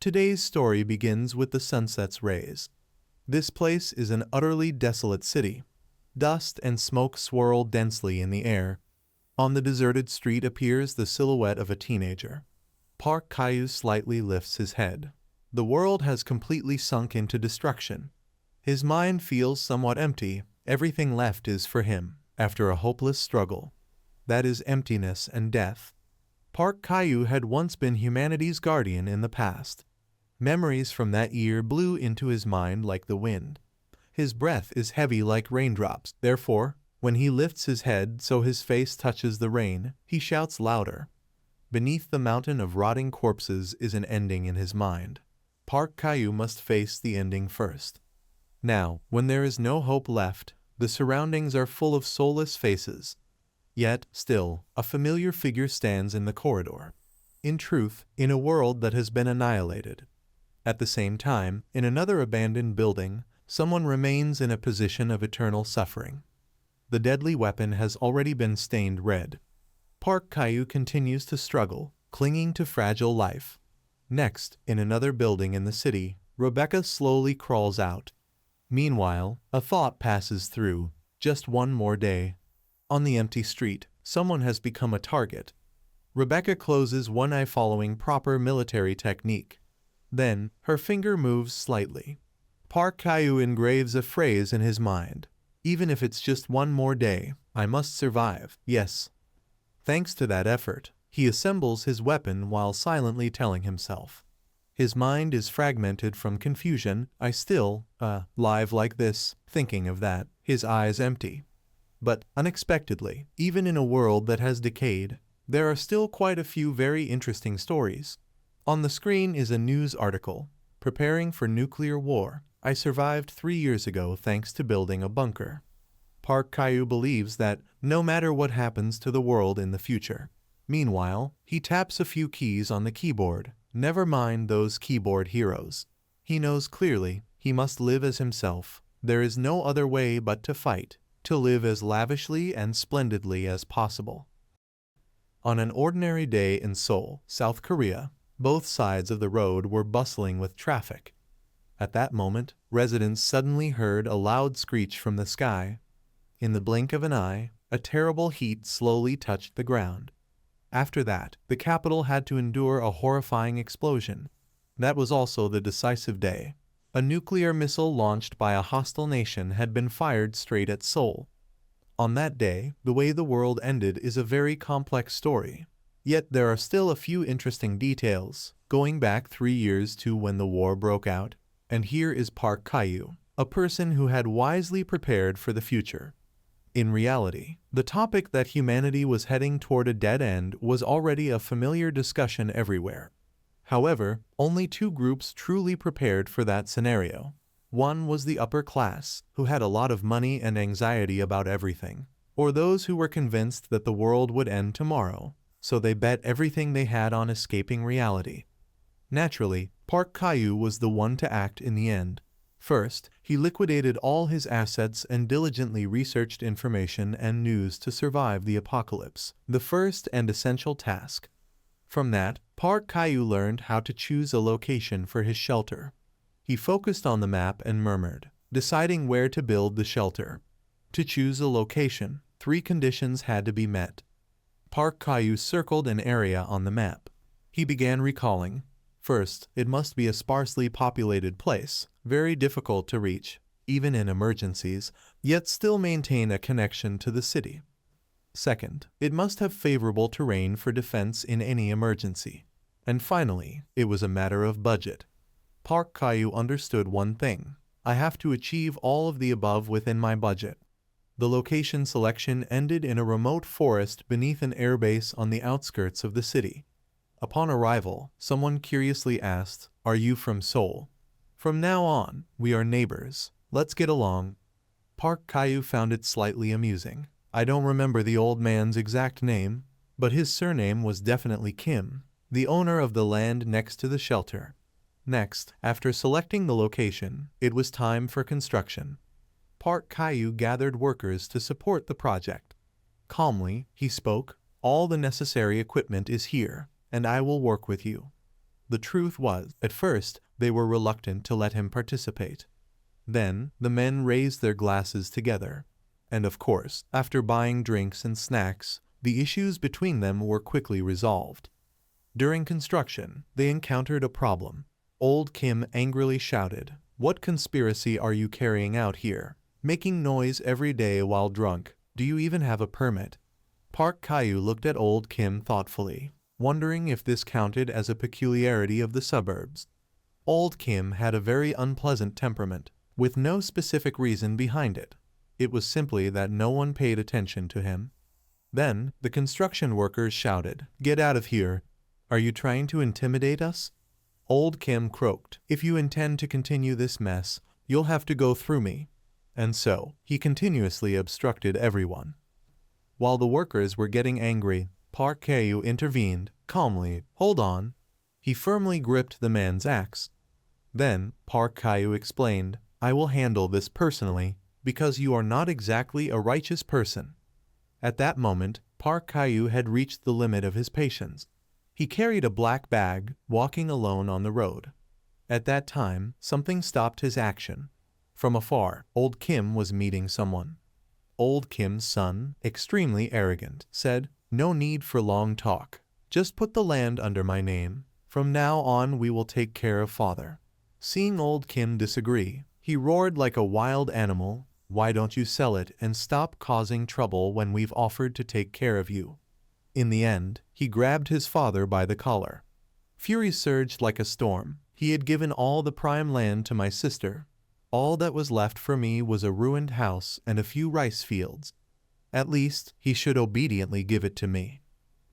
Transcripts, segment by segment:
Today's story begins with the sunset's rays. This place is an utterly desolate city. Dust and smoke swirl densely in the air. On the deserted street appears the silhouette of a teenager. Park Caillou slightly lifts his head. The world has completely sunk into destruction. His mind feels somewhat empty. Everything left is for him, after a hopeless struggle. That is emptiness and death. Park Caillou had once been humanity's guardian in the past. Memories from that year blew into his mind like the wind. His breath is heavy like raindrops. Therefore, when he lifts his head so his face touches the rain, he shouts louder. Beneath the mountain of rotting corpses is an ending in his mind. Park Caillou must face the ending first. Now, when there is no hope left, the surroundings are full of soulless faces. Yet, still, a familiar figure stands in the corridor. In truth, in a world that has been annihilated. At the same time, in another abandoned building, someone remains in a position of eternal suffering. The deadly weapon has already been stained red. Park Caillou continues to struggle, clinging to fragile life. Next, in another building in the city, Rebecca slowly crawls out. Meanwhile, a thought passes through. Just one more day. On the empty street, someone has become a target. Rebecca closes one eye following proper military technique. Then, her finger moves slightly. Park Caillou engraves a phrase in his mind. Even if it's just one more day, I must survive. Yes. Thanks to that effort, he assembles his weapon while silently telling himself. His mind is fragmented from confusion. I still, live like this, thinking of that, his eyes empty. But, unexpectedly, even in a world that has decayed, there are still quite a few very interesting stories. On the screen is a news article. Preparing for nuclear war. I survived 3 years ago thanks to building a bunker. Park Caillou believes that no matter what happens to the world in the future. Meanwhile, he taps a few keys on the keyboard. Never mind those keyboard heroes. He knows clearly he must live as himself. There is no other way but to fight, to live as lavishly and splendidly as possible. On an ordinary day in Seoul, South Korea, both sides of the road were bustling with traffic. At that moment, residents suddenly heard a loud screech from the sky. In the blink of an eye, a terrible heat slowly touched the ground. After that, the capital had to endure a horrifying explosion. That was also the decisive day. A nuclear missile launched by a hostile nation had been fired straight at Seoul. On that day, the way the world ended is a very complex story. Yet there are still a few interesting details, going back 3 years to when the war broke out. And here is Park Caillou, a person who had wisely prepared for the future. In reality, the topic that humanity was heading toward a dead end was already a familiar discussion everywhere. However, only 2 groups truly prepared for that scenario. One was the upper class, who had a lot of money and anxiety about everything, or those who were convinced that the world would end tomorrow, so they bet everything they had on escaping reality. Naturally, Park Caillou was the one to act in the end. First, he liquidated all his assets and diligently researched information and news to survive the apocalypse, the first and essential task. From that, Park Caillou learned how to choose a location for his shelter. He focused on the map and murmured, deciding where to build the shelter. To choose a location, 3 conditions had to be met. Park Caillou circled an area on the map. He began recalling. First, it must be a sparsely populated place, very difficult to reach, even in emergencies, yet still maintain a connection to the city. Second, it must have favorable terrain for defense in any emergency. And finally, it was a matter of budget. Park Caillou understood one thing. I have to achieve all of the above within my budget. The location selection ended in a remote forest beneath an airbase on the outskirts of the city. Upon arrival, someone curiously asked, "Are you from Seoul?" "From now on, we are neighbors. Let's get along." Park Caillou found it slightly amusing. I don't remember the old man's exact name, but his surname was definitely Kim, the owner of the land next to the shelter. Next, after selecting the location, it was time for construction. Park Caillou gathered workers to support the project. Calmly, he spoke, "All the necessary equipment is here, and I will work with you." The truth was, at first, they were reluctant to let him participate. Then, the men raised their glasses together. And of course, after buying drinks and snacks, the issues between them were quickly resolved. During construction, they encountered a problem. Old Kim angrily shouted, "What conspiracy are you carrying out here? Making noise every day while drunk. Do you even have a permit?" Park Kyu looked at Old Kim thoughtfully, wondering if this counted as a peculiarity of the suburbs. Old Kim had a very unpleasant temperament, with no specific reason behind it. It was simply that no one paid attention to him. Then, the construction workers shouted, "Get out of here! Are you trying to intimidate us?" Old Kim croaked, "If you intend to continue this mess, you'll have to go through me." And so, he continuously obstructed everyone. While the workers were getting angry, Park Kyu intervened, calmly. "Hold on." He firmly gripped the man's axe. Then, Park Kyu explained, "I will handle this personally, because you are not exactly a righteous person." At that moment, Park Kyu had reached the limit of his patience. He carried a black bag, walking alone on the road. At that time, something stopped his action. From afar, Old Kim was meeting someone. Old Kim's son, extremely arrogant, said, "No need for long talk. Just put the land under my name. From now on we will take care of father." Seeing Old Kim disagree, he roared like a wild animal, "Why don't you sell it and stop causing trouble when we've offered to take care of you?" In the end, he grabbed his father by the collar. Fury surged like a storm. "He had given all the prime land to my sister. All that was left for me was a ruined house and a few rice fields. At least, he should obediently give it to me."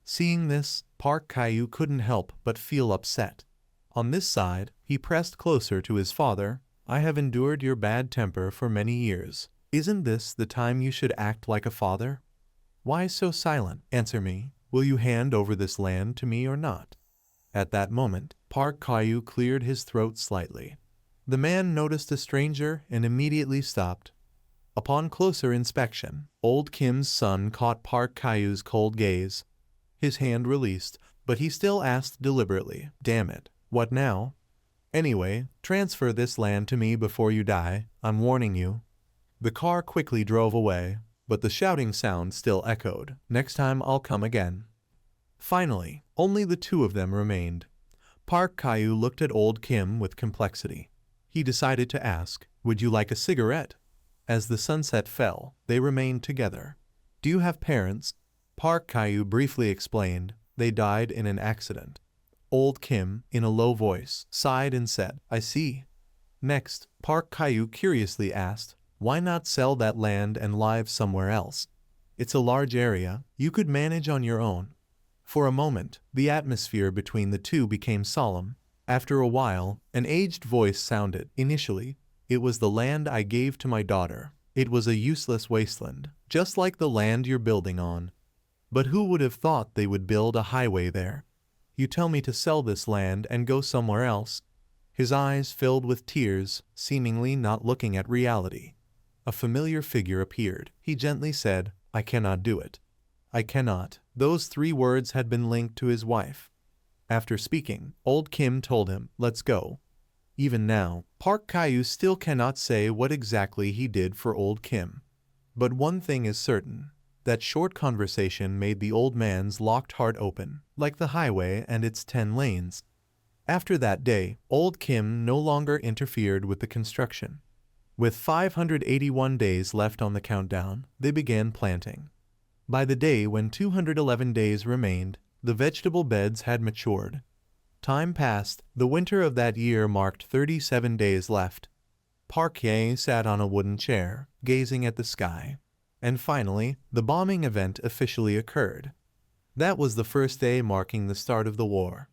Seeing this, Park Kyu couldn't help but feel upset. On this side, he pressed closer to his father. "I have endured your bad temper for many years. Isn't this the time you should act like a father? Why so silent? Answer me. Will you hand over this land to me or not?" At that moment, Park Kyu cleared his throat slightly. The man noticed a stranger and immediately stopped. Upon closer inspection, Old Kim's son caught Park Kyu's cold gaze. His hand released, but he still asked deliberately, "Damn it, what now? Anyway, transfer this land to me before you die, I'm warning you." The car quickly drove away, but the shouting sound still echoed, "Next time I'll come again." Finally, only the two of them remained. Park Kyu looked at Old Kim with complexity. He decided to ask, "Would you like a cigarette?" As the sunset fell, they remained together. "Do you have parents?" Park Kyu briefly explained, "They died in an accident." Old Kim, in a low voice, sighed and said, "I see." Next, Park Kyu curiously asked, "Why not sell that land and live somewhere else? It's a large area, you could manage on your own." For a moment, the atmosphere between the two became solemn. After a while, an aged voice sounded. "Initially, it was the land I gave to my daughter. It was a useless wasteland, just like the land you're building on. But who would have thought they would build a highway there? You tell me to sell this land and go somewhere else?" His eyes filled with tears, seemingly not looking at reality. A familiar figure appeared. He gently said, "I cannot do it. I cannot." Those 3 words had been linked to his wife. After speaking, Old Kim told him, "Let's go." Even now, Park Kyu still cannot say what exactly he did for Old Kim. But one thing is certain. That short conversation made the old man's locked heart open, like the highway and its 10 lanes. After that day, Old Kim no longer interfered with the construction. With 581 days left on the countdown, they began planting. By the day when 211 days remained, the vegetable beds had matured. Time passed. The winter of that year marked 37 days left. Park Ye sat on a wooden chair, gazing at the sky. And finally, the bombing event officially occurred. That was the first day marking the start of the war.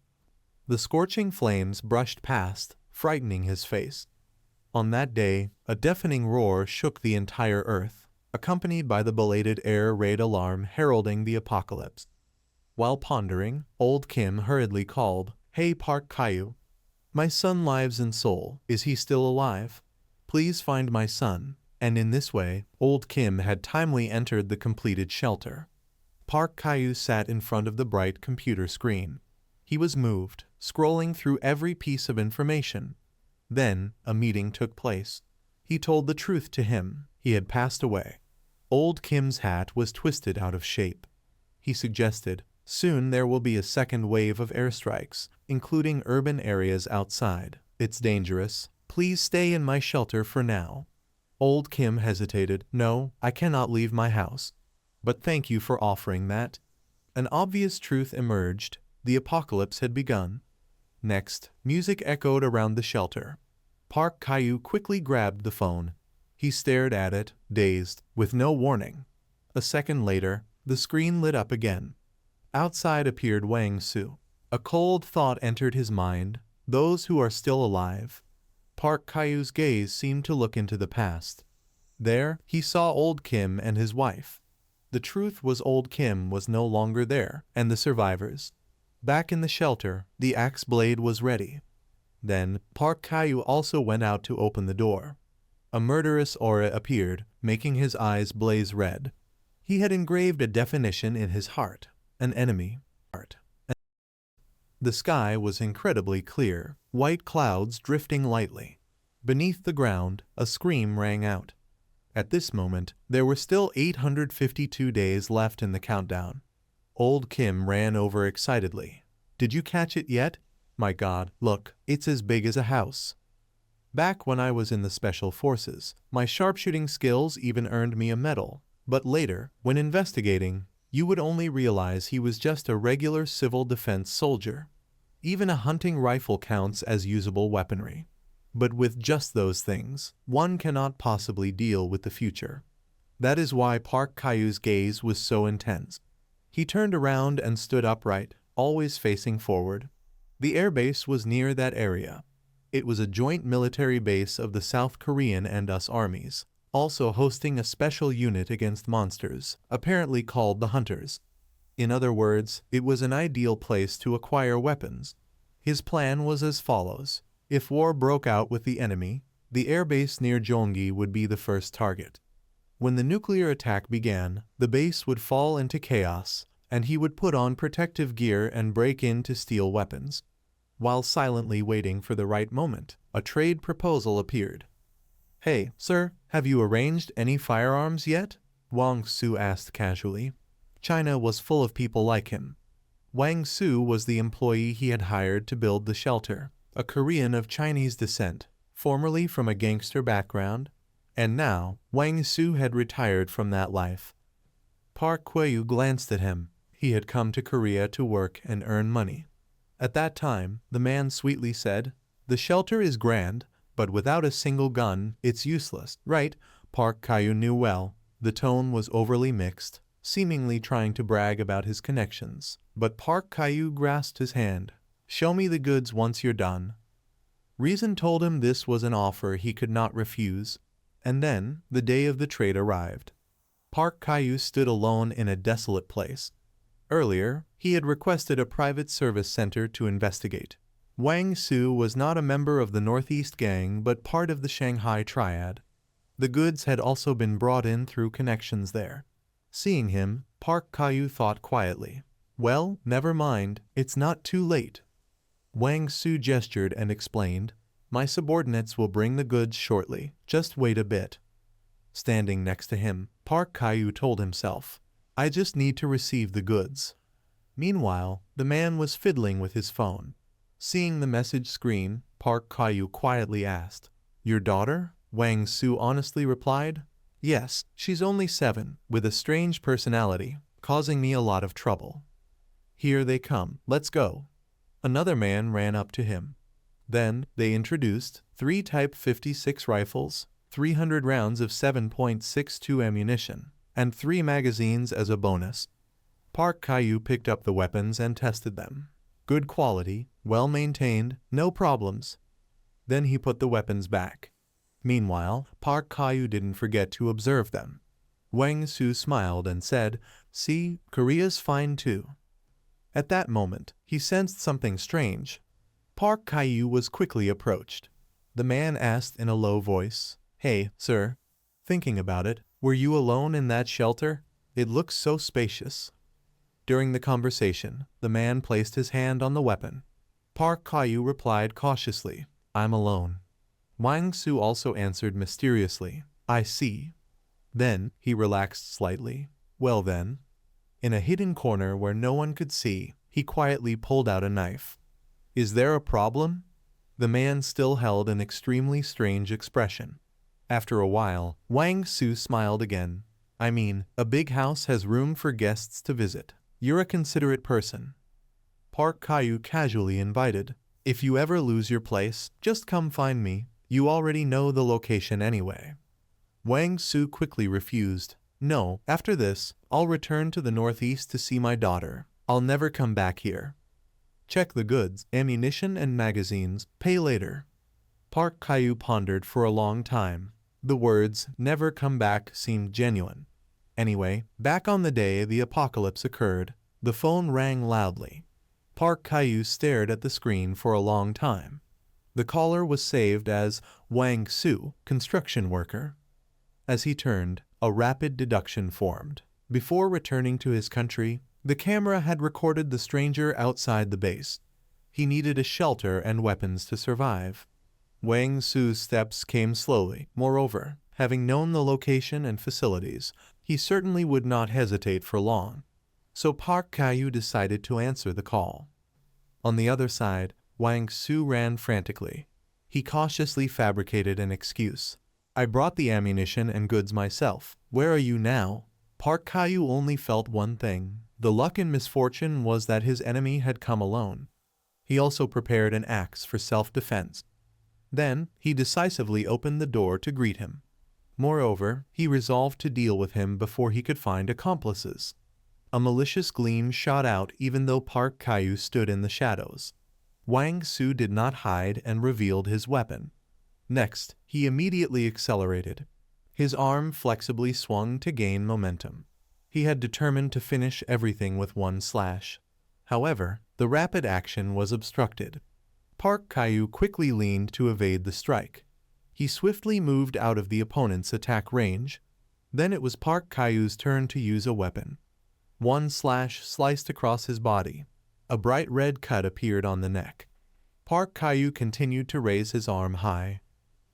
The scorching flames brushed past, frightening his face. On that day, a deafening roar shook the entire earth, accompanied by the belated air raid alarm heralding the apocalypse. While pondering, Old Kim hurriedly called, "Hey Park Kyu. My son lives in Seoul. Is he still alive? Please find my son." And in this way, Old Kim had timely entered the completed shelter. Park Kyu sat in front of the bright computer screen. He was moved, scrolling through every piece of information. Then, a meeting took place. He told the truth to him. He had passed away. Old Kim's hat was twisted out of shape. He suggested, "Soon there will be a second wave of airstrikes, including urban areas outside. It's dangerous. Please stay in my shelter for now." Old Kim hesitated. "No, I cannot leave my house. But thank you for offering that." An obvious truth emerged. The apocalypse had begun. Next, music echoed around the shelter. Park Kyu quickly grabbed the phone. He stared at it, dazed, with no warning. A second later, the screen lit up again. Outside appeared Wang Su. A cold thought entered his mind. Those who are still alive. Park Kyu's gaze seemed to look into the past. There, he saw old Kim and his wife. The truth was old Kim was no longer there, and the survivors. Back in the shelter, the axe blade was ready. Then, Park Kyu also went out to open the door. A murderous aura appeared, making his eyes blaze red. He had engraved a definition in his heart, an enemy. The sky was incredibly clear, white clouds drifting lightly. Beneath the ground, a scream rang out. At this moment, there were still 852 days left in the countdown. Old Kim ran over excitedly. "Did you catch it yet? My God, look, it's as big as a house." Back when I was in the Special Forces, my sharpshooting skills even earned me a medal. But later, when investigating, you would only realize he was just a regular civil defense soldier. Even a hunting rifle counts as usable weaponry. But with just those things, one cannot possibly deal with the future. That is why Park Kyu's gaze was so intense. He turned around and stood upright, always facing forward. The airbase was near that area. It was a joint military base of the South Korean and US armies, also hosting a special unit against monsters, apparently called the Hunters. In other words, it was an ideal place to acquire weapons. His plan was as follows. If war broke out with the enemy, the airbase near Gyeonggi would be the first target. When the nuclear attack began, the base would fall into chaos, and he would put on protective gear and break in to steal weapons. While silently waiting for the right moment, a trade proposal appeared. "Hey, sir, have you arranged any firearms yet?" Wang Su asked casually. China was full of people like him. Wang Su was the employee he had hired to build the shelter, a Korean of Chinese descent, formerly from a gangster background, and now Wang Su had retired from that life. Park Kyu glanced at him. He had come to Korea to work and earn money. At that time, the man sweetly said, "The shelter is grand, but without a single gun, it's useless." Right, Park Kyu knew well. The tone was overly mixed, seemingly trying to brag about his connections. But Park Kyu grasped his hand. "Show me the goods once you're done." Reason told him this was an offer he could not refuse. And then, the day of the trade arrived. Park Kyu stood alone in a desolate place. Earlier, he had requested a private service center to investigate. Wang Su was not a member of the Northeast Gang but part of the Shanghai Triad. The goods had also been brought in through connections there. Seeing him, Park Kyu thought quietly, "Well, never mind, it's not too late." Wang Su gestured and explained, "My subordinates will bring the goods shortly, just wait a bit." Standing next to him, Park Kyu told himself, "I just need to receive the goods." Meanwhile, the man was fiddling with his phone. Seeing the message screen, Park Kyu quietly asked, "Your daughter?" Wang Su honestly replied, "Yes, she's only 7, with a strange personality, causing me a lot of trouble." "Here they come, let's go." Another man ran up to him. Then, they introduced 3 Type 56 rifles, 300 rounds of 7.62 ammunition, and 3 magazines as a bonus. Park Kyu picked up the weapons and tested them. Good quality, well maintained, no problems. Then he put the weapons back. Meanwhile, Park Kyu didn't forget to observe them. Wang Su smiled and said, "See, Korea's fine too." At that moment, he sensed something strange. Park Kyu was quickly approached. The man asked in a low voice, "Hey, sir, thinking about it, were you alone in that shelter? It looks so spacious." During the conversation, the man placed his hand on the weapon. Park Kayu replied cautiously, I'm alone. Wang Su also answered mysteriously, I see. Then, he relaxed slightly. Well then. In a hidden corner where no one could see, he quietly pulled out a knife. Is there a problem? The man still held an extremely strange expression. After a while, Wang Su smiled again. I mean, a big house has room for guests to visit. You're a considerate person. Park Kayu casually invited. If you ever lose your place, just come find me. You already know the location anyway. Wang Su quickly refused. No, after this, I'll return to the northeast to see my daughter. I'll never come back here. Check the goods, ammunition and magazines, pay later. Park Kayu pondered for a long time. The words, never come back, seemed genuine. Anyway, back on the day the apocalypse occurred, the phone rang loudly. Park Kayu stared at the screen for a long time. The caller was saved as Wang Su, construction worker. As he turned, a rapid deduction formed. Before returning to his country, the camera had recorded the stranger outside the base. He needed a shelter and weapons to survive. Wang Su's steps came slowly. Moreover, having known the location and facilities, he certainly would not hesitate for long. So Park Kayu decided to answer the call. On the other side, Wang Su ran frantically. He cautiously fabricated an excuse. I brought the ammunition and goods myself. Where are you now? Park Kayu only felt one thing. The luck and misfortune was that his enemy had come alone. He also prepared an axe for self-defense. Then, he decisively opened the door to greet him. Moreover, he resolved to deal with him before he could find accomplices. A malicious gleam shot out even though Park Kayu stood in the shadows. Wang Su did not hide and revealed his weapon. Next, he immediately accelerated. His arm flexibly swung to gain momentum. He had determined to finish everything with one slash. However, the rapid action was obstructed. Park Kayu quickly leaned to evade the strike. He swiftly moved out of the opponent's attack range. Then it was Park Kayu's turn to use a weapon. One slash sliced across his body. A bright red cut appeared on the neck. Park Kayu continued to raise his arm high.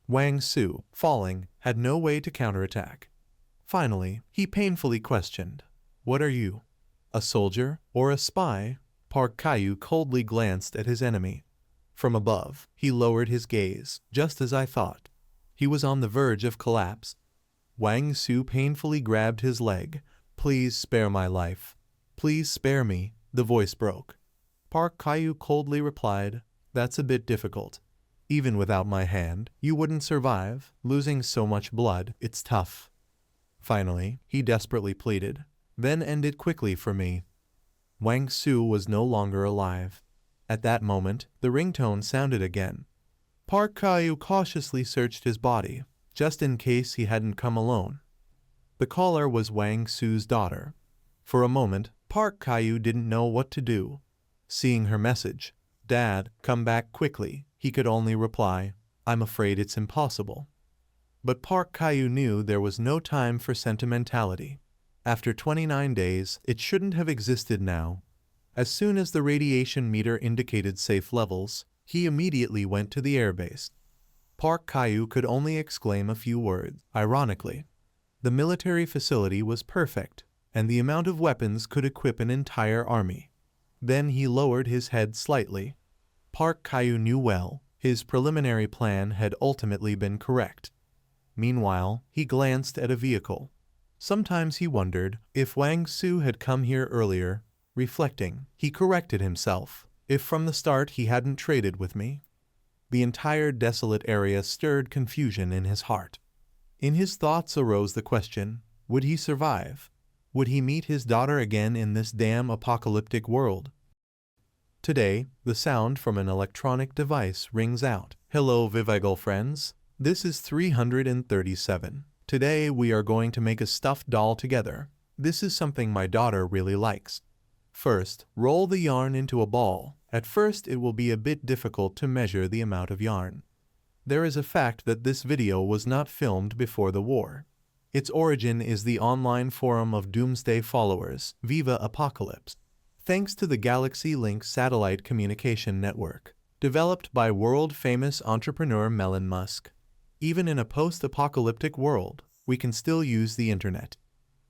Wang Su, falling, had no way to counterattack. Finally, he painfully questioned, What are you? A soldier or a spy? Park Kayu coldly glanced at his enemy. From above, he lowered his gaze, just as I thought. He was on the verge of collapse. Wang Su painfully grabbed his leg. Please spare my life. Please spare me, the voice broke. Park Kayu coldly replied, That's a bit difficult. Even without my hand, you wouldn't survive. Losing so much blood, it's tough. Finally, he desperately pleaded, Then end it quickly for me. Wang Su was no longer alive. At that moment, the ringtone sounded again. Park Kayu cautiously searched his body, just in case he hadn't come alone. The caller was Wang Su's daughter. For a moment, Park Kayu didn't know what to do. Seeing her message, Dad, come back quickly, he could only reply, I'm afraid it's impossible. But Park Kayu knew there was no time for sentimentality. After 29 days, it shouldn't have existed now. As soon as the radiation meter indicated safe levels, he immediately went to the airbase. Park Kayu could only exclaim a few words. Ironically, the military facility was perfect, and the amount of weapons could equip an entire army. Then he lowered his head slightly. Park Kayu knew well, his preliminary plan had ultimately been correct. Meanwhile, he glanced at a vehicle. Sometimes he wondered if Wang Su had come here earlier. Reflecting, he corrected himself. If from the start he hadn't traded with me. The entire desolate area stirred confusion in his heart. In his thoughts arose the question, would he survive? Would he meet his daughter again in this damn apocalyptic world? Today, the sound from an electronic device rings out. Hello Vivigal friends, this is 337. Today we are going to make a stuffed doll together. This is something my daughter really likes. First, roll the yarn into a ball. At first it will be a bit difficult to measure the amount of yarn. There is a fact that this video was not filmed before the war. Its origin is the online forum of Doomsday followers, Viva Apocalypse. Thanks to the Galaxy Link satellite communication network, developed by world-famous entrepreneur Elon Musk. Even in a post-apocalyptic world, we can still use the internet.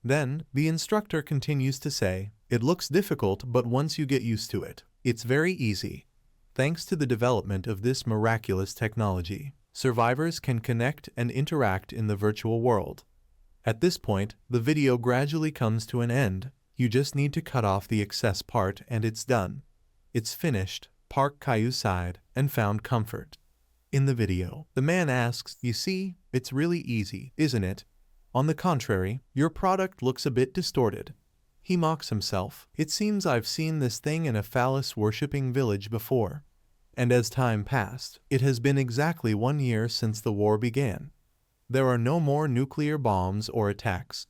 Then, the instructor continues to say, it looks difficult, but once you get used to it, it's very easy. Thanks to the development of this miraculous technology, survivors can connect and interact in the virtual world. At this point, the video gradually comes to an end. You just need to cut off the excess part and it's done. It's finished. Park Kyu sighed and found comfort. In the video, the man asks, you see, it's really easy, isn't it? On the contrary, your product looks a bit distorted. He mocks himself. It seems I've seen this thing in a phallus-worshipping village before. And as time passed, it has been exactly 1 year since the war began. There are no more nuclear bombs or attacks.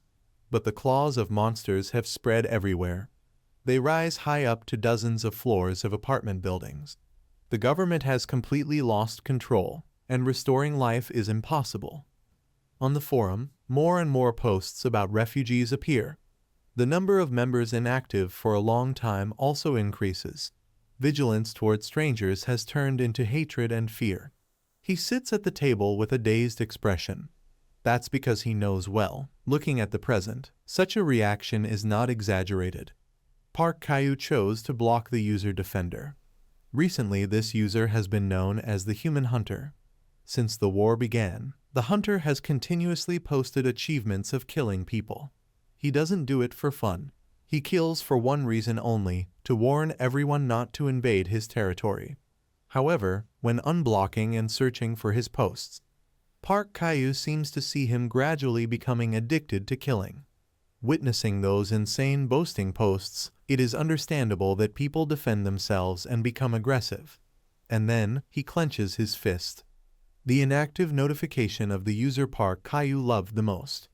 But the claws of monsters have spread everywhere. They rise high up to dozens of floors of apartment buildings. The government has completely lost control, and restoring life is impossible. On the forum, more and more posts about refugees appear. The number of members inactive for a long time also increases. Vigilance toward strangers has turned into hatred and fear. He sits at the table with a dazed expression. That's because he knows well, looking at the present, such a reaction is not exaggerated. Park Kyu chose to block the user defender. Recently, this user has been known as the Human Hunter. Since the war began, the hunter has continuously posted achievements of killing people. He doesn't do it for fun. He kills for one reason only, to warn everyone not to invade his territory. However, when unblocking and searching for his posts, Park Kyu seems to see him gradually becoming addicted to killing. Witnessing those insane boasting posts, it is understandable that people defend themselves and become aggressive. And then, he clenches his fist. The inactive notification of the user Park Kyu loved the most.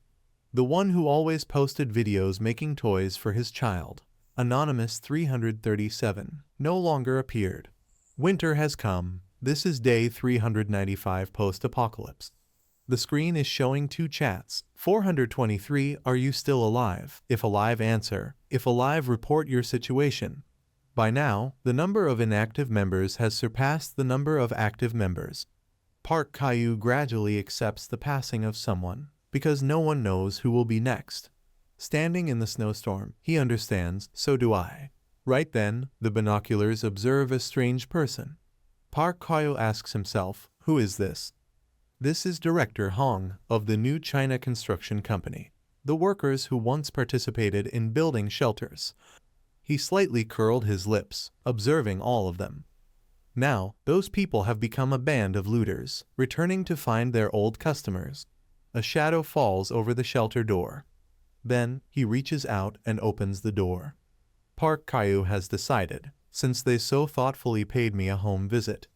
The one who always posted videos making toys for his child, Anonymous 337, no longer appeared. Winter has come. This is day 395 post-apocalypse. The screen is showing 2 chats. 423, are you still alive? If alive, answer. If alive, report your situation. By now, the number of inactive members has surpassed the number of active members. Park Kyu gradually accepts the passing of someone, because no one knows who will be next. Standing in the snowstorm, he understands, so do I. Right then, the binoculars observe a strange person. Park Kyu asks himself, who is this? This is Director Hong of the new China construction company, the workers who once participated in building shelters. He slightly curled his lips, observing all of them. Now, those people have become a band of looters, returning to find their old customers. A shadow falls over the shelter door. Then, he reaches out and opens the door. Park Kyu has decided, since they so thoughtfully paid me a home visit,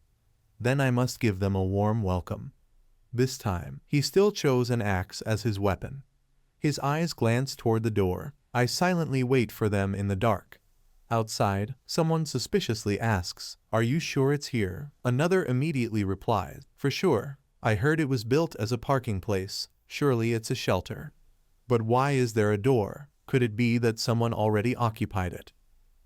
then I must give them a warm welcome. This time, he still chose an axe as his weapon. His eyes glance toward the door. I silently wait for them in the dark. Outside, someone suspiciously asks, are you sure it's here? Another immediately replies, for sure. I heard it was built as a parking place. Surely it's a shelter. But why is there a door? Could it be that someone already occupied it?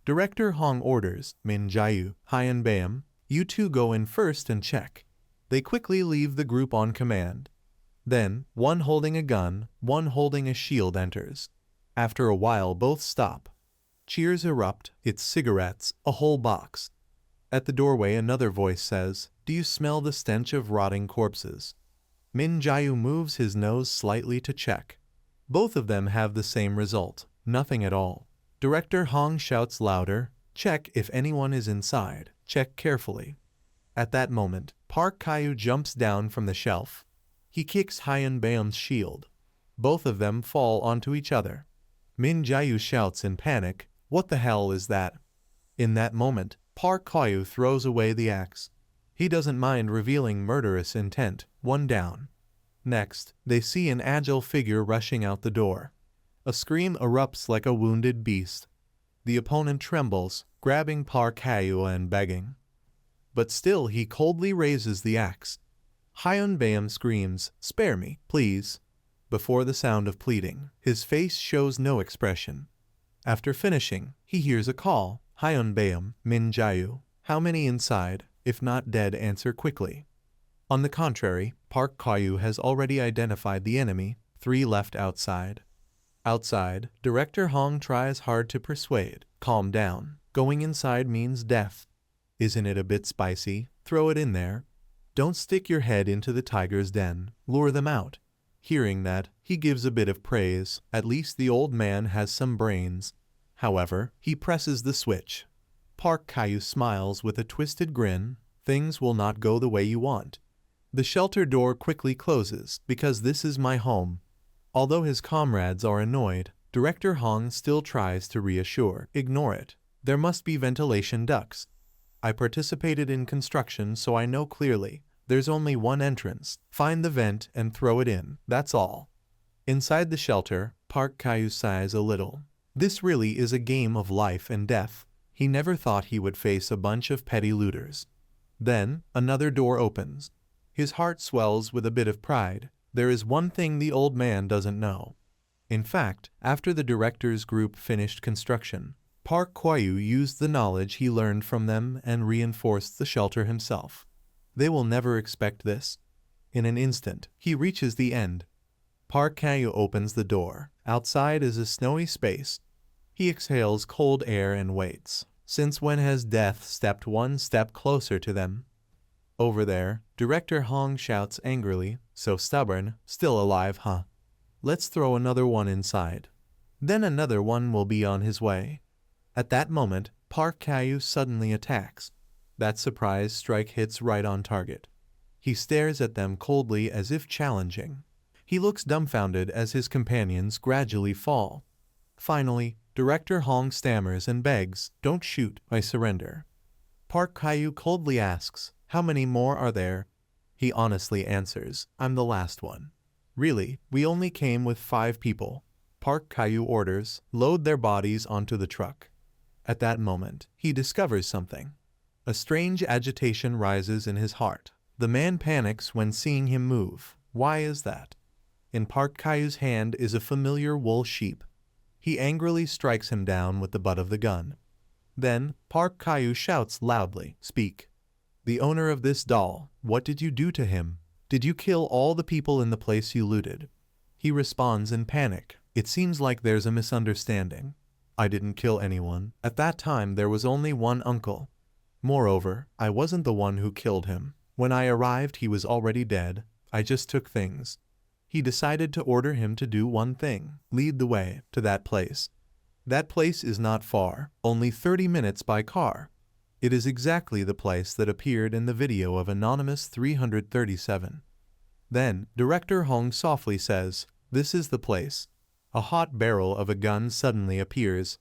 Director Hong orders, Min Jae-yu, Hyun Bam, you two go in first and check. They quickly leave the group on command. Then, one holding a gun, one holding a shield enters. After a while both stop. Cheers erupt, it's cigarettes, a whole box. At the doorway another voice says, do you smell the stench of rotting corpses? Min Jae-yu moves his nose slightly to check. Both of them have the same result, nothing at all. Director Hong shouts louder, check if anyone is inside, check carefully. At that moment, Park Kyu jumps down from the shelf. He kicks Hyun Bam's shield. Both of them fall onto each other. Min Jae-yu shouts in panic, what the hell is that? In that moment, Park Kyu throws away the axe. He doesn't mind revealing murderous intent, one down. Next, they see an agile figure rushing out the door. A scream erupts like a wounded beast. The opponent trembles, grabbing Park Kyu and begging. But still he coldly raises the axe. Hyun Bam screams, spare me, please. Before the sound of pleading, his face shows no expression. After finishing, he hears a call, Hyun Bam, Min Jae-yu, how many inside? if not dead, answer quickly. On the contrary, Park Kyu has already identified the enemy, 3 left outside. Outside, Director Hong tries hard to persuade. Calm down. Going inside means death. Isn't it a bit spicy? Throw it in there. Don't stick your head into the tiger's den. Lure them out. Hearing that, he gives a bit of praise. At least the old man has some brains. However, he presses the switch. Park Kyu smiles with a twisted grin. Things will not go the way you want. The shelter door quickly closes, because this is my home. Although his comrades are annoyed, Director Hong still tries to reassure. Ignore it. There must be ventilation ducts. I participated in construction, so I know clearly. There's only one entrance. Find the vent and throw it in. That's all. Inside the shelter, Park Kyu sighs a little. This really is a game of life and death. He never thought he would face a bunch of petty looters. Then, another door opens. His heart swells with a bit of pride. There is one thing the old man doesn't know. In fact, after the director's group finished construction, Park Kyu used the knowledge he learned from them and reinforced the shelter himself. They will never expect this. In an instant, he reaches the end. Park Kyu opens the door. Outside is a snowy space. He exhales cold air and waits. Since when has death stepped one step closer to them? Over there, Director Hong shouts angrily, "So stubborn, still alive, huh? Let's throw another one inside. Then another one will be on his way." At that moment, Park Kyu suddenly attacks. That surprise strike hits right on target. He stares at them coldly as if challenging. He looks dumbfounded as his companions gradually fall. Finally, Director Hong stammers and begs, "Don't shoot, I surrender." Park Kyu coldly asks, "How many more are there?" He honestly answers, "I'm the last one." "Really, we only came with 5 people." Park Kyu orders, "Load their bodies onto the truck." At that moment, he discovers something. A strange agitation rises in his heart. The man panics when seeing him move. Why is that? In Park Kyu's hand is a familiar wool sheep. He angrily strikes him down with the butt of the gun. Then, Park Kyu shouts loudly, "Speak. The owner of this doll, what did you do to him? Did you kill all the people in the place you looted?" He responds in panic. "It seems like there's a misunderstanding. I didn't kill anyone. At that time there was only one uncle. Moreover, I wasn't the one who killed him. When I arrived he was already dead. I just took things." He decided to order him to do one thing. Lead the way to that place. That place is not far, only 30 minutes by car. It is exactly the place that appeared in the video of Anonymous 337. Then, Director Hong softly says, "This is the place." A hot barrel of a gun suddenly appears.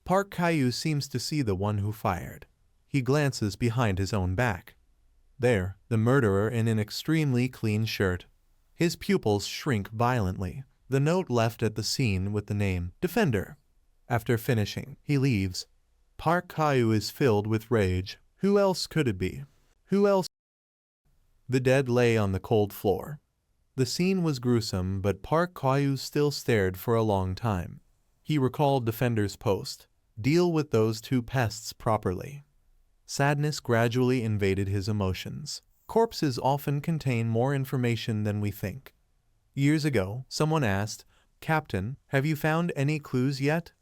Park Kyu seems to see the one who fired. He glances behind his own back. There, the murderer in an extremely clean shirt. His pupils shrink violently. The note left at the scene with the name, "Defender." After finishing, he leaves. Park Kyu is filled with rage. Who else could it be? Who else? The dead lay on the cold floor. The scene was gruesome, but Park Kyu still stared for a long time. He recalled Defender's post. Deal with those 2 pests properly. Sadness gradually invaded his emotions. Corpses often contain more information than we think. Years ago, someone asked, "Captain, have you found any clues yet?"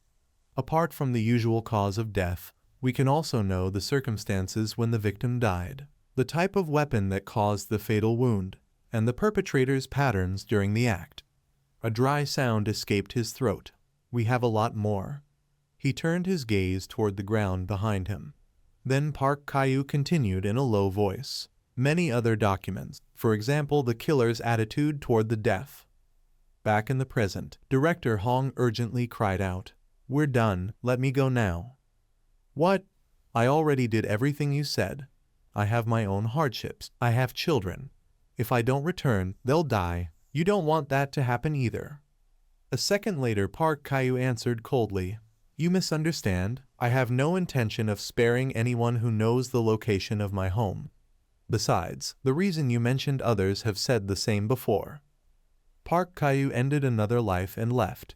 Apart from the usual cause of death, we can also know the circumstances when the victim died, the type of weapon that caused the fatal wound, and the perpetrator's patterns during the act. A dry sound escaped his throat. We have a lot more. He turned his gaze toward the ground behind him. Then Park Kyu continued in a low voice. Many other documents, for example the killer's attitude toward the death. Back in the present, Director Hong urgently cried out, "We're done, let me go now." "What? I already did everything you said. I have my own hardships, I have children. If I don't return, they'll die. You don't want that to happen either." A second later Park Kyu answered coldly, "You misunderstand. I have no intention of sparing anyone who knows the location of my home. Besides, the reason you mentioned others have said the same before." Park Kyu ended another life and left.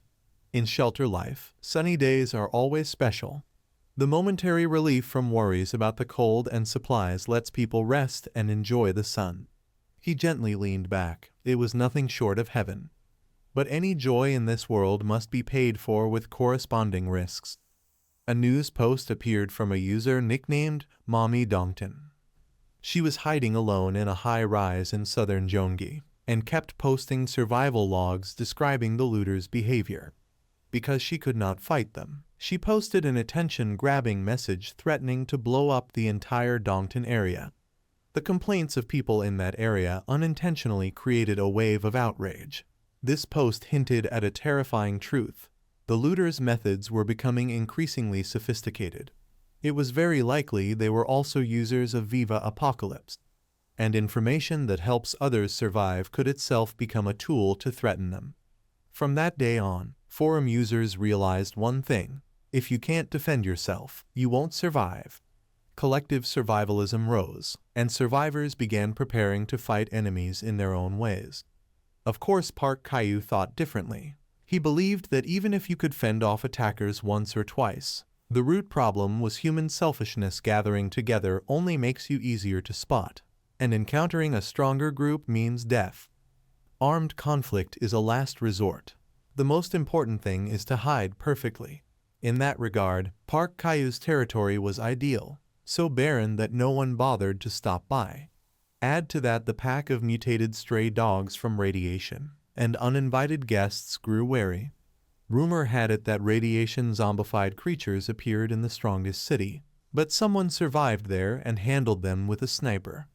In shelter life, sunny days are always special. The momentary relief from worries about the cold and supplies lets people rest and enjoy the sun. He gently leaned back. It was nothing short of heaven. But any joy in this world must be paid for with corresponding risks. A news post appeared from a user nicknamed Mommy Dongton. She was hiding alone in a high-rise in southern Gyeonggi and kept posting survival logs describing the looters' behavior. Because she could not fight them, she posted an attention-grabbing message threatening to blow up the entire Dongtan area. The complaints of people in that area unintentionally created a wave of outrage. This post hinted at a terrifying truth. The looters' methods were becoming increasingly sophisticated. It was very likely they were also users of Viva Apocalypse, and information that helps others survive could itself become a tool to threaten them. From that day on, forum users realized one thing: if you can't defend yourself, you won't survive. Collective survivalism rose, and survivors began preparing to fight enemies in their own ways. Of course, Park Kyu thought differently. He believed that even if you could fend off attackers once or twice, the root problem was human selfishness. Gathering together only makes you easier to spot, and encountering a stronger group means death. Armed conflict is a last resort. The most important thing is to hide perfectly. In that regard, Park Kyu's territory was ideal, so barren that no one bothered to stop by. Add to that the pack of mutated stray dogs from radiation, and uninvited guests grew wary. Rumor had it that radiation zombified creatures appeared in the strongest city, but someone survived there and handled them with a sniper.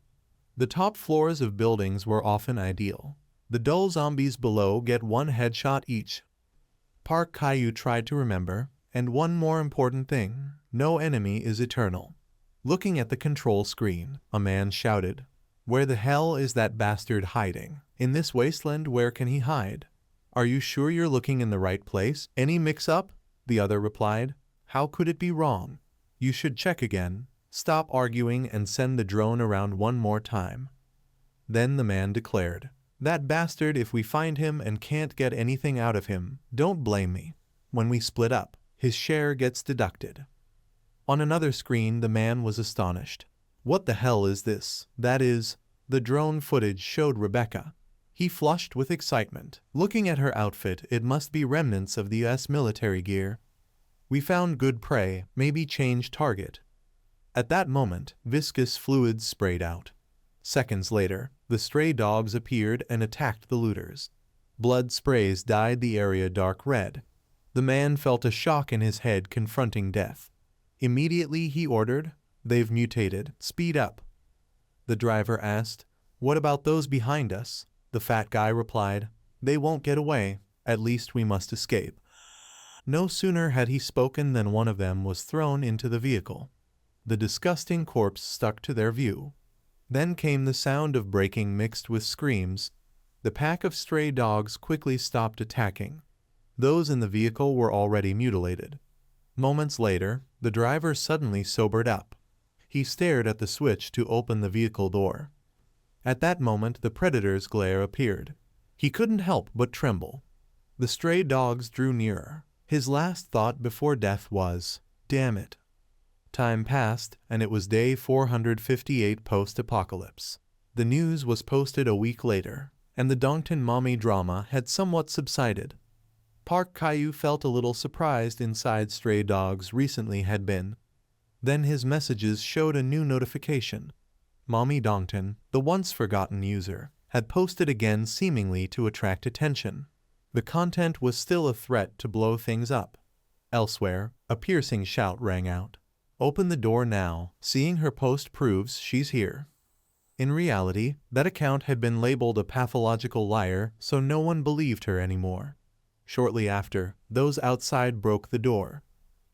The top floors of buildings were often ideal. The dull zombies below get one headshot each. Park Kyu tried to remember, and one more important thing: no enemy is eternal. Looking at the control screen, a man shouted, "Where the hell is that bastard hiding? In this wasteland, where can he hide? Are you sure you're looking in the right place? Any mix-up?" The other replied, "How could it be wrong? You should check again. Stop arguing and send the drone around one more time." Then the man declared, "That bastard, if we find him and can't get anything out of him, don't blame me. When we split up, his share gets deducted." On another screen, the man was astonished. "What the hell is this?" That is, the drone footage showed Rebecca. He flushed with excitement. Looking at her outfit, it must be remnants of the US military gear. "We found good prey, maybe change target." At that moment, viscous fluids sprayed out. Seconds later, the stray dogs appeared and attacked the looters. Blood sprays dyed the area dark red. The man felt a shock in his head confronting death. Immediately he ordered, "They've mutated, speed up." The driver asked, "What about those behind us?" The fat guy replied, "They won't get away, at least we must escape." No sooner had he spoken than one of them was thrown into the vehicle. The disgusting corpse stuck to their view. Then came the sound of breaking mixed with screams. The pack of stray dogs quickly stopped attacking. Those in the vehicle were already mutilated. Moments later, the driver suddenly sobered up. He stared at the switch to open the vehicle door. At that moment, the predator's glare appeared. He couldn't help but tremble. The stray dogs drew nearer. His last thought before death was, "Damn it." Time passed, and it was day 458 post-apocalypse. The news was posted a week later, and the Dongtan mommy drama had somewhat subsided. Park Kyu felt a little surprised inside stray dogs recently had been. Then his messages showed a new notification. Mommy Dongtan, the once forgotten user, had posted again seemingly to attract attention. The content was still a threat to blow things up. Elsewhere, a piercing shout rang out. "Open the door now. Seeing her post proves she's here." In reality, that account had been labeled a pathological liar, so no one believed her anymore. Shortly after, those outside broke the door.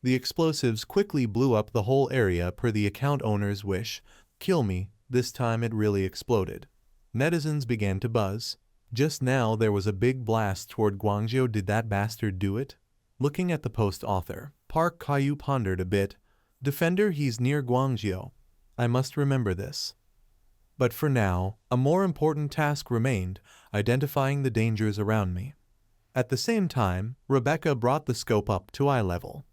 The explosives quickly blew up the whole area per the account owner's wish. "Kill me." This time it really exploded. Netizens began to buzz. Just now there was a big blast toward Guangzhou. Did that bastard do it? Looking at the post author, Park Kyu pondered a bit. Defender, he's near Guangzhou. I must remember this. But for now, a more important task remained, identifying the dangers around me. At the same time, Rebecca brought the scope up to eye level.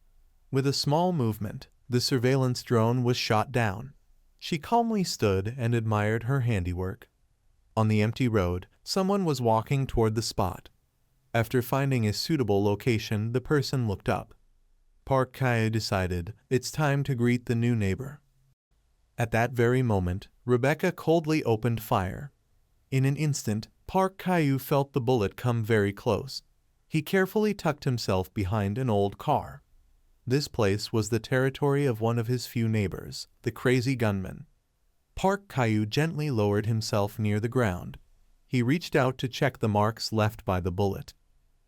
With a small movement, The surveillance drone was shot down. She calmly stood and admired her handiwork. On the empty road, someone was walking toward the spot. After finding a suitable location, the person looked up. Park Kyu decided it's time to greet the new neighbor. At that very moment, Rebecca coldly opened fire. In an instant, Park Kyu felt the bullet come very close. He carefully tucked himself behind an old car. This place was the territory of one of his few neighbors, the crazy gunman. Park Kyu gently lowered himself near the ground. He reached out to check the marks left by the bullet.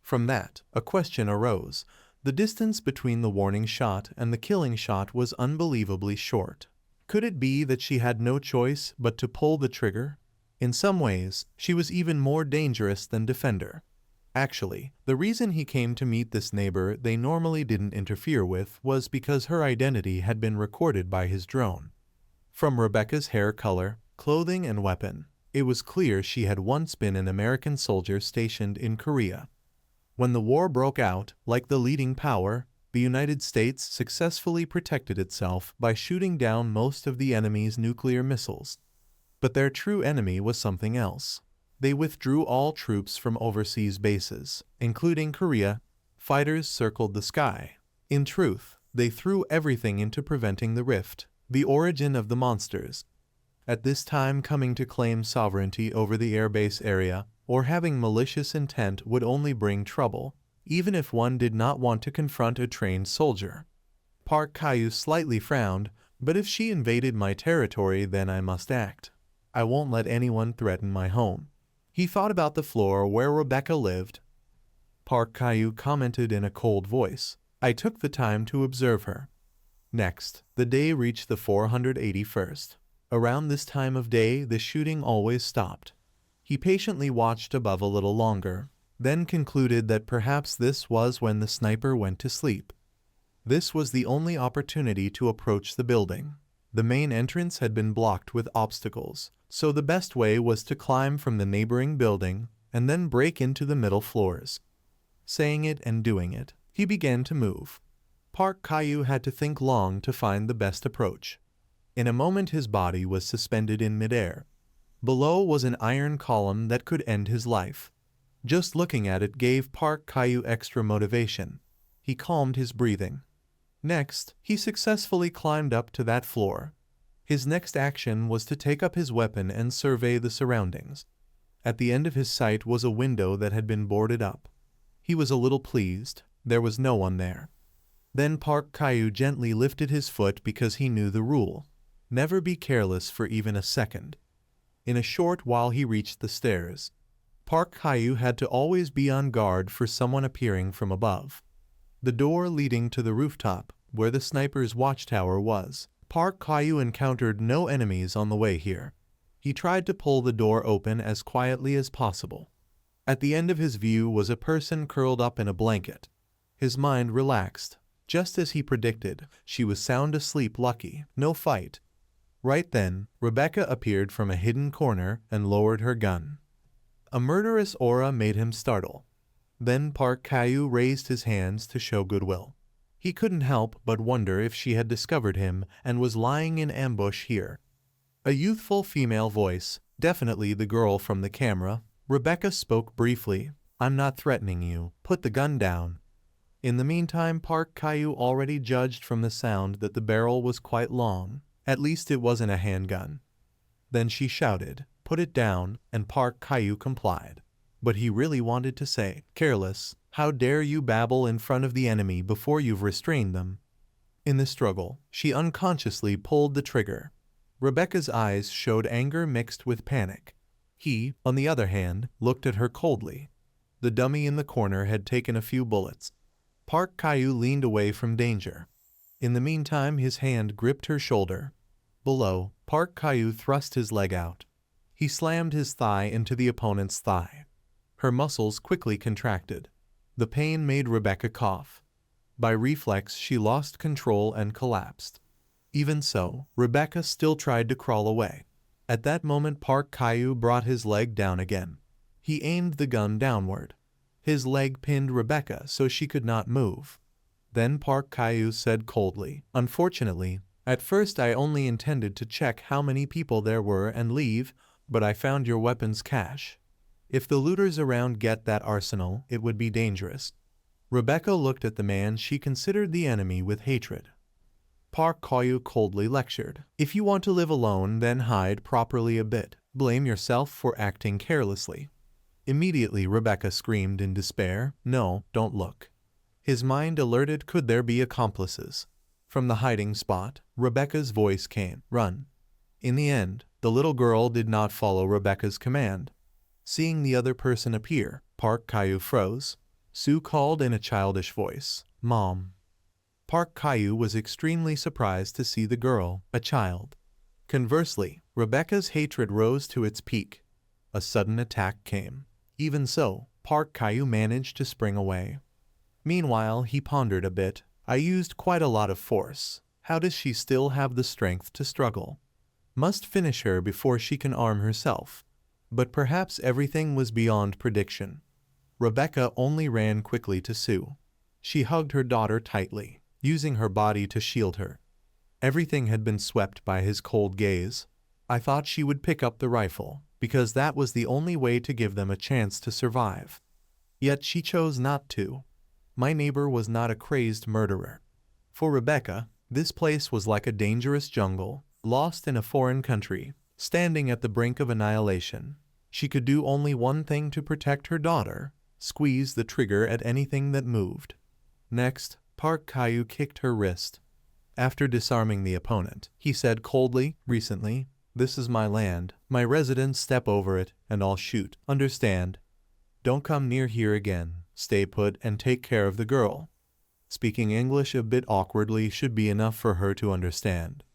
From that, a question arose. The distance between the warning shot and the killing shot was unbelievably short. Could it be that she had no choice but to pull the trigger? In some ways, she was even more dangerous than Defender. Actually, the reason he came to meet this neighbor they normally didn't interfere with was because her identity had been recorded by his drone. From Rebecca's hair color, clothing, and weapon, it was clear she had once been an American soldier stationed in Korea. When the war broke out, like the leading power, the United States successfully protected itself by shooting down most of the enemy's nuclear missiles. But their true enemy was something else. They withdrew all troops from overseas bases, including Korea. Fighters circled the sky. In truth, they threw everything into preventing the rift, the origin of the monsters. At this time, coming to claim sovereignty over the airbase area or having malicious intent would only bring trouble, even if one did not want to confront a trained soldier. Park Kyu slightly frowned, but if she invaded my territory, then I must act. I won't let anyone threaten my home. He thought about the floor where Rebecca lived. Park Kyu commented in a cold voice. I took the time to observe her. Next, the day reached the 481st. Around this time of day, the shooting always stopped. He patiently watched above a little longer, then concluded that perhaps this was when the sniper went to sleep. This was the only opportunity to approach the building. The main entrance had been blocked with obstacles, so the best way was to climb from the neighboring building and then break into the middle floors. Saying it and doing it, he began to move. Park Kyu had to think long to find the best approach. In a moment his body was suspended in midair. Below was an iron column that could end his life. Just looking at it gave Park Kyu extra motivation. He calmed his breathing. Next, he successfully climbed up to that floor. His next action was to take up his weapon and survey the surroundings. At the end of his sight was a window that had been boarded up. He was a little pleased. There was no one there. Then Park Kyu gently lifted his foot because he knew the rule. Never be careless for even a second. In a short while he reached the stairs. Park Kyu had to always be on guard for someone appearing from above. The door leading to the rooftop, where the sniper's watchtower was. Park Kyu encountered no enemies on the way here. He tried to pull the door open as quietly as possible. At the end of his view was a person curled up in a blanket. His mind relaxed. Just as he predicted, she was sound asleep. Lucky, no fight. Right then, Rebecca appeared from a hidden corner and lowered her gun. A murderous aura made him startle. Then Park Kyu raised his hands to show goodwill. He couldn't help but wonder if she had discovered him and was lying in ambush here. A youthful female voice, definitely the girl from the camera. Rebecca spoke briefly. I'm not threatening you. Put the gun down. In the meantime, Park Kyu already judged from the sound that the barrel was quite long. At least it wasn't a handgun. Then she shouted, put it down, and Park Kyu complied. But he really wanted to say, careless, how dare you babble in front of the enemy before you've restrained them? In the struggle, she unconsciously pulled the trigger. Rebecca's eyes showed anger mixed with panic. He, on the other hand, looked at her coldly. The dummy in the corner had taken a few bullets. Park Kyu leaned away from danger. In the meantime, his hand gripped her shoulder. Below, Park Kyu thrust his leg out. He slammed his thigh into the opponent's thigh. Her muscles quickly contracted. The pain made Rebecca cough. By reflex, she lost control and collapsed. Even so, Rebecca still tried to crawl away. At that moment, Park Kyu brought his leg down again. He aimed the gun downward. His leg pinned Rebecca so she could not move. Then Park Caillou said coldly, "Unfortunately, at first I only intended to check how many people there were and leave, but I found your weapons cache. If the looters around get that arsenal, it would be dangerous." Rebecca looked at the man she considered the enemy with hatred. Park Caillou coldly lectured, "If you want to live alone, then hide properly a bit. Blame yourself for acting carelessly." Immediately Rebecca screamed in despair, "No, don't look." His mind alerted, could there be accomplices? From the hiding spot, Rebecca's voice came, "Run." In the end, the little girl did not follow Rebecca's command. Seeing the other person appear, Park Caillou froze. Sue called in a childish voice, "Mom." Park Caillou was extremely surprised to see the girl, a child. Conversely, Rebecca's hatred rose to its peak. A sudden attack came. Even so, Park Caillou managed to spring away. Meanwhile, he pondered a bit. "I used quite a lot of force. How does she still have the strength to struggle? Must finish her before she can arm herself." But perhaps everything was beyond prediction. Rebecca only ran quickly to Sue. She hugged her daughter tightly, using her body to shield her. Everything had been swept by his cold gaze. "I thought she would pick up the rifle, because that was the only way to give them a chance to survive. Yet she chose not to. My neighbor was not a crazed murderer." For Rebecca, this place was like a dangerous jungle, lost in a foreign country, standing at the brink of annihilation. She could do only one thing to protect her daughter: squeeze the trigger at anything that moved. Next, Park Caillou kicked her wrist. After disarming the opponent, he said coldly, "Recently, this is my land, my residence. Step over it, and I'll shoot. Understand? Don't come near here again. Stay put and take care of the girl." Speaking English a bit awkwardly should be enough for her to understand.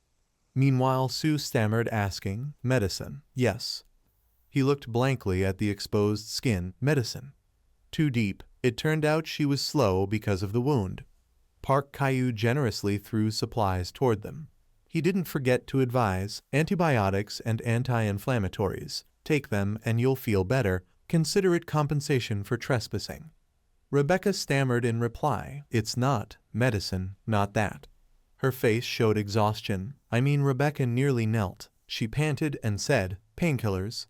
Meanwhile, Sue stammered, asking, "Medicine?" "Yes." He looked blankly at the exposed skin. "Medicine." Too deep. It turned out she was slow because of the wound. Park Caillou generously threw supplies toward them. He didn't forget to advise, "Antibiotics and anti-inflammatories. Take them and you'll feel better. Consider it compensation for trespassing." Rebecca stammered in reply, "It's not medicine, not that." Her face showed exhaustion. Rebecca nearly knelt. She panted and said, "Painkillers."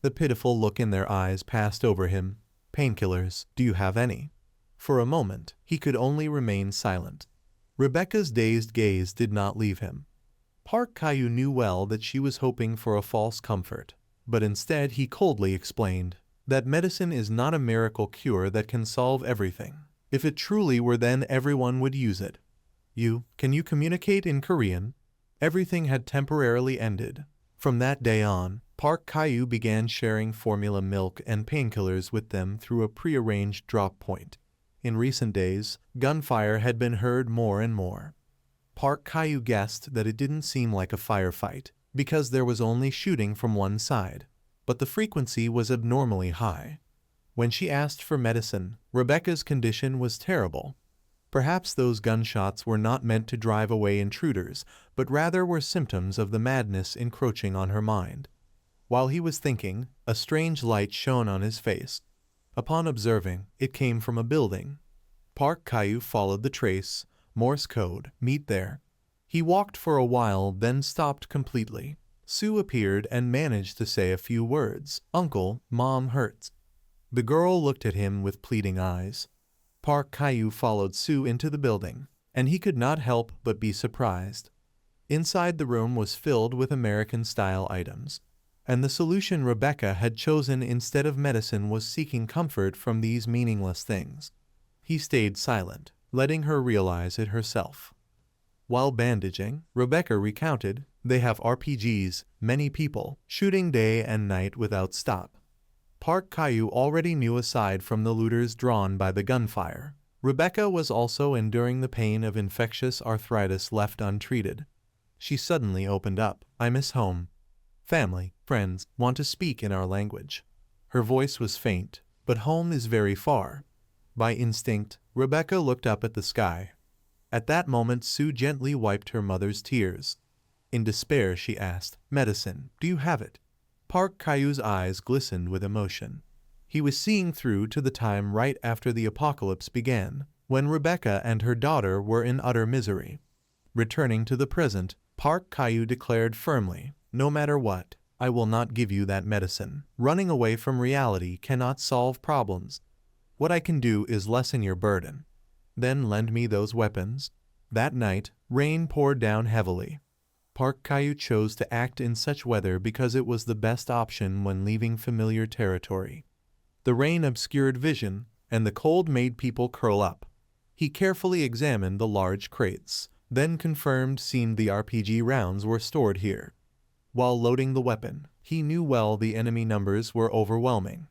The pitiful look in their eyes passed over him. "Painkillers, do you have any?" For a moment, he could only remain silent. Rebecca's dazed gaze did not leave him. Park Caillou knew well that she was hoping for a false comfort, but instead he coldly explained that medicine is not a miracle cure that can solve everything. If it truly were, then everyone would use it. Can you communicate in Korean?" Everything had temporarily ended. From that day on, Park Caillou began sharing formula milk and painkillers with them through a prearranged drop point. In recent days, gunfire had been heard more and more. Park Caillou guessed that it didn't seem like a firefight, because there was only shooting from one side, but the frequency was abnormally high. When she asked for medicine, Rebecca's condition was terrible. Perhaps those gunshots were not meant to drive away intruders, but rather were symptoms of the madness encroaching on her mind. While he was thinking, a strange light shone on his face. Upon observing, it came from a building. Park Caillou followed the trace. Morse code, "Meet there." He walked for a while, then stopped completely. Sue appeared and managed to say a few words. "Uncle, Mom hurts." The girl looked at him with pleading eyes. Park Caillou followed Sue into the building, and he could not help but be surprised. Inside, the room was filled with American-style items, and the solution Rebecca had chosen instead of medicine was seeking comfort from these meaningless things. He stayed silent, letting her realize it herself. While bandaging, Rebecca recounted, "They have RPGs, many people, shooting day and night without stop." Park Caillou already knew, aside from the looters drawn by the gunfire, Rebecca was also enduring the pain of infectious arthritis left untreated. She suddenly opened up. "I miss home. Family, friends, want to speak in our language." Her voice was faint, but home is very far. By instinct, Rebecca looked up at the sky. At that moment, Sue gently wiped her mother's tears. In despair, she asked, "Medicine, do you have it?" Park Caillou's eyes glistened with emotion. He was seeing through to the time right after the apocalypse began. when Rebecca and her daughter were in utter misery. Returning to the present, Park Caillou declared firmly, "No matter what, I will not give you that medicine. Running away from reality cannot solve problems. What I can do is lessen your burden. Then lend me those weapons." That night, rain poured down heavily. Park Caillou chose to act in such weather because it was the best option when leaving familiar territory. The rain obscured vision, and the cold made people curl up. He carefully examined the large crates, then confirmed the RPG rounds were stored here. While loading the weapon, he knew well the enemy numbers were overwhelming.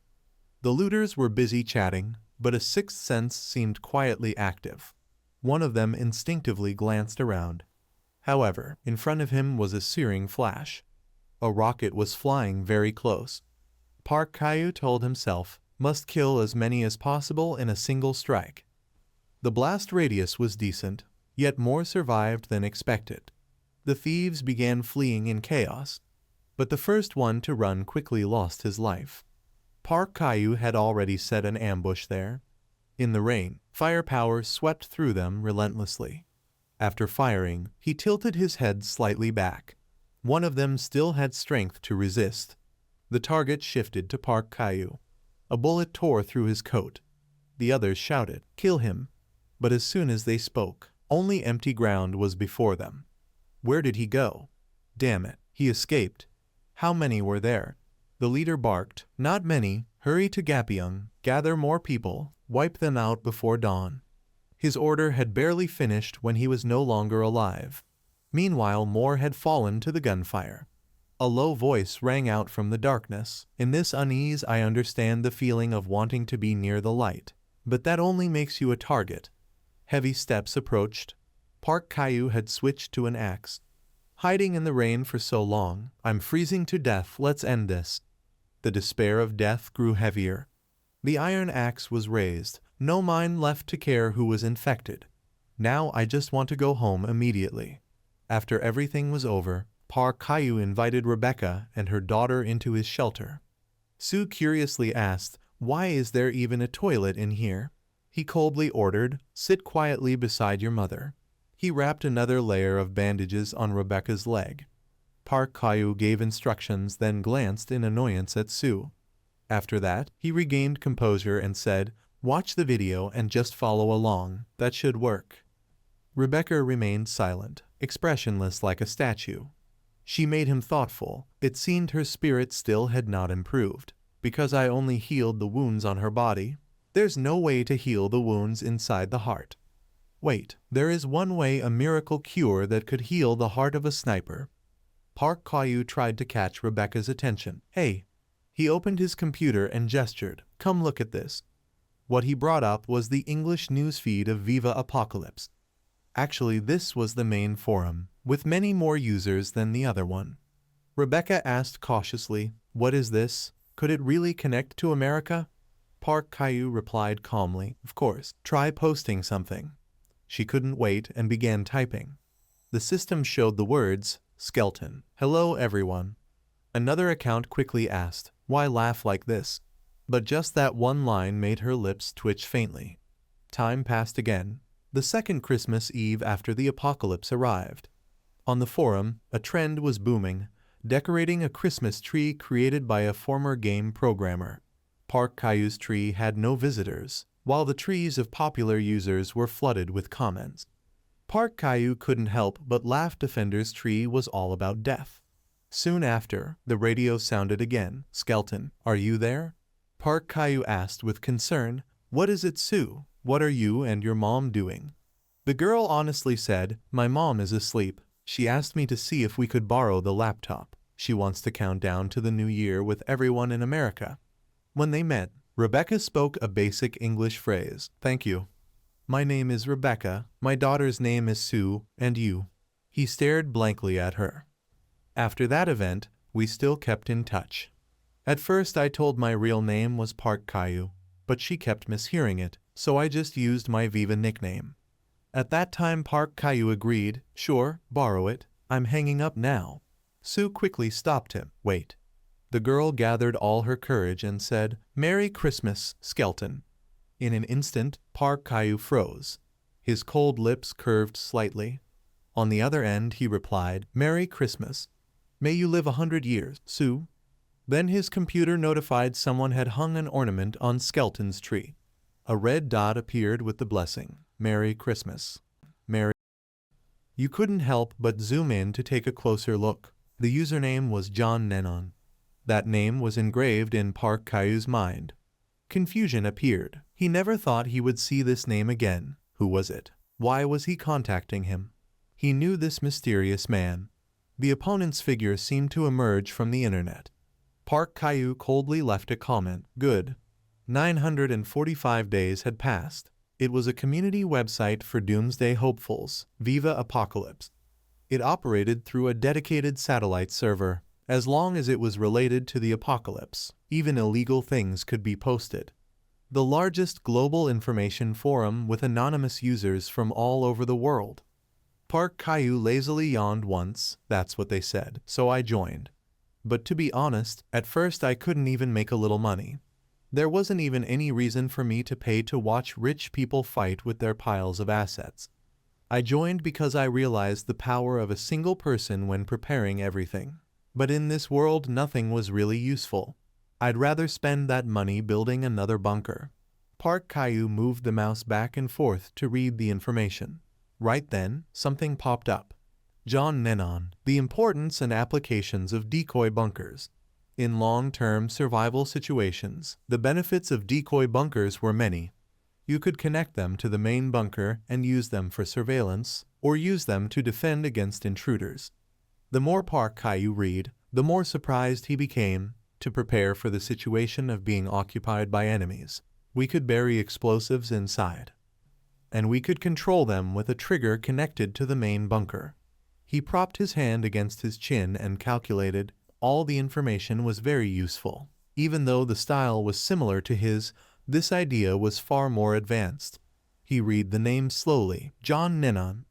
The looters were busy chatting, but a sixth sense seemed quietly active. One of them instinctively glanced around. However, in front of him was a searing flash. A rocket was flying very close. Park Caillou told himself, must kill as many as possible in a single strike. The blast radius was decent, yet more survived than expected. The thieves began fleeing in chaos, but the first one to run quickly lost his life. Park Caillou had already set an ambush there. In the rain, firepower swept through them relentlessly. After firing, he tilted his head slightly back. One of them still had strength to resist. The target shifted to Park Caillou. A bullet tore through his coat. The others shouted, "Kill him!" But as soon as they spoke, only empty ground was before them. Where did he go? Damn it, he escaped. How many were there? The leader barked, "Not many. Hurry to Gapyeong, gather more people, wipe them out before dawn." His order had barely finished when he was no longer alive. Meanwhile, more had fallen to the gunfire. A low voice rang out from the darkness. "In this unease I understand the feeling of wanting to be near the light, but that only makes you a target." Heavy steps approached. Park Caillou had switched to an axe. "Hiding in the rain for so long, I'm freezing to death, let's end this." The despair of death grew heavier. The iron axe was raised, no mind left to care who was infected. "Now I just want to go home immediately." After everything was over, Park Caillou invited Rebecca and her daughter into his shelter. Sue curiously asked, "Why is there even a toilet in here?" He coldly ordered, "Sit quietly beside your mother." He wrapped another layer of bandages on Rebecca's leg. Park Caillou gave instructions, then glanced in annoyance at Sue. After that, he regained composure and said, "Watch the video and just follow along, that should work." Rebecca remained silent, expressionless like a statue. She made him thoughtful. It seemed her spirit still had not improved. "Because I only healed the wounds on her body, there's no way to heal the wounds inside the heart." "Wait, there is one way, a miracle cure that could heal the heart of a sniper." Park Caillou tried to catch Rebecca's attention. "Hey." He opened his computer and gestured, "Come look at this." What he brought up was the English newsfeed of Viva Apocalypse. Actually, this was the main forum, with many more users than the other one. Rebecca asked cautiously, "What is this? Could it really connect to America?" Park Caillou replied calmly, "Of course, try posting something." She couldn't wait and began typing. The system showed the words, "Skeleton. Hello everyone." Another account quickly asked, "Why laugh like this?" But just that one line made her lips twitch faintly. Time passed again. The second Christmas Eve after the apocalypse arrived. On the forum, a trend was booming, decorating a Christmas tree created by a former game programmer. Park Caillou's tree had no visitors, while the trees of popular users were flooded with comments. Park Caillou couldn't help but laugh. Defender's tree was all about death. Soon after, the radio sounded again. "Skeleton, are you there?" Park Caillou asked with concern, "What is it, Sue? What are you and your mom doing?" The girl honestly said, "My mom is asleep. She asked me to see if we could borrow the laptop. She wants to count down to the new year with everyone in America." When they met, Rebecca spoke a basic English phrase, "Thank you." "My name is Rebecca, my daughter's name is Sue, and you?" He stared blankly at her. After that event, we still kept in touch. At first I told my real name was Park Caillou, but she kept mishearing it, so I just used my Viva nickname. At that time Park Caillou agreed, "Sure, borrow it. I'm hanging up now." Sue quickly stopped him. "Wait." The girl gathered all her courage and said, "Merry Christmas, Skeleton." In an instant, Park Caillou froze. His cold lips curved slightly. On the other end, he replied, "Merry Christmas. May you live 100 years, Sue." Then his computer notified someone had hung an ornament on Skelton's tree. A red dot appeared with the blessing, "Merry Christmas. Merry." You couldn't help but zoom in to take a closer look. The username was John Nennon. That name was engraved in Park Caillou's mind. Confusion appeared. He never thought he would see this name again. Who was it? Why was he contacting him? He knew this mysterious man. The opponent's figure seemed to emerge from the internet. Park Caillou coldly left a comment. Good. 945 days had passed. It was a community website for doomsday hopefuls, Viva Apocalypse. It operated through a dedicated satellite server. As long as it was related to the apocalypse, even illegal things could be posted. The largest global information forum with anonymous users from all over the world. Park Caillou lazily yawned once, that's what they said, so I joined. But to be honest, at first I couldn't even make a little money. There wasn't even any reason for me to pay to watch rich people fight with their piles of assets. I joined because I realized the power of a single person when preparing everything. But in this world nothing was really useful. I'd rather spend that money building another bunker. Park Caillou moved the mouse back and forth to read the information. Right then, something popped up. John Nennon, the importance and applications of decoy bunkers. In long-term survival situations, the benefits of decoy bunkers were many. You could connect them to the main bunker and use them for surveillance, or use them to defend against intruders. The more Park Caillou read, the more surprised he became. To prepare for the situation of being occupied by enemies, we could bury explosives inside. And we could control them with a trigger connected to the main bunker. He propped his hand against his chin and calculated. All the information was very useful. Even though the style was similar to his, this idea was far more advanced. He read the name slowly, John Nennon.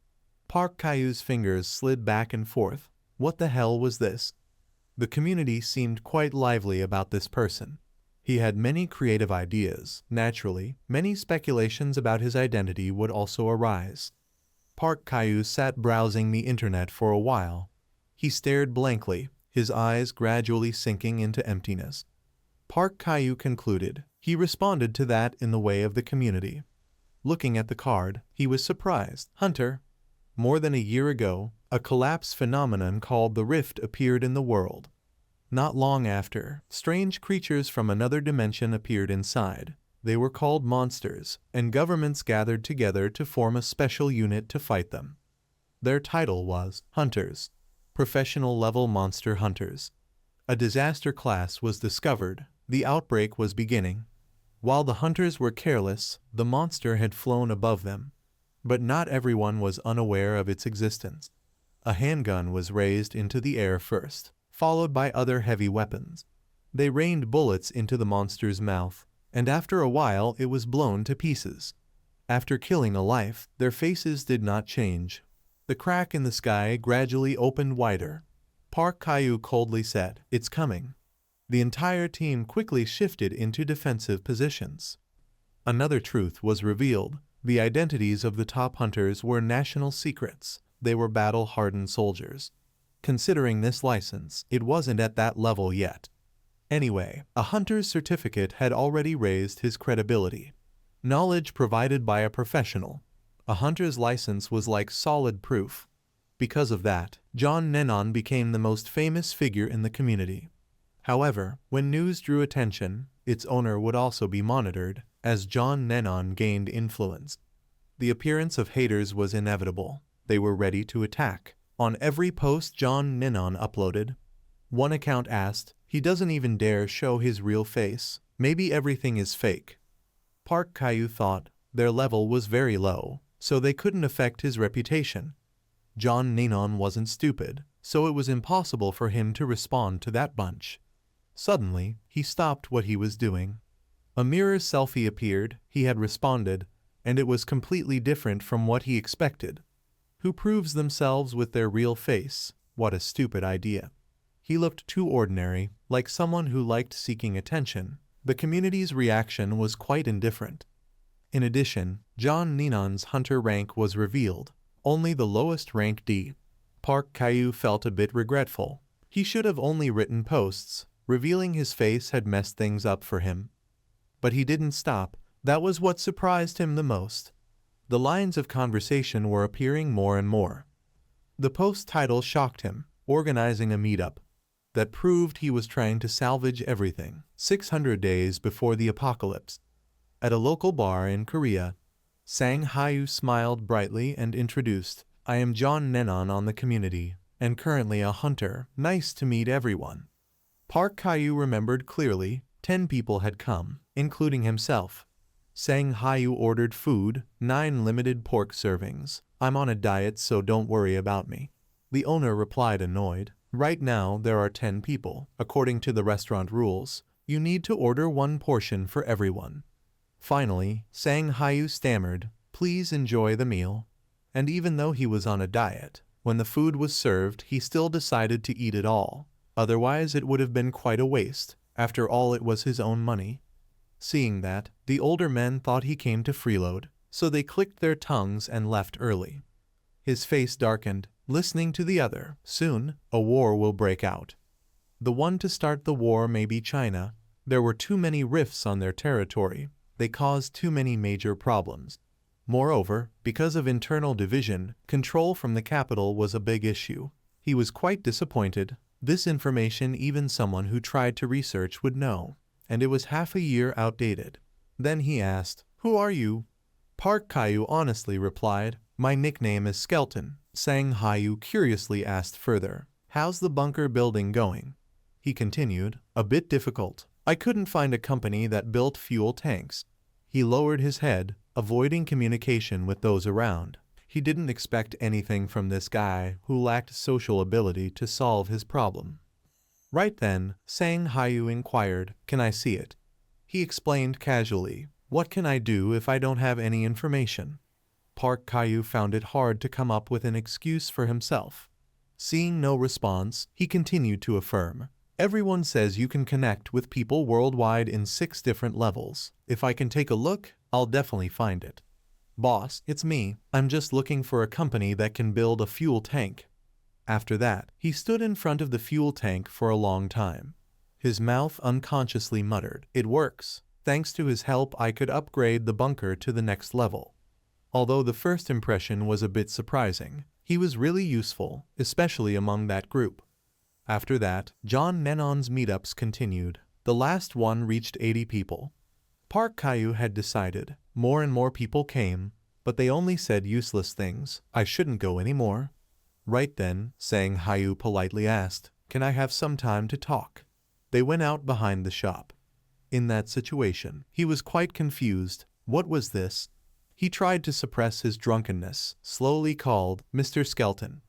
Park Caillou's fingers slid back and forth. What the hell was this? The community seemed quite lively about this person. He had many creative ideas. Naturally, many speculations about his identity would also arise. Park Caillou sat browsing the internet for a while. He stared blankly, his eyes gradually sinking into emptiness. Park Caillou concluded. He responded to that in the way of the community. Looking at the card, he was surprised. Hunter. More than a year ago, a collapse phenomenon called the Rift appeared in the world. Not long after, strange creatures from another dimension appeared inside. They were called monsters, and governments gathered together to form a special unit to fight them. Their title was Hunters, professional-level monster hunters. A disaster class was discovered. The outbreak was beginning. While the hunters were careless, the monster had flown above them. But not everyone was unaware of its existence. A handgun was raised into the air first, followed by other heavy weapons. They rained bullets into the monster's mouth, and after a while it was blown to pieces. After killing a life, their faces did not change. The crack in the sky gradually opened wider. Park Caillou coldly said, "It's coming." The entire team quickly shifted into defensive positions. Another truth was revealed. The identities of the top hunters were national secrets. They were battle-hardened soldiers. Considering this license, it wasn't at that level yet. Anyway, a hunter's certificate had already raised his credibility. Knowledge provided by a professional. A hunter's license was like solid proof. Because of that, John Nennon became the most famous figure in the community. However, when news drew attention, its owner would also be monitored, as John Nennon gained influence. The appearance of haters was inevitable. They were ready to attack. On every post John Nennon uploaded, one account asked, "He doesn't even dare show his real face. Maybe everything is fake." Park Caillou thought their level was very low, so they couldn't affect his reputation. John Nennon wasn't stupid, so it was impossible for him to respond to that bunch. Suddenly, he stopped what he was doing. A mirror selfie appeared. He had responded, and it was completely different from what he expected. Who proves themselves with their real face? What a stupid idea. He looked too ordinary, like someone who liked seeking attention. The community's reaction was quite indifferent. In addition, John Ninon's hunter rank was revealed, only the lowest rank D. Park Caillou felt a bit regretful. He should have only written posts. Revealing his face had messed things up for him. But he didn't stop. That was what surprised him the most. The lines of conversation were appearing more and more. The post title shocked him, organizing a meetup that proved he was trying to salvage everything. 600 days before the apocalypse. At a local bar in Korea, Sang Hayu smiled brightly and introduced, I am John Nenon on the community, and currently a hunter. Nice to meet everyone. Park Caillou remembered clearly, 10 people had come, including himself. Sang Hayu ordered food, 9 limited pork servings. I'm on a diet, so don't worry about me. The owner replied annoyed. Right now there are 10 people. According to the restaurant rules, you need to order 1 portion for everyone. Finally, Sang Hayu stammered, please enjoy the meal. And even though he was on a diet, when the food was served he still decided to eat it all. Otherwise it would have been quite a waste. After all, it was his own money. Seeing that, the older men thought he came to freeload, so they clicked their tongues and left early. His face darkened, listening to the other. Soon, a war will break out. The one to start the war may be China. There were too many rifts on their territory. They caused too many major problems. Moreover, because of internal division, control from the capital was a big issue. He was quite disappointed. This information even someone who tried to research would know, and it was half a year outdated. Then he asked, who are you? Park Caillou honestly replied, my nickname is Skeleton. Sang Hayu curiously asked further, how's the bunker building going? He continued, a bit difficult. I couldn't find a company that built fuel tanks. He lowered his head, avoiding communication with those around. He didn't expect anything from this guy who lacked social ability to solve his problem. Right then, Sang Hayu inquired, can I see it? He explained casually, what can I do if I don't have any information? Park Caillou found it hard to come up with an excuse for himself. Seeing no response, he continued to affirm, everyone says you can connect with people worldwide in 6 different levels. If I can take a look, I'll definitely find it. Boss, it's me. I'm just looking for a company that can build a fuel tank. After that, he stood in front of the fuel tank for a long time. His mouth unconsciously muttered, it works. Thanks to his help I could upgrade the bunker to the next level. Although the first impression was a bit surprising, he was really useful, especially among that group. After that, John Nenon's meetups continued. The last one reached 80 people. Park Caillou had decided. More and more people came, but they only said useless things. I shouldn't go anymore. Right then, Sang Hayu politely asked, can I have some time to talk? They went out behind the shop. In that situation, he was quite confused. What was this? He tried to suppress his drunkenness, slowly called Mr. Skeleton.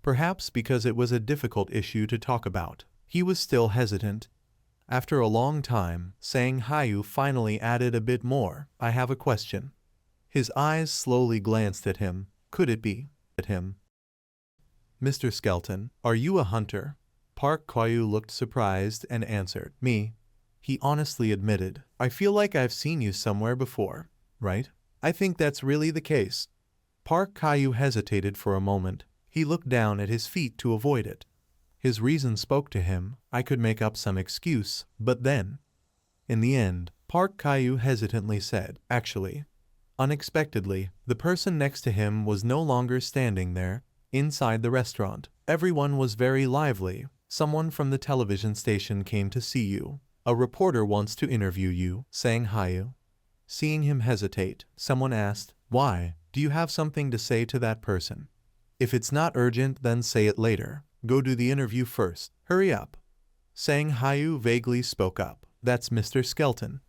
Perhaps because it was a difficult issue to talk about, he was still hesitant. After a long time, Sang Hayu finally added a bit more. I have a question. His eyes slowly glanced at him. Could it be? At him. Mr. Skeleton, are you a hunter? Park Caillou looked surprised and answered, me. He honestly admitted, I feel like I've seen you somewhere before, right? I think that's really the case. Park Caillou hesitated for a moment. He looked down at his feet to avoid it. His reason spoke to him. I could make up some excuse, but then... In the end, Park Caillou hesitantly said, actually. Unexpectedly, the person next to him was no longer standing there. Inside the restaurant, everyone was very lively. Someone from the television station came to see you. A reporter wants to interview you, Sang Hayu. Seeing him hesitate, someone asked, why? Do you have something to say to that person? If it's not urgent, then say it later. Go do the interview first. Hurry up. Sang Hayu vaguely spoke up. That's Mr. Skeleton.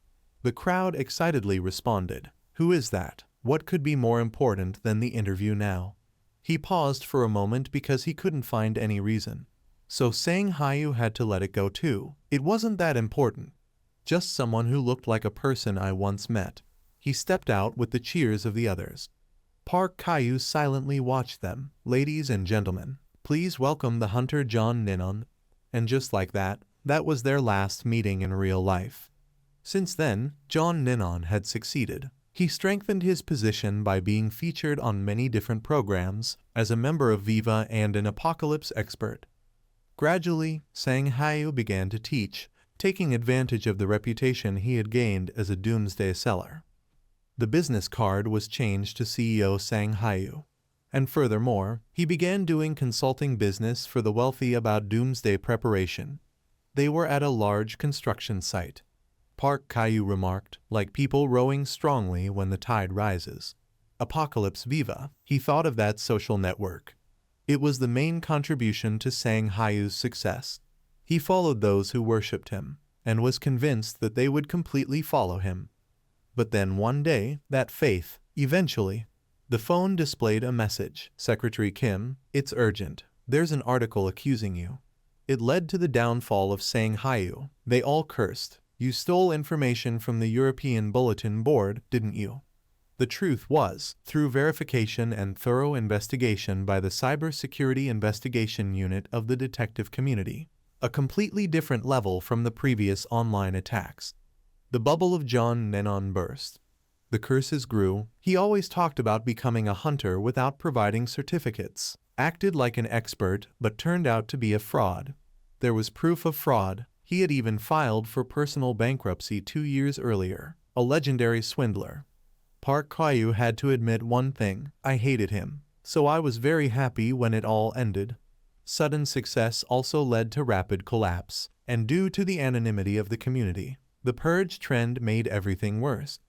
The crowd excitedly responded. Who is that? What could be more important than the interview now? He paused for a moment because he couldn't find any reason. So Sang Hayu had to let it go too. It wasn't that important. Just someone who looked like a person I once met. He stepped out with the cheers of the others. Park Caillou silently watched them. Ladies and gentlemen, please welcome the hunter John Nenon. And just like that, that was their last meeting in real life. Since then, John Nenon had succeeded. He strengthened his position by being featured on many different programs as a member of Viva and an apocalypse expert. Gradually, Sang Hayu began to teach, taking advantage of the reputation he had gained as a doomsday seller. The business card was changed to CEO Sang Hayu. And furthermore, he began doing consulting business for the wealthy about doomsday preparation. They were at a large construction site. Park Caillou remarked, like people rowing strongly when the tide rises. Apocalypse Viva, he thought of that social network. It was the main contribution to Sang Hayu's success. He followed those who worshipped him, and was convinced that they would completely follow him. But then one day, that faith, eventually, the phone displayed a message. Secretary Kim, it's urgent. There's an article accusing you. It led to the downfall of Sang Hayu. They all cursed. You stole information from the European Bulletin Board, didn't you? The truth was, through verification and thorough investigation by the Cybersecurity Investigation Unit of the detective community, a completely different level from the previous online attacks. The bubble of John Lennon burst. The curses grew. He always talked about becoming a hunter without providing certificates, acted like an expert but turned out to be a fraud. There was proof of fraud. He had even filed for personal bankruptcy 2 years earlier, a legendary swindler. Park Caillou had to admit one thing: I hated him, so I was very happy when it all ended. Sudden success also led to rapid collapse, and due to the anonymity of the community, the purge trend made everything worse.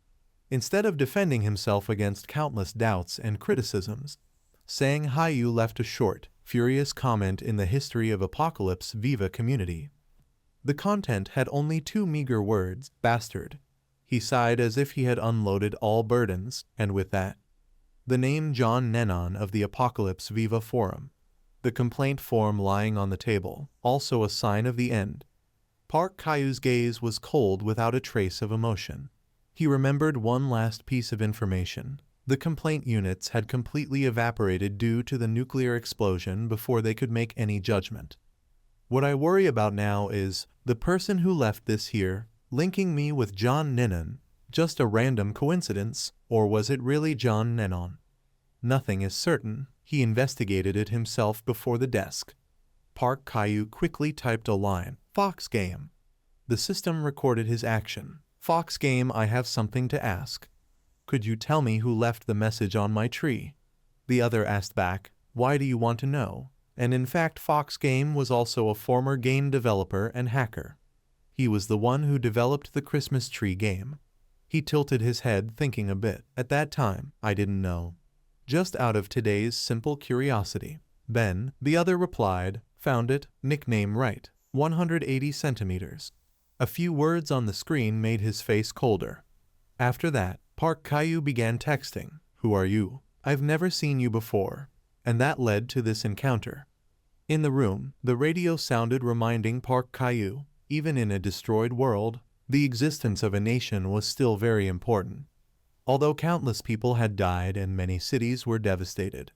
Instead of defending himself against countless doubts and criticisms, Sang Hayu left a short, furious comment in the History of Apocalypse Viva community. The content had only 2 meager words: bastard. He sighed as if he had unloaded all burdens, and with that, the name John Lennon of the Apocalypse Viva forum. The complaint form lying on the table, also a sign of the end. Park Caillou's gaze was cold without a trace of emotion. He remembered one last piece of information. The complaint units had completely evaporated due to the nuclear explosion before they could make any judgment. What I worry about now is the person who left this here, linking me with John Lennon. Just a random coincidence, or was it really John Lennon? Nothing is certain. He investigated it himself before the desk. Park Caillou quickly typed a line: Fox Game. The system recorded his action. Fox Game, I have something to ask. Could you tell me who left the message on my tree? The other asked back, why do you want to know? And in fact, Fox Game was also a former game developer and hacker. He was the one who developed the Christmas tree game. He tilted his head, thinking a bit. At that time, I didn't know. Just out of today's simple curiosity. Then, the other replied, found it, nickname right, 180 centimeters. A few words on the screen made his face colder. After that, Park Caillou began texting, who are you? I've never seen you before. And that led to this encounter. In the room, the radio sounded, reminding Park Caillou, even in a destroyed world, the existence of a nation was still very important. Although countless people had died and many cities were devastated.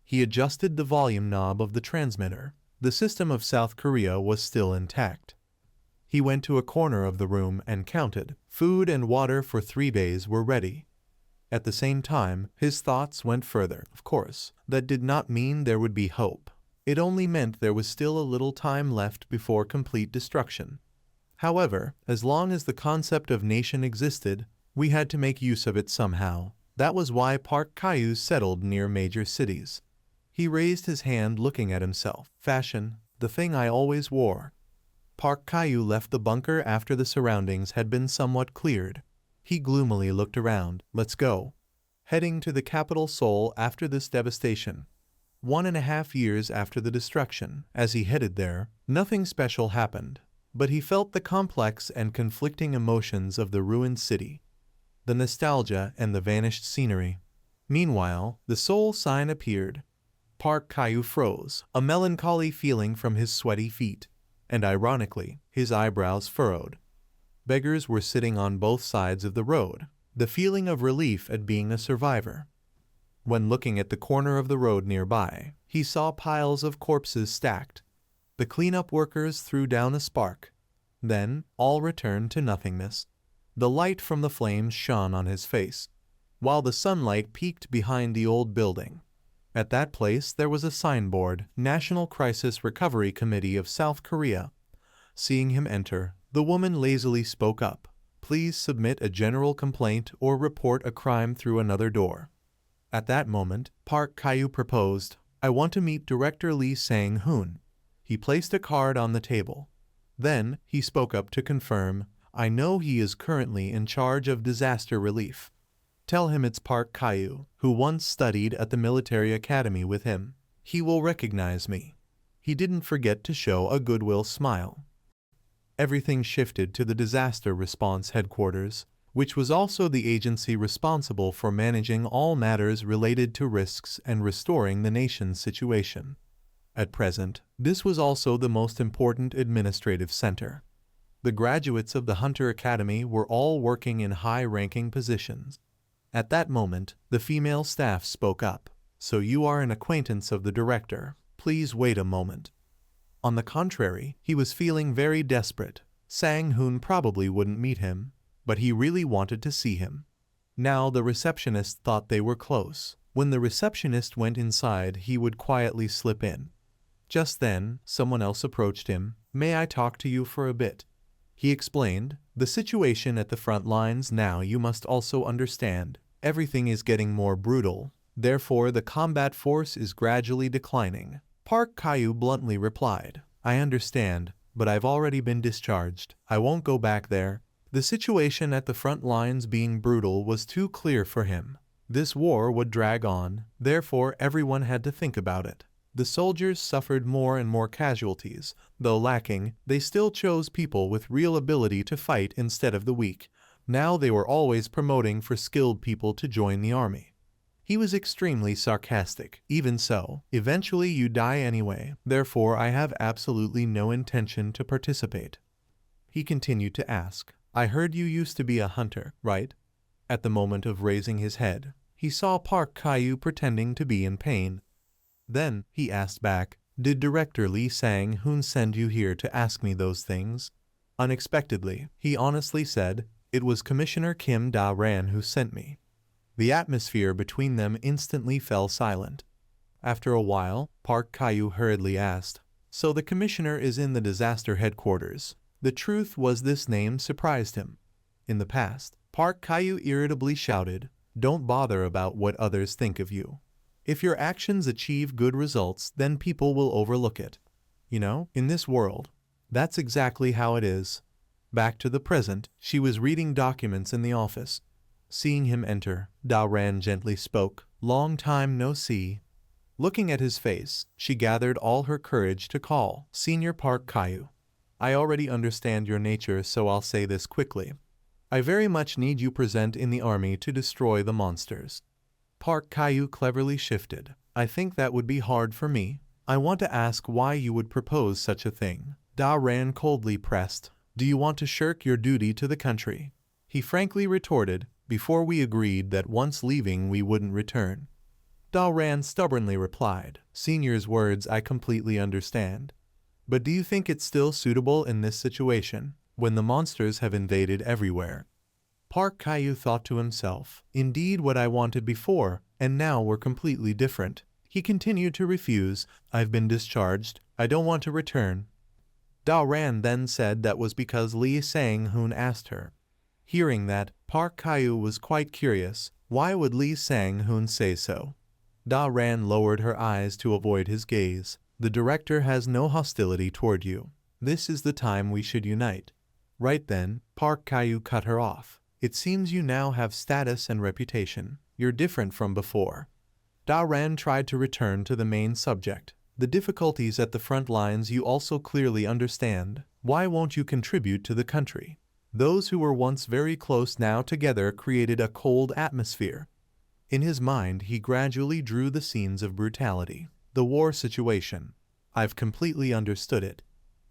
He adjusted the volume knob of the transmitter. The system of South Korea was still intact. He went to a corner of the room and counted. Food and water for 3 days were ready. At the same time, his thoughts went further. Of course, that did not mean there would be hope. It only meant there was still a little time left before complete destruction. However, as long as the concept of nation existed, we had to make use of it somehow. That was why Park Caillou settled near major cities. He raised his hand, looking at himself. Fashion, the thing I always wore. Park Caillou left the bunker after the surroundings had been somewhat cleared. He gloomily looked around. Let's go. Heading to the capital Seoul after this devastation. 1.5 years after the destruction. As he headed there, nothing special happened, but he felt the complex and conflicting emotions of the ruined city, the nostalgia and the vanished scenery. Meanwhile, the Seoul sign appeared. Park Caillou froze, a melancholy feeling from his sweaty feet, and ironically, his eyebrows furrowed. Beggars were sitting on both sides of the road, the feeling of relief at being a survivor. When looking at the corner of the road nearby, he saw piles of corpses stacked. The cleanup workers threw down a spark. Then, all returned to nothingness. The light from the flames shone on his face. while the sunlight peeked behind the old building. At that place there was a signboard, National Crisis Recovery Committee of South Korea. Seeing him enter, the woman lazily spoke up. Please submit a general complaint or report a crime through another door. At that moment, Park Kyu proposed, I want to meet Director Lee Sang-hoon. He placed a card on the table. Then, he spoke up to confirm, I know he is currently in charge of disaster relief. Tell him it's Park Kyu, who once studied at the military academy with him. He will recognize me. He didn't forget to show a goodwill smile. Everything shifted to the disaster response headquarters, which was also the agency responsible for managing all matters related to risks and restoring the nation's situation. At present, this was also the most important administrative center. The graduates of the Hunter Academy were all working in high-ranking positions. At that moment, the female staff spoke up. So you are an acquaintance of the director. Please wait a moment. On the contrary, he was feeling very desperate. Sang-hoon probably wouldn't meet him, but he really wanted to see him. Now the receptionist thought they were close. When the receptionist went inside, he would quietly slip in. Just then, someone else approached him. May I talk to you for a bit? He explained, the situation at the front lines now you must also understand. Everything is getting more brutal. Therefore, the combat force is gradually declining. Park Kyu bluntly replied, I understand, but I've already been discharged. I won't go back there. The situation at the front lines being brutal was too clear for him. This war would drag on, therefore everyone had to think about it. The soldiers suffered more and more casualties. Though lacking, they still chose people with real ability to fight instead of the weak. Now they were always promoting for skilled people to join the army. He was extremely sarcastic. Even so, eventually you die anyway, therefore I have absolutely no intention to participate. He continued to ask, I heard you used to be a hunter, right? At the moment of raising his head, he saw Park Kyu pretending to be in pain. Then, he asked back, did Director Lee Sang-hoon send you here to ask me those things? Unexpectedly, he honestly said, it was Commissioner Kim Da-ran who sent me. The atmosphere between them instantly fell silent. After a while, Park Kyu hurriedly asked, so the commissioner is in the disaster headquarters. The truth was this name surprised him. In the past, Park Kyu irritably shouted, don't bother about what others think of you. If your actions achieve good results, then people will overlook it. You know, in this world, that's exactly how it is. Back to the present, she was reading documents in the office. Seeing him enter, Da-ran gently spoke, long time no see. Looking at his face, she gathered all her courage to call, Senior Park Kyu. I already understand your nature, so I'll say this quickly. I very much need you present in the army to destroy the monsters. Park Kyu cleverly shifted. I think that would be hard for me. I want to ask why you would propose such a thing. Da-ran coldly pressed. Do you want to shirk your duty to the country? He frankly retorted, before we agreed that once leaving we wouldn't return. Da-ran stubbornly replied, Senior's words I completely understand. But do you think it's still suitable in this situation, when the monsters have invaded everywhere? Park Kyu thought to himself, indeed what I wanted before, and now we're completely different. He continued to refuse, I've been discharged, I don't want to return. Da-ran then said that was because Lee Sang-hoon asked her. Hearing that, Park Kyu was quite curious, why would Lee Sang-hoon say so? Da-ran lowered her eyes to avoid his gaze. The director has no hostility toward you. This is the time we should unite. Right then, Park Kyu cut her off. It seems you now have status and reputation. You're different from before. Da-ran tried to return to the main subject. The difficulties at the front lines you also clearly understand. Why won't you contribute to the country? Those who were once very close now together created a cold atmosphere. In his mind, he gradually drew the scenes of brutality. The war situation. I've completely understood it.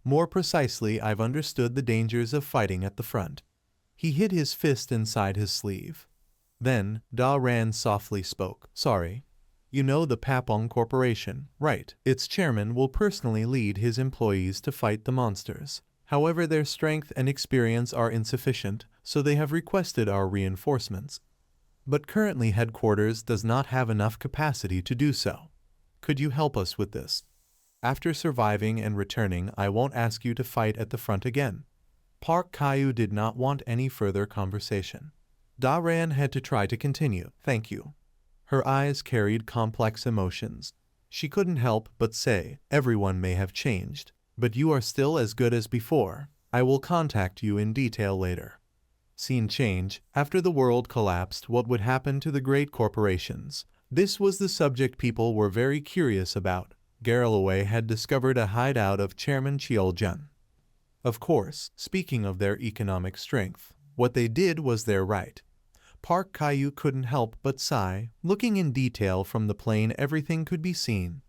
More precisely, I've understood the dangers of fighting at the front. He hid his fist inside his sleeve. Then, Da-ran softly spoke. Sorry. You know the Papong Corporation, right? Its chairman will personally lead his employees to fight the monsters. However, their strength and experience are insufficient, so they have requested our reinforcements. But currently headquarters does not have enough capacity to do so. Could you help us with this? After surviving and returning, I won't ask you to fight at the front again. Park Caillou did not want any further conversation. Da-ran had to try to continue. Thank you. Her eyes carried complex emotions. She couldn't help but say, everyone may have changed, but you are still as good as before. I will contact you in detail later. Scene change. After the world collapsed, what would happen to the great corporations? This was the subject people were very curious about. Garrelaway had discovered a hideout of Chairman Cheoljun. Of course, speaking of their economic strength, what they did was their right. Park Caillou couldn't help but sigh. Looking in detail from the plane, everything could be seen.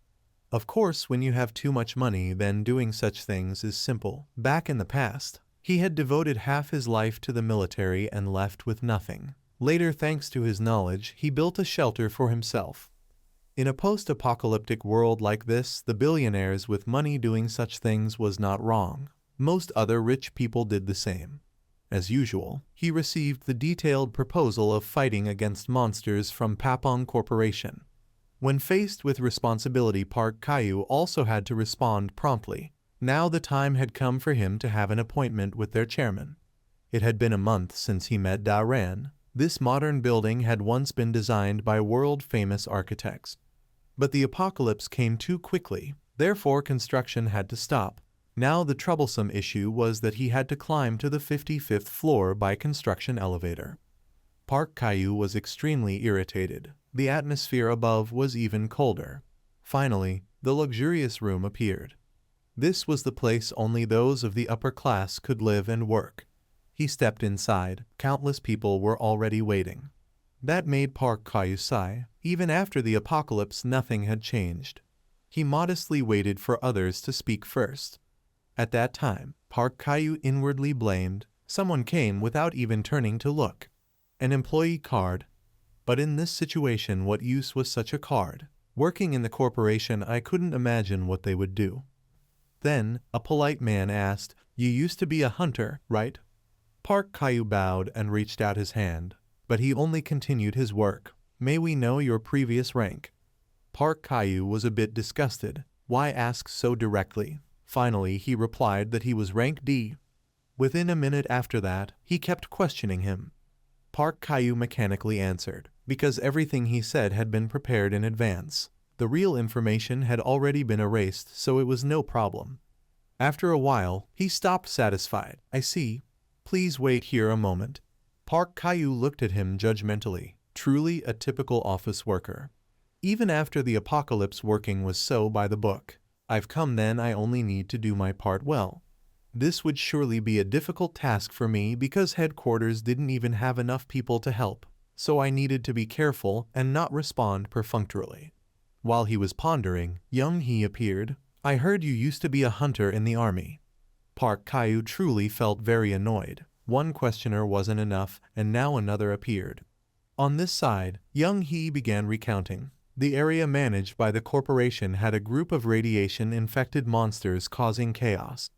Of course, when you have too much money, then doing such things is simple. Back in the past, he had devoted half his life to the military and left with nothing. Later, thanks to his knowledge, he built a shelter for himself. In a post-apocalyptic world like this, the billionaires with money doing such things was not wrong. Most other rich people did the same. As usual, he received the detailed proposal of fighting against monsters from Papong Corporation. When faced with responsibility, Park Caillou also had to respond promptly. Now the time had come for him to have an appointment with their chairman. It had been a month since he met Da-ran. This modern building had once been designed by world-famous architects. But the apocalypse came too quickly, therefore construction had to stop. Now the troublesome issue was that he had to climb to the 55th floor by construction elevator. Park Caillou was extremely irritated. The atmosphere above was even colder. Finally, the luxurious room appeared. This was the place only those of the upper class could live and work. He stepped inside. Countless people were already waiting. That made Park Caillou sigh. Even after the apocalypse, nothing had changed. He modestly waited for others to speak first. At that time, Park Caillou inwardly blamed. Someone came without even turning to look. An employee card. But in this situation, what use was such a card? Working in the corporation, I couldn't imagine what they would do. Then, a polite man asked, "You used to be a hunter, right?" Park Caillou bowed and reached out his hand. But he only continued his work. "May we know your previous rank?" Park Caillou was a bit disgusted. Why ask so directly? Finally, he replied that he was rank D. Within a minute after that, he kept questioning him. Park Caillou mechanically answered, because everything he said had been prepared in advance. The real information had already been erased, so it was no problem. After a while, he stopped satisfied. "I see. Please wait here a moment." Park Caillou looked at him judgmentally. Truly a typical office worker. Even after the apocalypse, working was so by the book. "I've come, then I only need to do my part well." This would surely be a difficult task for me because headquarters didn't even have enough people to help, so I needed to be careful and not respond perfunctorily. While he was pondering, Young Hee appeared. "I heard you used to be a hunter in the army." Park Caillou truly felt very annoyed. One questioner wasn't enough, and now another appeared. On this side, Young Hee began recounting. The area managed by the corporation had a group of radiation-infected monsters causing chaos.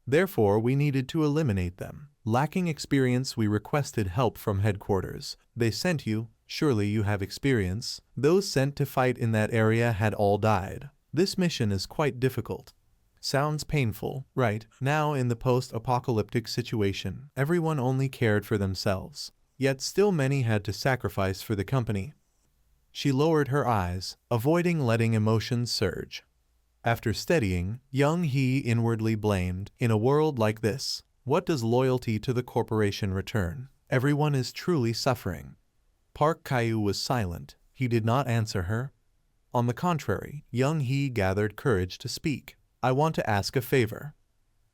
Therefore, we needed to eliminate them. Lacking experience, we requested help from headquarters. They sent you. Surely you have experience. Those sent to fight in that area had all died. This mission is quite difficult. Sounds painful, right? Now in the post-apocalyptic situation, everyone only cared for themselves. Yet still many had to sacrifice for the company. She lowered her eyes, avoiding letting emotions surge. After steadying, Young Hee inwardly blamed. In a world like this, what does loyalty to the corporation return? Everyone is truly suffering. Park Caillou was silent. He did not answer her. On the contrary, Young Hee gathered courage to speak. "I want to ask a favor.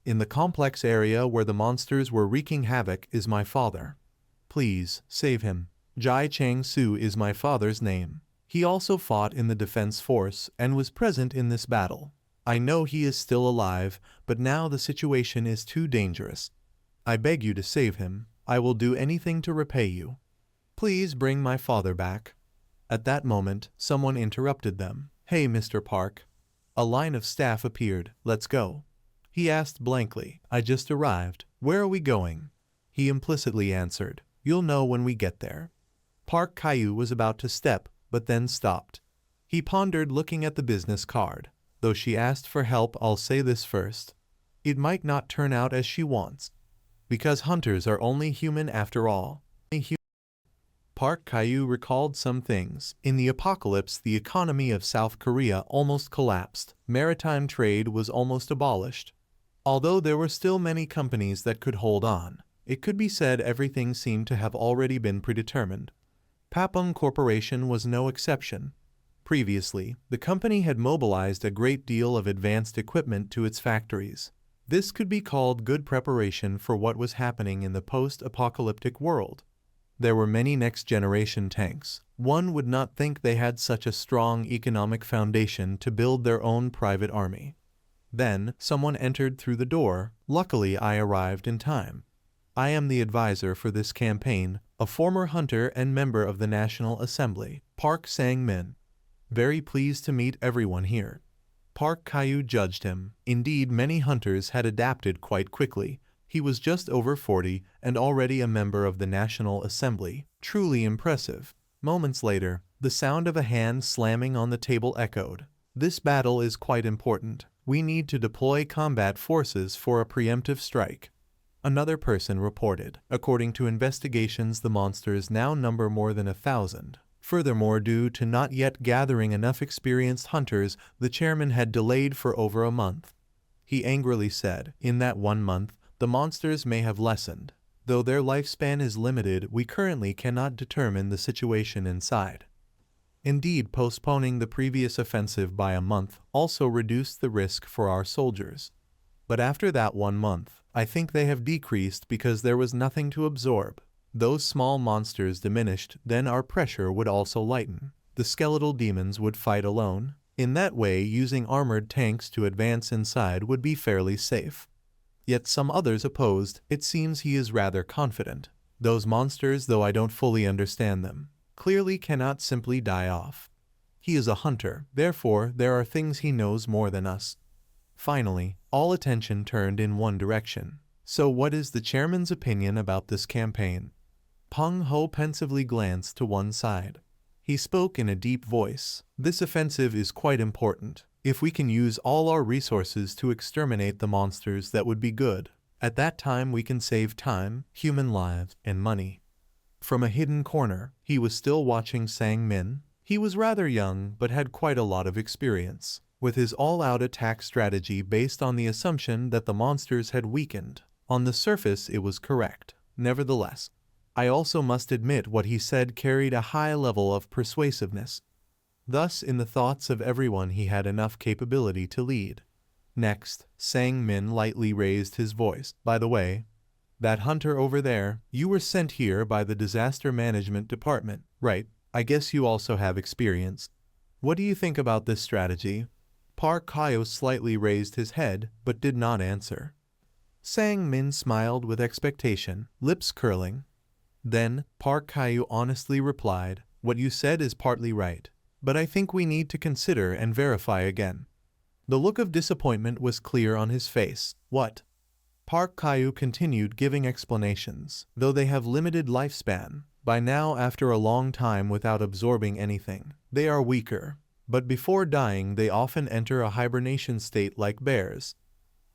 In the complex area where the monsters were wreaking havoc is my father. Please, save him. Jai Chang-su is my father's name. He also fought in the defense force and was present in this battle. I know he is still alive, but now the situation is too dangerous. I beg you to save him. I will do anything to repay you. Please bring my father back." At that moment, someone interrupted them. "Hey, Mr. Park." A line of staff appeared. "Let's go." He asked blankly. "I just arrived. Where are we going?" He implicitly answered, "You'll know when we get there." Park Caillou was about to step, but then stopped. He pondered, looking at the business card. Though she asked for help, I'll say this first. It might not turn out as she wants. Because hunters are only human after all. Park Caillou recalled some things. In the apocalypse, the economy of South Korea almost collapsed. Maritime trade was almost abolished. Although there were still many companies that could hold on, it could be said everything seemed to have already been predetermined. Papung Corporation was no exception. Previously, the company had mobilized a great deal of advanced equipment to its factories. This could be called good preparation for what was happening in the post-apocalyptic world. There were many next-generation tanks. One would not think they had such a strong economic foundation to build their own private army. Then, someone entered through the door. Luckily, I arrived in time. I am the advisor for this campaign, a former hunter and member of the National Assembly, Park Sang-min. Very pleased to meet everyone here. Park Caillou judged him. Indeed, many hunters had adapted quite quickly. He was just over 40 and already a member of the National Assembly. Truly impressive. Moments later, the sound of a hand slamming on the table echoed. This battle is quite important. We need to deploy combat forces for a preemptive strike. Another person reported. According to investigations, the monsters now number more than 1,000. Furthermore, due to not yet gathering enough experienced hunters, the chairman had delayed for over a month. He angrily said, in that 1 month, the monsters may have lessened. Though their lifespan is limited, we currently cannot determine the situation inside. Indeed, postponing the previous offensive by a month also reduced the risk for our soldiers. But after that 1 month, I think they have decreased because there was nothing to absorb. Those small monsters diminished, then our pressure would also lighten. The skeletal demons would fight alone. In that way, using armored tanks to advance inside would be fairly safe. Yet some others opposed. It seems he is rather confident. Those monsters, though I don't fully understand them, clearly cannot simply die off. He is a hunter, therefore there are things he knows more than us. Finally, all attention turned in one direction. So what is the chairman's opinion about this campaign? Peng Ho pensively glanced to one side. He spoke in a deep voice. This offensive is quite important. If we can use all our resources to exterminate the monsters, that would be good. At that time we can save time, human lives, and money. From a hidden corner, he was still watching Sang-min. He was rather young, but had quite a lot of experience. With his all-out attack strategy based on the assumption that the monsters had weakened. On the surface it was correct. Nevertheless, I also must admit what he said carried a high level of persuasiveness. Thus, in the thoughts of everyone, he had enough capability to lead. Next, Sang-min lightly raised his voice. By the way, that hunter over there, you were sent here by the Disaster Management Department, right? I guess you also have experience. What do you think about this strategy? Park Caillou slightly raised his head, but did not answer. Sang-min smiled with expectation, lips curling. Then, Park Caillou honestly replied, what you said is partly right, but I think we need to consider and verify again. The look of disappointment was clear on his face. What? Park Caillou continued giving explanations. Though they have limited lifespan, by now after a long time without absorbing anything, they are weaker. But before dying they often enter a hibernation state like bears.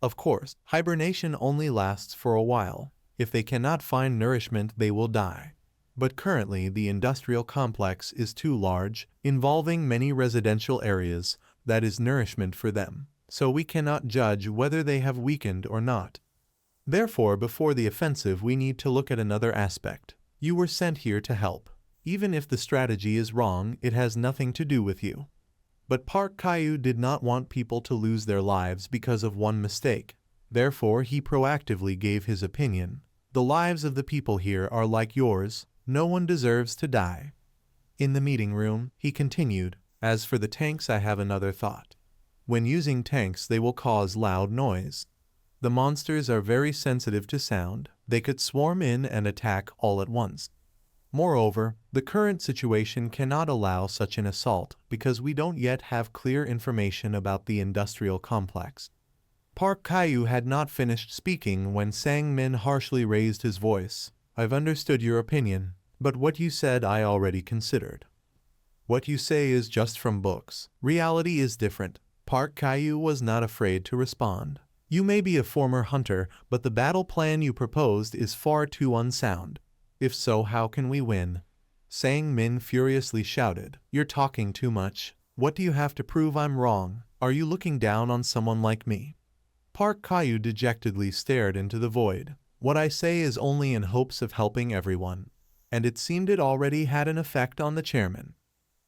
Of course, hibernation only lasts for a while. If they cannot find nourishment, they will die. But currently the industrial complex is too large, involving many residential areas, that is nourishment for them. So we cannot judge whether they have weakened or not. Therefore, before the offensive we need to look at another aspect. You were sent here to help. Even if the strategy is wrong, it has nothing to do with you. But Park Caillou did not want people to lose their lives because of one mistake. Therefore, he proactively gave his opinion. The lives of the people here are like yours. No one deserves to die. In the meeting room, he continued, as for the tanks, I have another thought. When using tanks, they will cause loud noise. The monsters are very sensitive to sound. They could swarm in and attack all at once. Moreover, the current situation cannot allow such an assault because we don't yet have clear information about the industrial complex. Park Caillou had not finished speaking when Sang-min harshly raised his voice. I've understood your opinion, But what you said I already considered. What you say is just from books. Reality is different. Park Caillou was not afraid to respond. You may be a former hunter, but the battle plan you proposed is far too unsound. If so, how can we win? Sang Min furiously shouted. You're talking too much. What do you have to prove I'm wrong? Are you looking down on someone like me? Park Caillou dejectedly stared into the void. What I say is only in hopes of helping everyone. And it seemed it already had an effect on the chairman.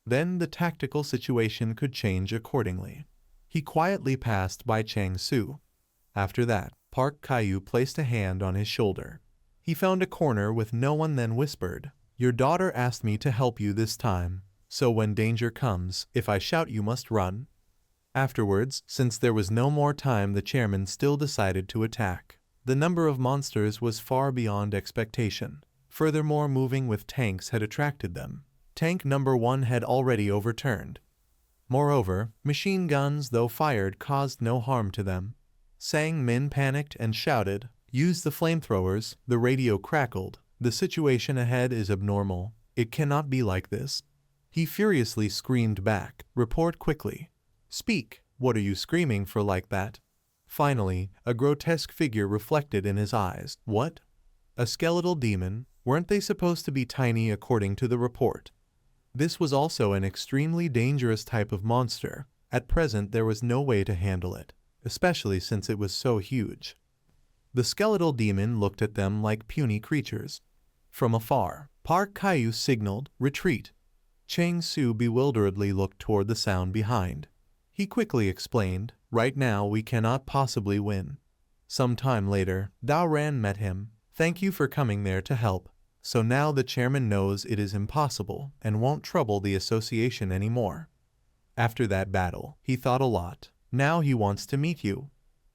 Then the tactical situation could change accordingly. He quietly passed by Chang Su. After that, Park Caillou placed a hand on his shoulder. He found a corner with no one, then whispered, Your daughter asked me to help you this time, so when danger comes, if I shout you must run. Afterwards, since there was no more time, the chairman still decided to attack. The number of monsters was far beyond expectation. Furthermore, moving with tanks had attracted them. Tank number 1 had already overturned. Moreover, machine guns, though fired, caused no harm to them. Sang Min panicked and shouted, Use the flamethrowers. The radio crackled. The situation ahead is abnormal. It cannot be like this. He furiously screamed back, Report quickly. Speak. What are you screaming for like that? Finally, a grotesque figure reflected in his eyes. What? A skeletal demon? Weren't they supposed to be tiny according to the report? This was also an extremely dangerous type of monster. At present there was no way to handle it, especially since it was so huge. The skeletal demon looked at them like puny creatures. From afar, Park Caillou signaled, Retreat. Chang Su bewilderedly looked toward the sound behind. He quickly explained, Right now we cannot possibly win. Some time later, Dao Ran met him. Thank you for coming there to help. So now the chairman knows it is impossible and won't trouble the association anymore. After that battle, he thought a lot. Now he wants to meet you.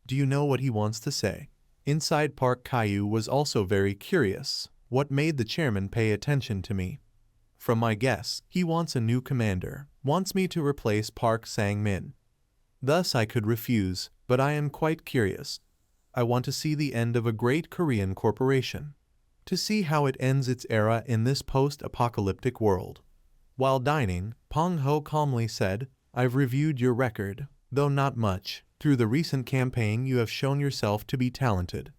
Do you know what he wants to say? Inside, Park Caillou was also very curious. What made the chairman pay attention to me? From my guess, he wants a new commander, wants me to replace Park Sang-min. Thus I could refuse, but I am quite curious. I want to see the end of a great Korean corporation. To see how it ends its era in this post-apocalyptic world. While dining, Peng Ho calmly said, I've reviewed your record, though not much. Through the recent campaign you have shown yourself to be talented.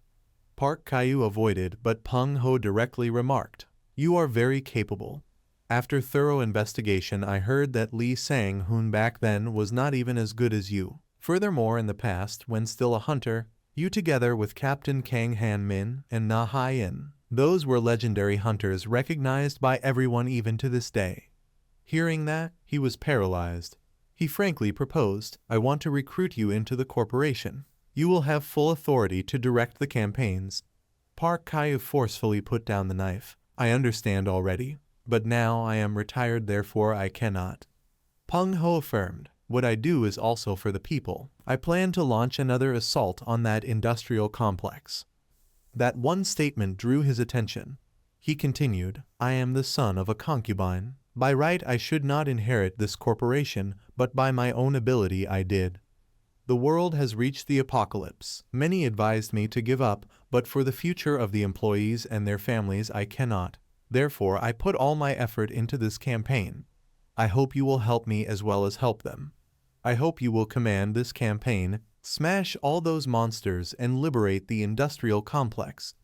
Park Caillou avoided, but Peng Ho directly remarked, You are very capable. After thorough investigation I heard that Lee Sang-hoon back then was not even as good as you. Furthermore, in the past, when still a hunter, you together with Captain Kang Han-min and Na Hai-in, those were legendary hunters recognized by everyone even to this day. Hearing that, he was paralyzed. He frankly proposed, I want to recruit you into the corporation. You will have full authority to direct the campaigns. Park Caillou forcefully put down the knife. I understand already, but now I am retired, therefore I cannot. Peng Ho affirmed, what I do is also for the people. I plan to launch another assault on that industrial complex. That one statement drew his attention. He continued, I am the son of a concubine. By right I should not inherit this corporation, but by my own ability I did. The world has reached the apocalypse. Many advised me to give up, but for the future of the employees and their families I cannot. Therefore I put all my effort into this campaign. I hope you will help me as well as help them. I hope you will command this campaign, smash all those monsters and liberate the industrial complex.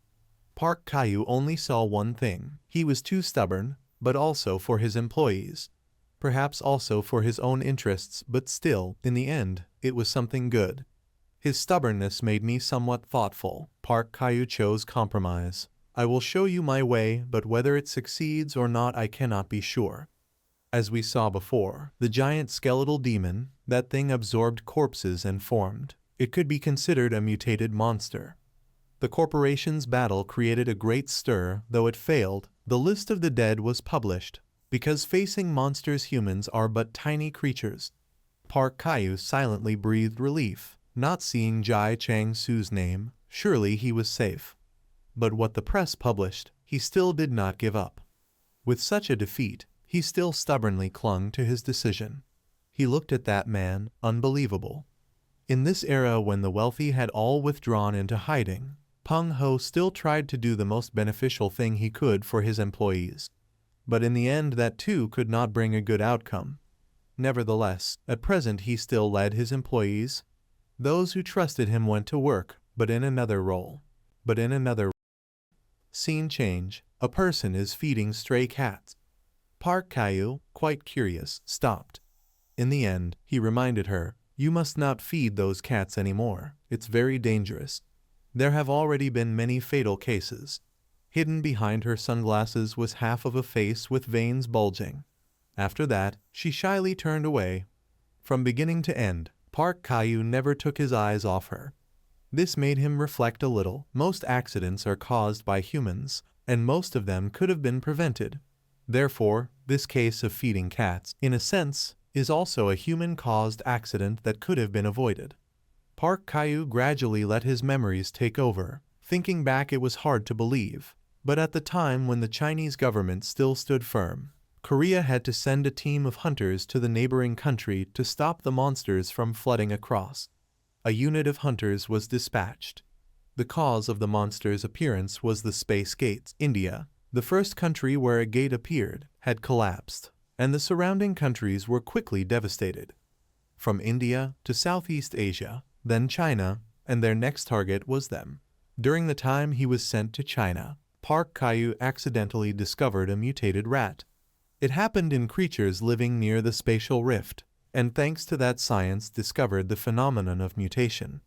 Park Caillou only saw one thing. He was too stubborn, but also for his employees. Perhaps also for his own interests, but still, in the end, it was something good. His stubbornness made me somewhat thoughtful. Park Caillou chose compromise. I will show you my way, but whether it succeeds or not I cannot be sure. As we saw before, the giant skeletal demon, that thing absorbed corpses and formed. It could be considered a mutated monster. The corporation's battle created a great stir, though it failed. The list of the dead was published. Because facing monsters humans are but tiny creatures. Park Caillou silently breathed relief, not seeing Jai Chang Su's name. Surely he was safe. But what the press published, he still did not give up. With such a defeat, he still stubbornly clung to his decision. He looked at that man, unbelievable. In this era when the wealthy had all withdrawn into hiding, Peng Ho still tried to do the most beneficial thing he could for his employees. But in the end that too could not bring a good outcome. Nevertheless, at present he still led his employees. Those who trusted him went to work, but in another role. Scene change. A person is feeding stray cats. Park Caillou, quite curious, stopped. In the end, he reminded her, "You must not feed those cats anymore. It's very dangerous. There have already been many fatal cases." Hidden behind her sunglasses was half of a face with veins bulging. After that, she shyly turned away. From beginning to end, Park Caillou never took his eyes off her. This made him reflect a little. Most accidents are caused by humans, and most of them could have been prevented. Therefore, this case of feeding cats, in a sense, is also a human-caused accident that could have been avoided. Park Caillou gradually let his memories take over. Thinking back, it was hard to believe. But at the time when the Chinese government still stood firm, Korea had to send a team of hunters to the neighboring country to stop the monsters from flooding across. A unit of hunters was dispatched. The cause of the monster's appearance was the space gates. India, the first country where a gate appeared, had collapsed, and the surrounding countries were quickly devastated. From India to Southeast Asia, then China, and their next target was them. During the time he was sent to China, Park Caillou accidentally discovered a mutated rat. It happened in creatures living near the spatial rift, and thanks to that science discovered the phenomenon of mutation.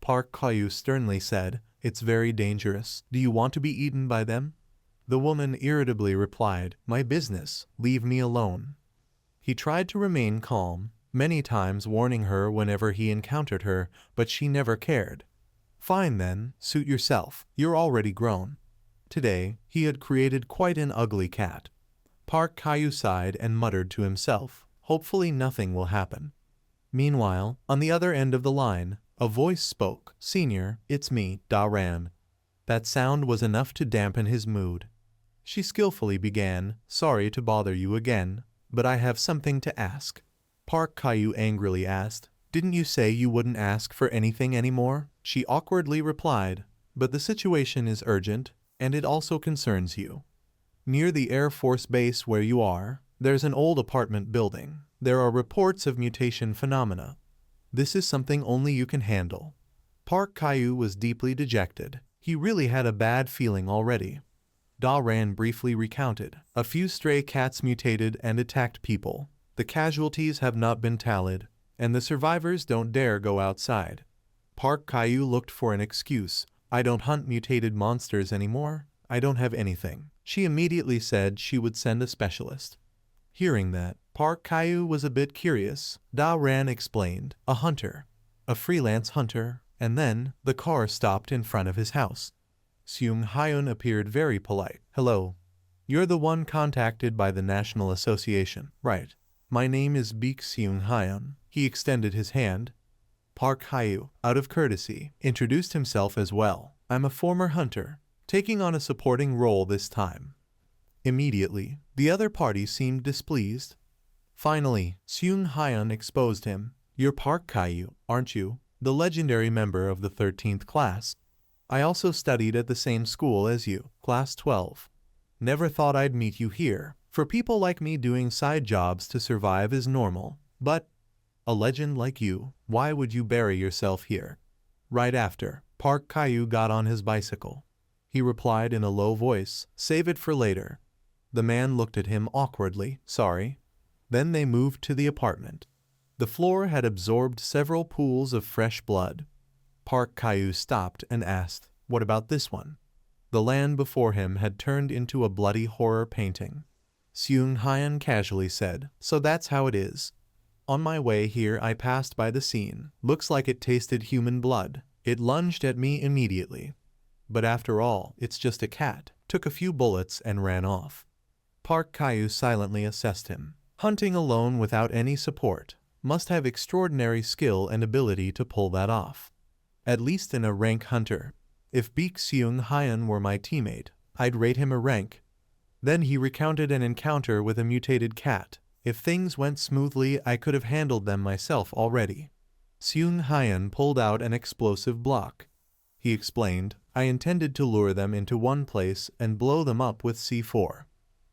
Park Caillou sternly said, "It's very dangerous. Do you want to be eaten by them?" The woman irritably replied, "My business, leave me alone." He tried to remain calm, many times warning her whenever he encountered her, but she never cared. "Fine then, suit yourself, you're already grown." Today, he had created quite an ugly cat. Park Caillou sighed and muttered to himself, "Hopefully nothing will happen." Meanwhile, on the other end of the line, a voice spoke, "Senior, it's me, Da Ran." That sound was enough to dampen his mood. She skillfully began, "Sorry to bother you again, but I have something to ask." Park Caillou angrily asked, "Didn't you say you wouldn't ask for anything anymore?" She awkwardly replied, "But the situation is urgent, and it also concerns you. Near the Air Force base where you are, there's an old apartment building. There are reports of mutation phenomena. This is something only you can handle." Park Caillou was deeply dejected. He really had a bad feeling already. Da Ran briefly recounted. "A few stray cats mutated and attacked people. The casualties have not been tallied, and the survivors don't dare go outside." Park Caillou looked for an excuse. "I don't hunt mutated monsters anymore. I don't have anything." She immediately said she would send a specialist. Hearing that, Park Caillou was a bit curious. Da Ran explained, "A hunter. A freelance hunter." And then, the car stopped in front of his house. Seung Hyun appeared very polite. "Hello. You're the one contacted by the National Association, right? My name is Baek Seung Hyun." He extended his hand. Park Caillou, out of courtesy, introduced himself as well. "I'm a former hunter, taking on a supporting role this time." Immediately, the other party seemed displeased. Finally, Seung Hyun exposed him. "You're Park Caillou, aren't you? The legendary member of the 13th class. I also studied at the same school as you, class 12. Never thought I'd meet you here. For people like me, doing side jobs to survive is normal. But a legend like you, why would you bury yourself here?" Right after, Park Caillou got on his bicycle. He replied in a low voice, "Save it for later." The man looked at him awkwardly, "Sorry." Then they moved to the apartment. The floor had absorbed several pools of fresh blood. Park Caillou stopped and asked, "What about this one?" The land before him had turned into a bloody horror painting. Seung Hyun casually said, "So that's how it is. On my way here I passed by the scene. Looks like it tasted human blood. It lunged at me immediately. But after all, it's just a cat. Took a few bullets and ran off." Park Caillou silently assessed him. Hunting alone without any support must have extraordinary skill and ability to pull that off. At least in a rank hunter. If Baek Seung Hyun were my teammate, I'd rate him a rank. Then he recounted an encounter with a mutated cat. "If things went smoothly, I could have handled them myself already." Seung Hyun pulled out an explosive block. He explained, "I intended to lure them into one place and blow them up with C4.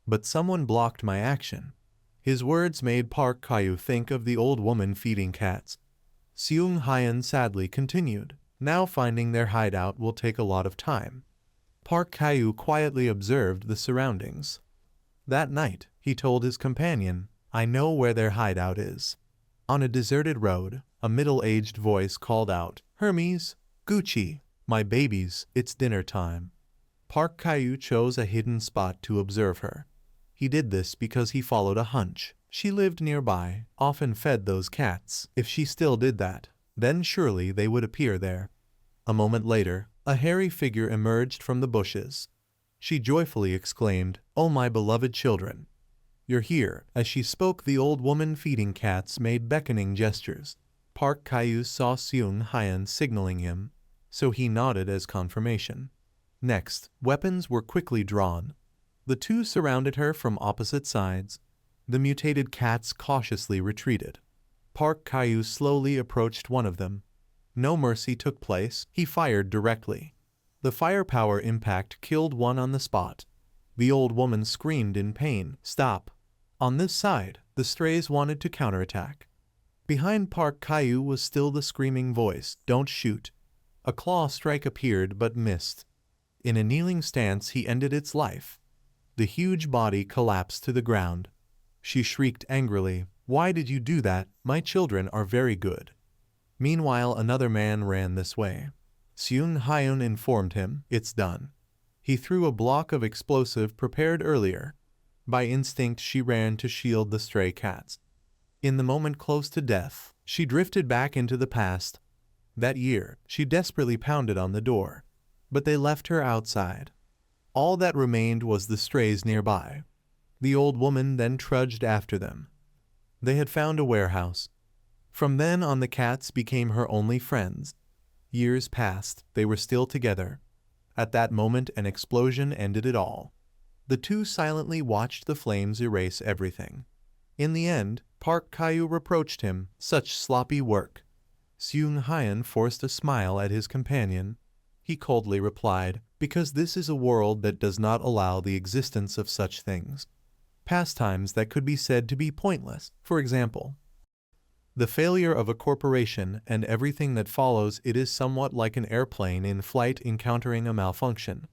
But someone blocked my action. His words made Park Kyu think of the old woman feeding cats. Seung Hyun sadly continued, now finding their hideout will take a lot of time. Park Kyu quietly observed the surroundings. That night, he told his companion, I know where their hideout is. On a deserted road, a middle-aged voice called out, Hermes, Gucci, my babies, it's dinner time. Park Kyu chose a hidden spot to observe her. He did this because he followed a hunch. She lived nearby, often fed those cats. If she still did that, then surely they would appear there. A moment later, a hairy figure emerged from the bushes. She joyfully exclaimed, Oh my beloved children! You're here. As she spoke, the old woman feeding cats made beckoning gestures. Park Kyu saw Seung Hyun signaling him, so he nodded as confirmation. Next, weapons were quickly drawn. The two surrounded her from opposite sides. The mutated cats cautiously retreated. Park Kyu slowly approached one of them. No mercy took place, he fired directly. The firepower impact killed one on the spot. The old woman screamed in pain, Stop! On this side, the strays wanted to counterattack. Behind Park Kyu was still the screaming voice, Don't shoot! A claw strike appeared but missed. In a kneeling stance he ended its life. The huge body collapsed to the ground. She shrieked angrily, Why did you do that? My children are very good. Meanwhile, another man ran this way. Seung Hyun informed him, It's done. He threw a block of explosive prepared earlier. By instinct she ran to shield the stray cats. In the moment close to death, she drifted back into the past. That year, she desperately pounded on the door. But they left her outside. All that remained was the strays nearby. The old woman then trudged after them. They had found a warehouse. From then on the cats became her only friends. Years passed, they were still together. At that moment an explosion ended it all. The two silently watched the flames erase everything. In the end, Park Kyu reproached him, Such sloppy work. Seung Hyun forced a smile at his companion. He coldly replied, Because this is a world that does not allow the existence of such things. Pastimes that could be said to be pointless, for example. The failure of a corporation and everything that follows it is somewhat like an airplane in flight encountering a malfunction.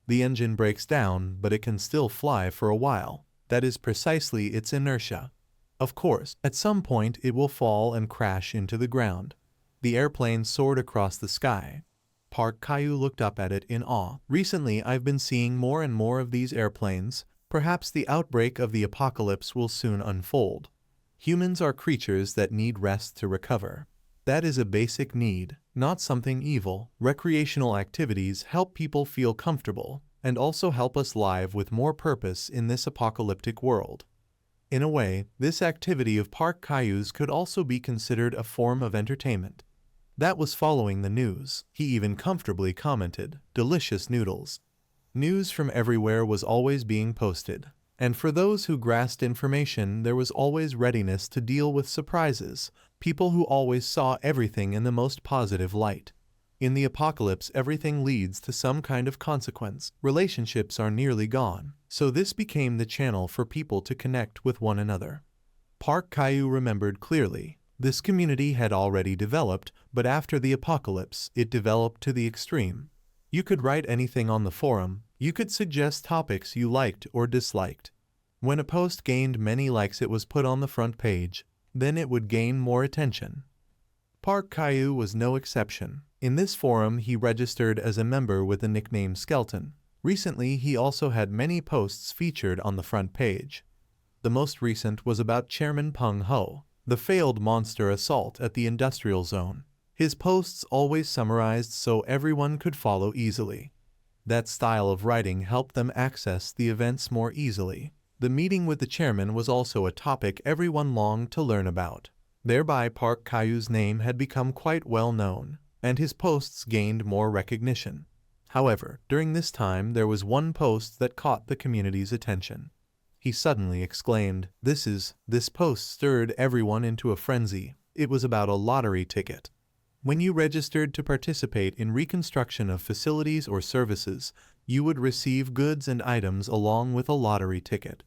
The engine breaks down, but it can still fly for a while. That is precisely its inertia. Of course, at some point it will fall and crash into the ground. The airplane soared across the sky. Park Kyu looked up at it in awe. Recently I've been seeing more and more of these airplanes. Perhaps the outbreak of the apocalypse will soon unfold. Humans are creatures that need rest to recover. That is a basic need, not something evil. Recreational activities help people feel comfortable and also help us live with more purpose in this apocalyptic world. In a way, this activity of Park Kyu's could also be considered a form of entertainment. That was following the news. He even comfortably commented, Delicious noodles. News from everywhere was always being posted. And for those who grasped information, there was always readiness to deal with surprises, people who always saw everything in the most positive light. In the apocalypse, everything leads to some kind of consequence. Relationships are nearly gone, so this became the channel for people to connect with one another. Park Kyu remembered clearly. This community had already developed, but after the apocalypse, it developed to the extreme. You could write anything on the forum. You could suggest topics you liked or disliked. When a post gained many likes, it was put on the front page. Then it would gain more attention. Park Kyu was no exception. In this forum, he registered as a member with the nickname Skeleton. Recently, he also had many posts featured on the front page. The most recent was about Chairman Peng Ho, the failed monster assault at the industrial zone. His posts always summarized so everyone could follow easily. That style of writing helped them access the events more easily. The meeting with the chairman was also a topic everyone longed to learn about. Thereby Park Kyu's name had become quite well known, and his posts gained more recognition. However, during this time there was one post that caught the community's attention. He suddenly exclaimed, This post stirred everyone into a frenzy. It was about a lottery ticket. When you registered to participate in reconstruction of facilities or services, You would receive goods and items along with a lottery ticket.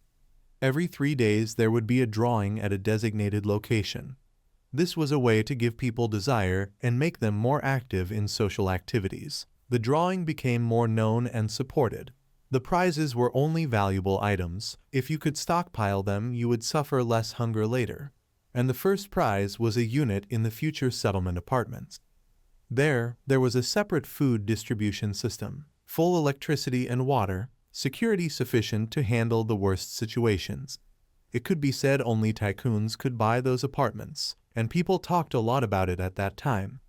Every 3 days there would be a drawing at a designated location. This was a way to give people desire and make them more active in social activities. The drawing became more known and supported. The prizes were only valuable items. If you could stockpile them, you would suffer less hunger later. And the first prize was a unit in the future settlement apartments. There was a separate food distribution system, full electricity and water, security sufficient to handle the worst situations. It could be said only tycoons could buy those apartments, and people talked a lot about it at that time.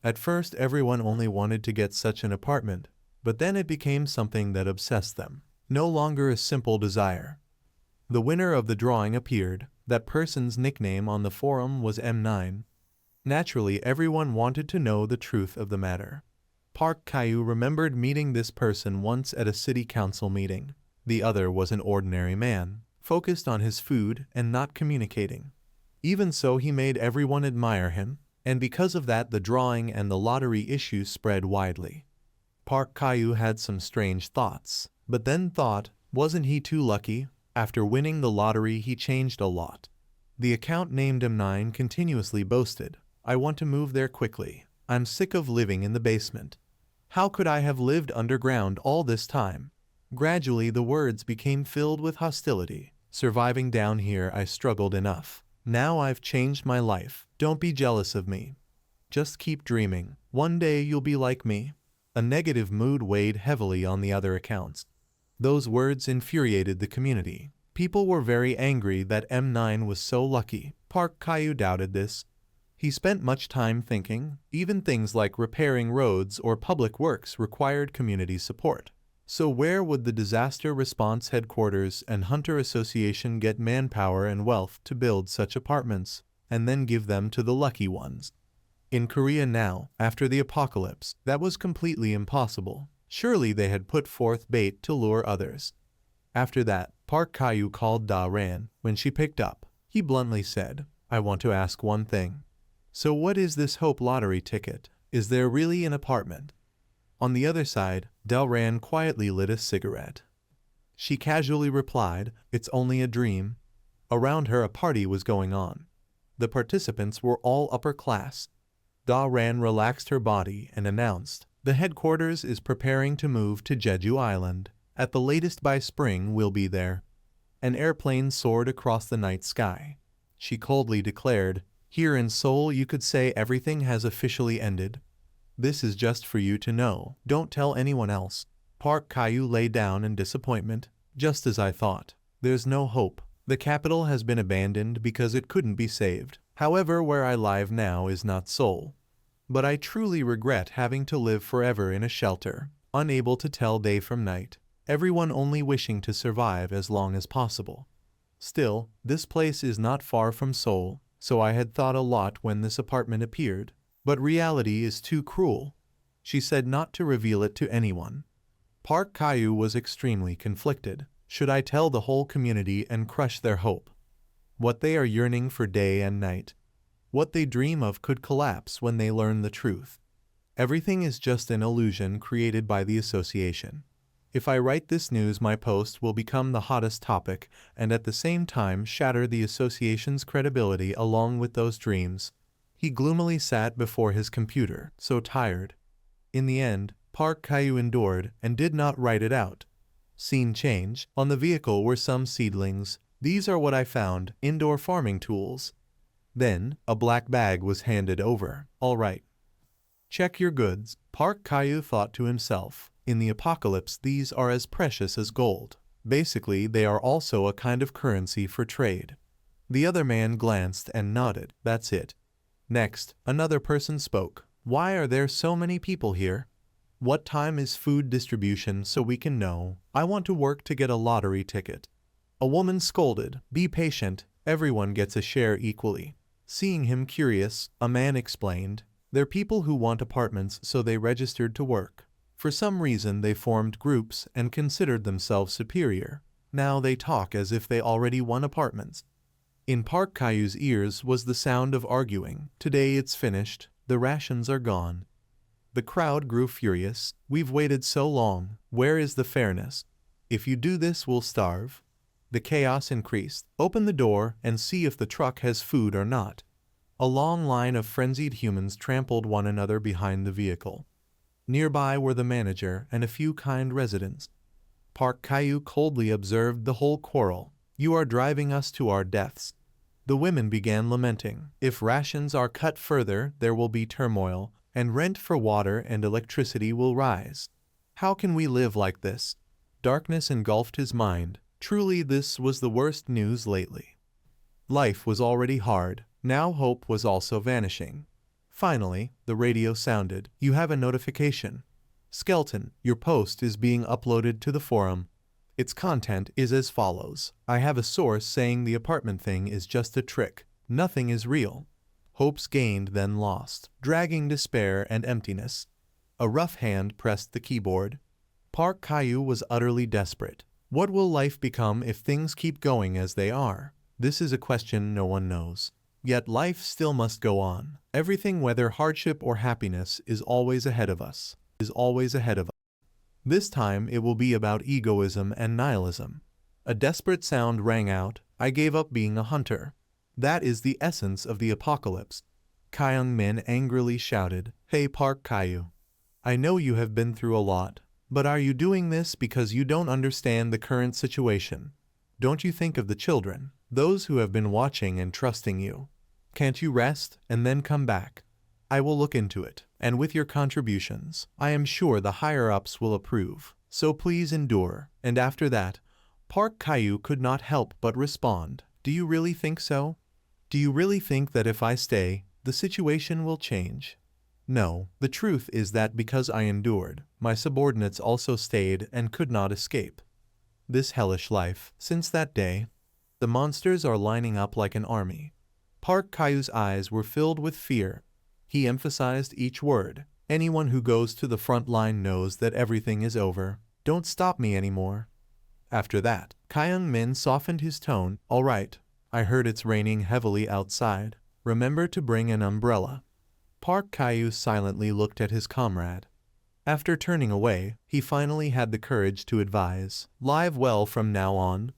At first, everyone only wanted to get such an apartment, but then it became something that obsessed them, no longer a simple desire. The winner of the drawing appeared. That person's nickname on the forum was M9. Naturally, everyone wanted to know the truth of the matter. Park Kyu remembered meeting this person once at a city council meeting. The other was an ordinary man, focused on his food and not communicating. Even so, he made everyone admire him, and because of that the drawing and the lottery issue spread widely. Park Kyu had some strange thoughts, but then thought, wasn't he too lucky? After winning the lottery, he changed a lot. The account named M9 continuously boasted, I want to move there quickly. I'm sick of living in the basement. How could I have lived underground all this time? Gradually the words became filled with hostility. Surviving down here I struggled enough. Now I've changed my life. Don't be jealous of me. Just keep dreaming. One day you'll be like me. A negative mood weighed heavily on the other accounts. Those words infuriated the community. People were very angry that M9 was so lucky. Park Kyu doubted this. He spent much time thinking. Even things like repairing roads or public works required community support. So where would the Disaster Response Headquarters and Hunter Association get manpower and wealth to build such apartments, and then give them to the lucky ones? In Korea now, after the apocalypse, that was completely impossible. Surely they had put forth bait to lure others. After that, Park Kyu called Da Ran. When she picked up, he bluntly said, I want to ask one thing. So what is this Hope lottery ticket? Is there really an apartment? On the other side, Da Ran quietly lit a cigarette. She casually replied, it's only a dream. Around her a party was going on. The participants were all upper class. Da Ran relaxed her body and announced, the headquarters is preparing to move to Jeju Island. At the latest by spring we'll be there. An airplane soared across the night sky. She coldly declared, here in Seoul you could say everything has officially ended. This is just for you to know. Don't tell anyone else. Park Kyu lay down in disappointment. Just as I thought. There's no hope. The capital has been abandoned because it couldn't be saved. However, where I live now is not Seoul. But I truly regret having to live forever in a shelter, unable to tell day from night, everyone only wishing to survive as long as possible. Still, this place is not far from Seoul, so I had thought a lot when this apartment appeared. But reality is too cruel. She said not to reveal it to anyone. Park Kyu was extremely conflicted. Should I tell the whole community and crush their hope? What they are yearning for day and night. What they dream of could collapse when they learn the truth. Everything is just an illusion created by the association. If I write this news, my post will become the hottest topic and at the same time shatter the association's credibility along with those dreams. He gloomily sat before his computer, so tired. In the end, Park Kyu endured and did not write it out. Scene change. On the vehicle were some seedlings. These are what I found, indoor farming tools. Then, a black bag was handed over. All right. Check your goods. Park Kyu thought to himself. In the apocalypse, these are as precious as gold. Basically, they are also a kind of currency for trade. The other man glanced and nodded. That's it. Next, another person spoke. Why are there so many people here? What time is food distribution so we can know? I want to work to get a lottery ticket. A woman scolded. Be patient. Everyone gets a share equally. Seeing him curious, a man explained. They're people who want apartments, so they registered to work. For some reason they formed groups and considered themselves superior. Now they talk as if they already won apartments. In Park Kyu's ears was the sound of arguing. Today it's finished. The rations are gone. The crowd grew furious. We've waited so long. Where is the fairness? If you do this, we'll starve. The chaos increased. Open the door and see if the truck has food or not. A long line of frenzied humans trampled one another behind the vehicle. Nearby were the manager and a few kind residents. Park Caillou coldly observed the whole quarrel. You are driving us to our deaths. The women began lamenting. If rations are cut further, there will be turmoil, and rent for water and electricity will rise. How can we live like this? Darkness engulfed his mind. Truly, this was the worst news lately. Life was already hard. Now hope was also vanishing. Finally, the radio sounded. You have a notification. Skeleton, your post is being uploaded to the forum. Its content is as follows. I have a source saying the apartment thing is just a trick. Nothing is real. Hopes gained then lost, dragging despair and emptiness. A rough hand pressed the keyboard. Park Caillou was utterly desperate. What will life become if things keep going as they are? This is a question no one knows. Yet life still must go on. Everything, whether hardship or happiness, is always ahead of us. This time it will be about egoism and nihilism. A desperate sound rang out. I gave up being a hunter. That is the essence of the apocalypse. Kyung Min angrily shouted. Hey Park Caillou. I know you have been through a lot, but are you doing this because you don't understand the current situation? Don't you think of the children, those who have been watching and trusting you? Can't you rest and then come back? I will look into it, and with your contributions, I am sure the higher-ups will approve. So please endure. And after that, Park Caillou could not help but respond. Do you really think so? Do you really think that if I stay, the situation will change? No, the truth is that because I endured, my subordinates also stayed and could not escape. This hellish life, since that day, the monsters are lining up like an army. Park Caillou's eyes were filled with fear. He emphasized each word. Anyone who goes to the front line knows that everything is over. Don't stop me anymore. After that, Kyung Min softened his tone. All right, I heard it's raining heavily outside. Remember to bring an umbrella. Park Caillou silently looked at his comrade. After turning away, he finally had the courage to advise. Live well from now on.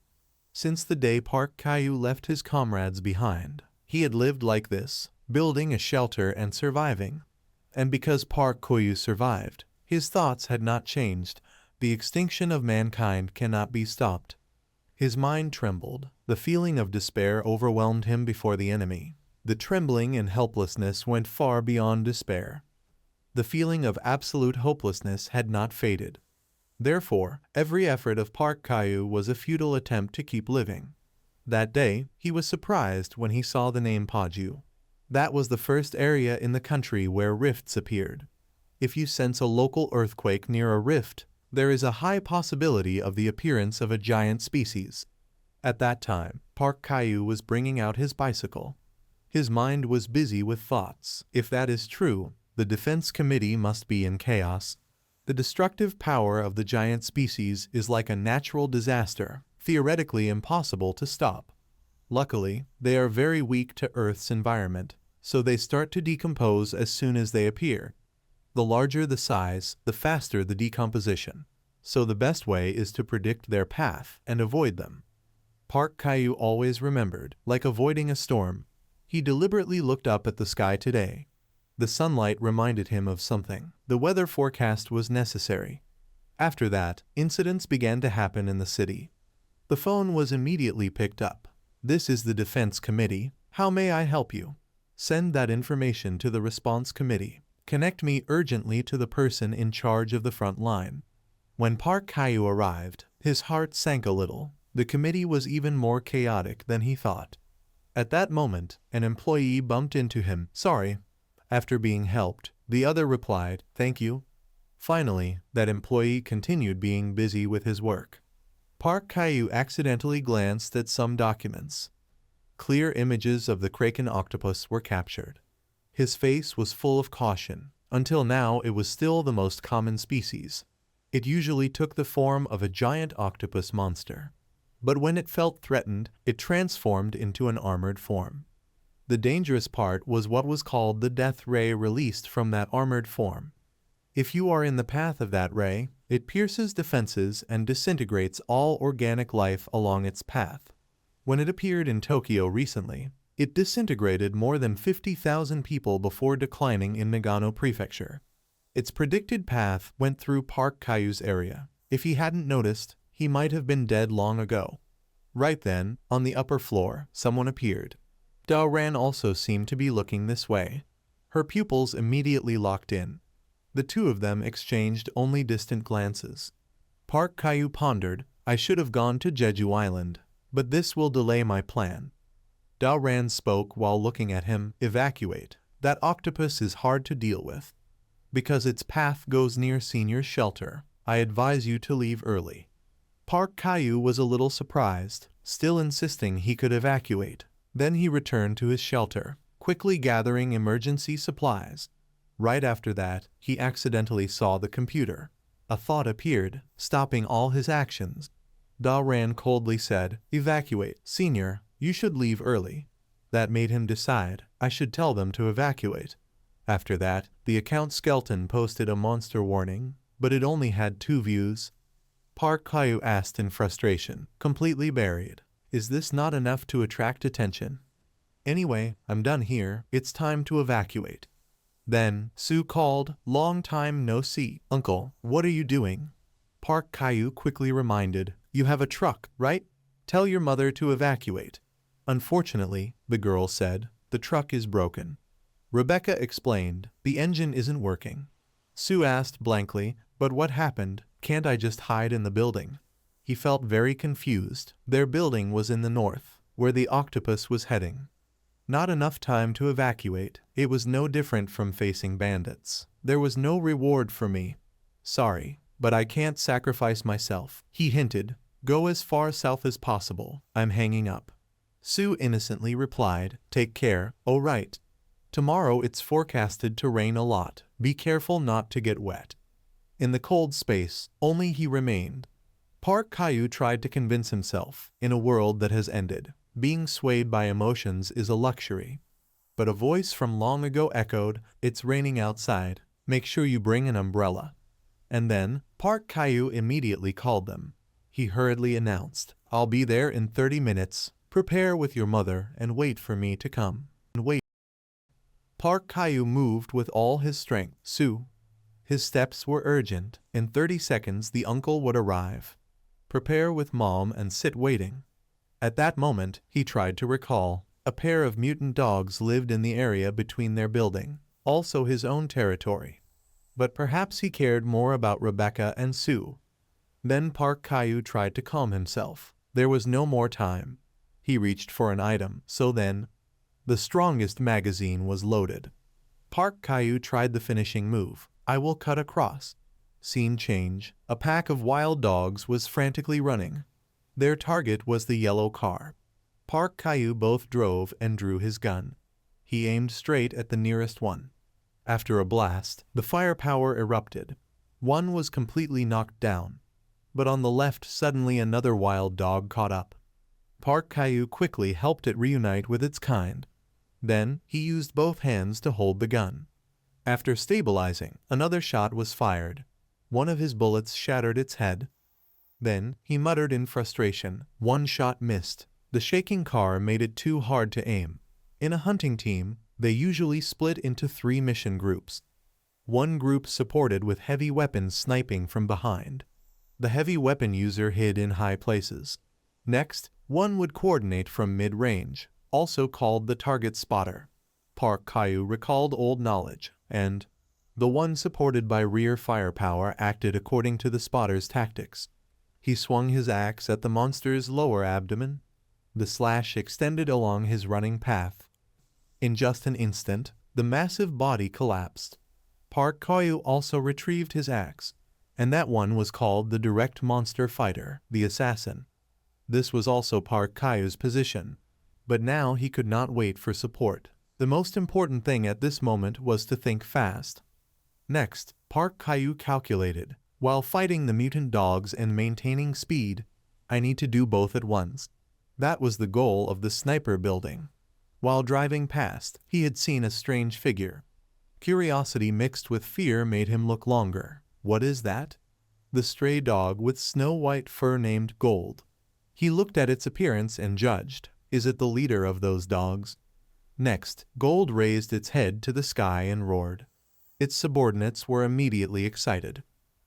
Since the day Park Caillou left his comrades behind, he had lived like this, building a shelter and surviving. And because Park Caillou survived, his thoughts had not changed. The extinction of mankind cannot be stopped. His mind trembled. The feeling of despair overwhelmed him before the enemy. The trembling and helplessness went far beyond despair. The feeling of absolute hopelessness had not faded. Therefore, every effort of Park Caillou was a futile attempt to keep living. That day, he was surprised when he saw the name Paju. That was the first area in the country where rifts appeared. If you sense a local earthquake near a rift, there is a high possibility of the appearance of a giant species. At that time, Park Caillou was bringing out his bicycle. His mind was busy with thoughts. If that is true, the defense committee must be in chaos. The destructive power of the giant species is like a natural disaster, theoretically impossible to stop. Luckily, they are very weak to Earth's environment, so they start to decompose as soon as they appear. The larger the size, the faster the decomposition. So the best way is to predict their path and avoid them. Park Caillou always remembered, like avoiding a storm. He deliberately looked up at the sky today. The sunlight reminded him of something. The weather forecast was necessary. After that, incidents began to happen in the city. The phone was immediately picked up. This is the Defense Committee. How may I help you? Send that information to the Response Committee. Connect me urgently to the person in charge of the front line. When Park Caillou arrived, his heart sank a little. The committee was even more chaotic than he thought. At that moment, an employee bumped into him. Sorry. After being helped, the other replied, thank you. Finally, that employee continued being busy with his work. Park Caillou accidentally glanced at some documents. Clear images of the kraken octopus were captured. His face was full of caution. Until now, it was still the most common species. It usually took the form of a giant octopus monster. But when it felt threatened, it transformed into an armored form. The dangerous part was what was called the death ray released from that armored form. If you are in the path of that ray, it pierces defenses and disintegrates all organic life along its path. When it appeared in Tokyo recently, it disintegrated more than 50,000 people before declining in Nagano Prefecture. Its predicted path went through Park Kayu's area. If he hadn't noticed, he might have been dead long ago. Right then, on the upper floor, someone appeared. Dao Ran also seemed to be looking this way. Her pupils immediately locked in. The two of them exchanged only distant glances. Park Kayu pondered, I should have gone to Jeju Island, but this will delay my plan. Dao Ran spoke while looking at him, evacuate. That octopus is hard to deal with. Because its path goes near Senior's shelter, I advise you to leave early. Park Kayu was a little surprised, still insisting he could evacuate. Then he returned to his shelter, quickly gathering emergency supplies. Right after that, he accidentally saw the computer. A thought appeared, stopping all his actions. Dao Ran coldly said, evacuate. Senior, you should leave early. That made him decide, I should tell them to evacuate. After that, the account skeleton posted a monster warning, but it only had 2 views. Park Kayu asked in frustration, completely buried. Is this not enough to attract attention? Anyway, I'm done here, it's time to evacuate. Then, Sue called, long time no see. Uncle, what are you doing? Park Kayu quickly reminded, you have a truck, right? Tell your mother to evacuate. Unfortunately, the girl said, the truck is broken. Rebecca explained, the engine isn't working. Sue asked blankly, but what happened? Can't I just hide in the building? He felt very confused. Their building was in the north, where the octopus was heading. Not enough time to evacuate. It was no different from facing bandits. There was no reward for me. Sorry, but I can't sacrifice myself. He hinted, go as far south as possible. I'm hanging up. Sue innocently replied, take care, oh right. Tomorrow it's forecasted to rain a lot. Be careful not to get wet. In the cold space, only he remained. Park Kayu tried to convince himself, in a world that has ended, being swayed by emotions is a luxury. But a voice from long ago echoed, it's raining outside, make sure you bring an umbrella. And then, Park Kayu immediately called them. He hurriedly announced, I'll be there in 30 minutes, prepare with your mother and wait for me to come. Park Kayu moved with all his strength. Sue. His steps were urgent. In 30 seconds the uncle would arrive. Prepare with mom and sit waiting. At that moment, he tried to recall. A pair of mutant dogs lived in the area between their building, also his own territory. But perhaps he cared more about Rebecca and Sue. Then Park Kayu tried to calm himself. There was no more time. He reached for an item, so then, the strongest magazine was loaded. Park Kayu tried the finishing move. I will cut across. Scene change. A pack of wild dogs was frantically running. Their target was the yellow car. Park Kayu both drove and drew his gun. He aimed straight at the nearest one. After a blast, the firepower erupted. One was completely knocked down. But on the left suddenly another wild dog caught up. Park Kayu quickly helped it reunite with its kind. Then, he used both hands to hold the gun. After stabilizing, another shot was fired. One of his bullets shattered its head. Then, he muttered in frustration. One shot missed. The shaking car made it too hard to aim. In a hunting team, they usually split into 3 mission groups. One group supported with heavy weapons sniping from behind. The heavy weapon user hid in high places. Next, one would coordinate from mid-range, also called the target spotter. Park Kayu recalled old knowledge, and the one supported by rear firepower acted according to the spotter's tactics. He swung his axe at the monster's lower abdomen. The slash extended along his running path. In just an instant, the massive body collapsed. Park Kayu also retrieved his axe, and that one was called the direct monster fighter, the assassin. This was also Park Kayu's position, but now he could not wait for support. The most important thing at this moment was to think fast. Next, Park Kayu calculated, while fighting the mutant dogs and maintaining speed, I need to do both at once. That was the goal of the sniper building. While driving past, he had seen a strange figure. Curiosity mixed with fear made him look longer. What is that? The stray dog with snow-white fur named Gold. He looked at its appearance and judged. Is it the leader of those dogs? Next, Gold raised its head to the sky and roared. Its subordinates were immediately excited.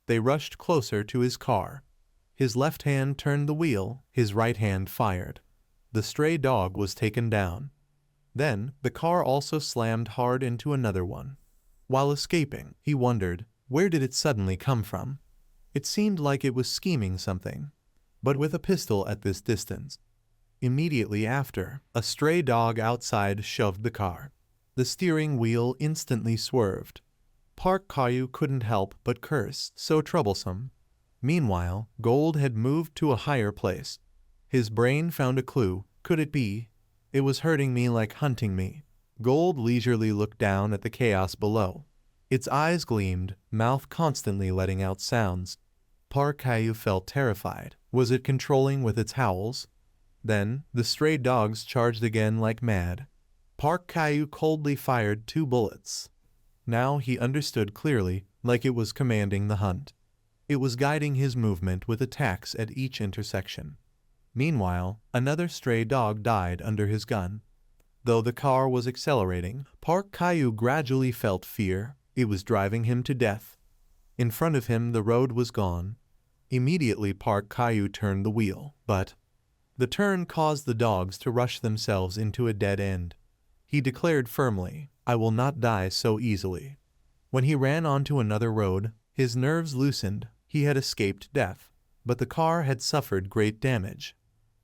They rushed closer to his car. His left hand turned the wheel, his right hand fired. The stray dog was taken down. Then, the car also slammed hard into another one. While escaping, he wondered, where did it suddenly come from? It seemed like it was scheming something. But with a pistol at this distance. Immediately after, a stray dog outside shoved the car. The steering wheel instantly swerved. Park Caillou couldn't help but curse, so troublesome. Meanwhile, Gold had moved to a higher place. His brain found a clue. Could it be? It was hurting me like hunting me. Gold leisurely looked down at the chaos below. Its eyes gleamed, mouth constantly letting out sounds. Park Caillou felt terrified. Was it controlling with its howls? Then, the stray dogs charged again like mad. Park Caillou coldly fired 2 bullets. Now he understood clearly, like it was commanding the hunt. It was guiding his movement with attacks at each intersection. Meanwhile, another stray dog died under his gun. Though the car was accelerating, Park Caillou gradually felt fear. It was driving him to death. In front of him the road was gone. Immediately Park Caillou turned the wheel, but the turn caused the dogs to rush themselves into a dead end. He declared firmly, I will not die so easily. When he ran onto another road, his nerves loosened. He had escaped death, but the car had suffered great damage.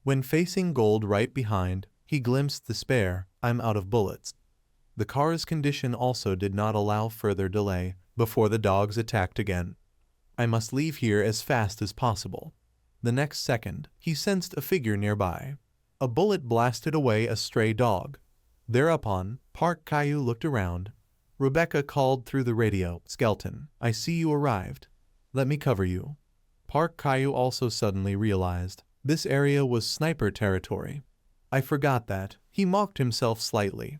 When facing Gold right behind, he glimpsed despair. I'm out of bullets. The car's condition also did not allow further delay before the dogs attacked again. I must leave here as fast as possible. The next second, he sensed a figure nearby. A bullet blasted away a stray dog. Thereupon, Park Caillou looked around. Rebecca called through the radio, Skeleton, I see you arrived. Let me cover you. Park Caillou also suddenly realized this area was sniper territory. I forgot that. He mocked himself slightly.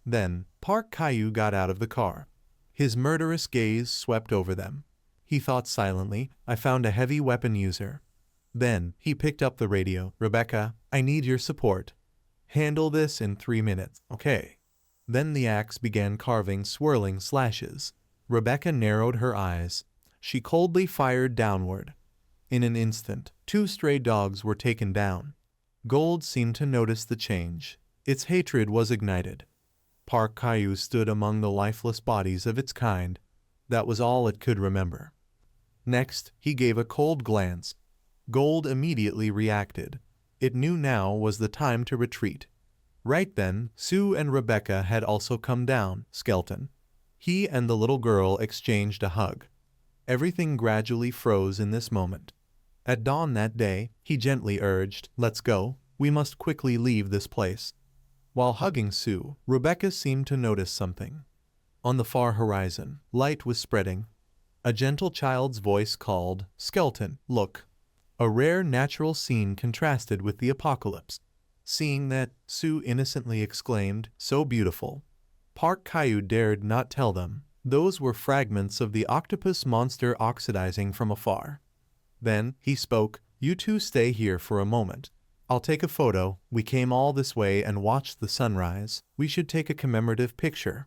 Then, Park Caillou got out of the car. His murderous gaze swept over them. He thought silently, I found a heavy weapon user. Then, he picked up the radio. Rebecca, I need your support. Handle this in 3 minutes, okay? Then the axe began carving swirling slashes. Rebecca narrowed her eyes. She coldly fired downward. In an instant, 2 stray dogs were taken down. Gold seemed to notice the change. Its hatred was ignited. Park Caillou stood among the lifeless bodies of its kind. That was all it could remember. Next, he gave a cold glance. Gold immediately reacted. It knew now was the time to retreat. Right then, Sue and Rebecca had also come down. Skeleton. He and the little girl exchanged a hug. Everything gradually froze in this moment. At dawn that day, he gently urged, let's go, we must quickly leave this place. While hugging Sue, Rebecca seemed to notice something. On the far horizon, light was spreading. A gentle child's voice called, Skeleton, look. A rare natural scene contrasted with the apocalypse. Seeing that, Sue innocently exclaimed, so beautiful. Park Caillou dared not tell them. Those were fragments of the octopus monster oxidizing from afar. Then, he spoke, you two stay here for a moment. I'll take a photo. We came all this way and watched the sunrise. We should take a commemorative picture.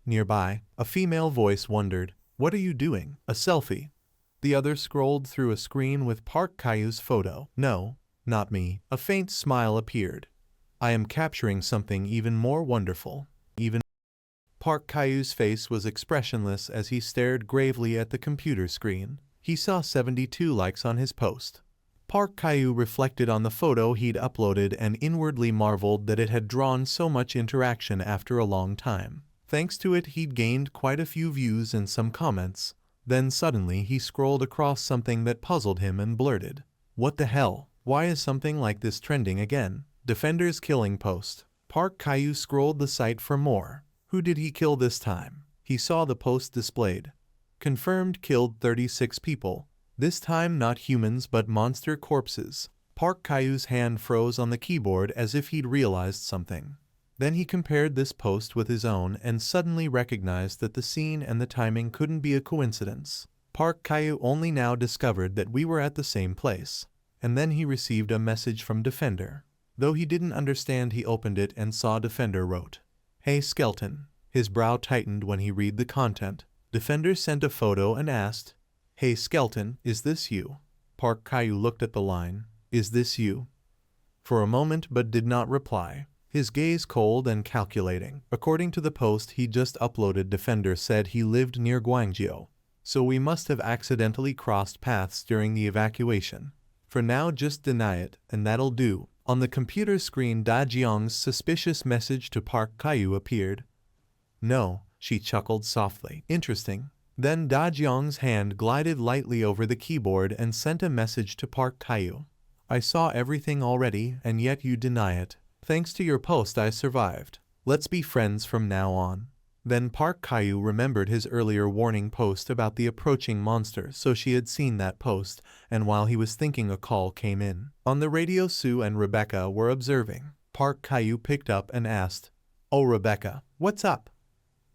Nearby, a female voice wondered, what are you doing? A selfie. The other scrolled through a screen with Park Caillou's photo. No, not me. A faint smile appeared. I am capturing something even more wonderful. Park Caillou's face was expressionless as he stared gravely at the computer screen. He saw 72 likes on his post. Park Caillou reflected on the photo he'd uploaded and inwardly marveled that it had drawn so much interaction after a long time. Thanks to it, he'd gained quite a few views and some comments. Then suddenly he scrolled across something that puzzled him and blurted, what the hell? Why is something like this trending again? Defenders killing post. Park Caillou scrolled the site for more. Who did he kill this time? He saw the post displayed. Confirmed killed 36 people. This time not humans but monster corpses. Park Caillou's hand froze on the keyboard as if he'd realized something. Then he compared this post with his own and suddenly recognized that the scene and the timing couldn't be a coincidence. Park Kyu only now discovered that we were at the same place. And then he received a message from Defender. Though he didn't understand, he opened it and saw Defender wrote, "Hey Skeleton." His brow tightened when he read the content. Defender sent a photo and asked, "Hey Skeleton, is this you?" Park Kyu looked at the line, "Is this you?" for a moment but did not reply. His gaze cold and calculating. According to the post he just uploaded, Defender said he lived near Guangzhou. So we must have accidentally crossed paths during the evacuation. For now just deny it, and that'll do. On the computer screen Da Jiang's suspicious message to Park Kyu appeared. "No," she chuckled softly. "Interesting." Then Da Jiang's hand glided lightly over the keyboard and sent a message to Park Kyu. "I saw everything already, and yet you deny it. Thanks to your post I survived. Let's be friends from now on." Then Park Kyu remembered his earlier warning post about the approaching monster, so she had seen that post, and while he was thinking a call came in. On the radio Sue and Rebecca were observing. Park Kyu picked up and asked, "Oh Rebecca, what's up?"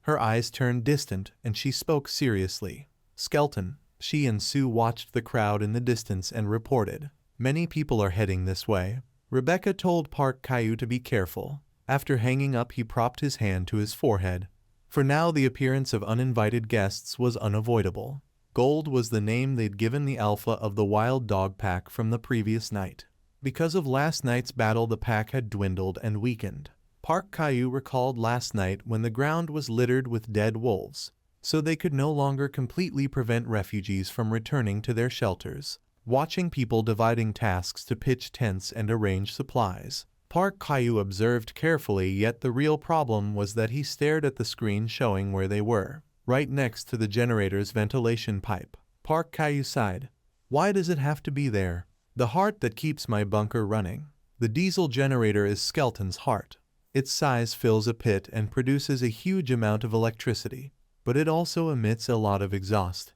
Her eyes turned distant and she spoke seriously. "Skeleton." She and Sue watched the crowd in the distance and reported, "Many people are heading this way." Rebecca told Park Kyu to be careful. After hanging up he propped his hand to his forehead. For now the appearance of uninvited guests was unavoidable. Gold was the name they'd given the alpha of the wild dog pack from the previous night. Because of last night's battle the pack had dwindled and weakened. Park Kyu recalled last night when the ground was littered with dead wolves, so they could no longer completely prevent refugees from returning to their shelters. Watching people dividing tasks to pitch tents and arrange supplies, Park Kyu observed carefully, yet the real problem was that he stared at the screen showing where they were, right next to the generator's ventilation pipe. Park Kyu sighed. "Why does it have to be there? The heart that keeps my bunker running." The diesel generator is Skeleton's heart. Its size fills a pit and produces a huge amount of electricity, but it also emits a lot of exhaust.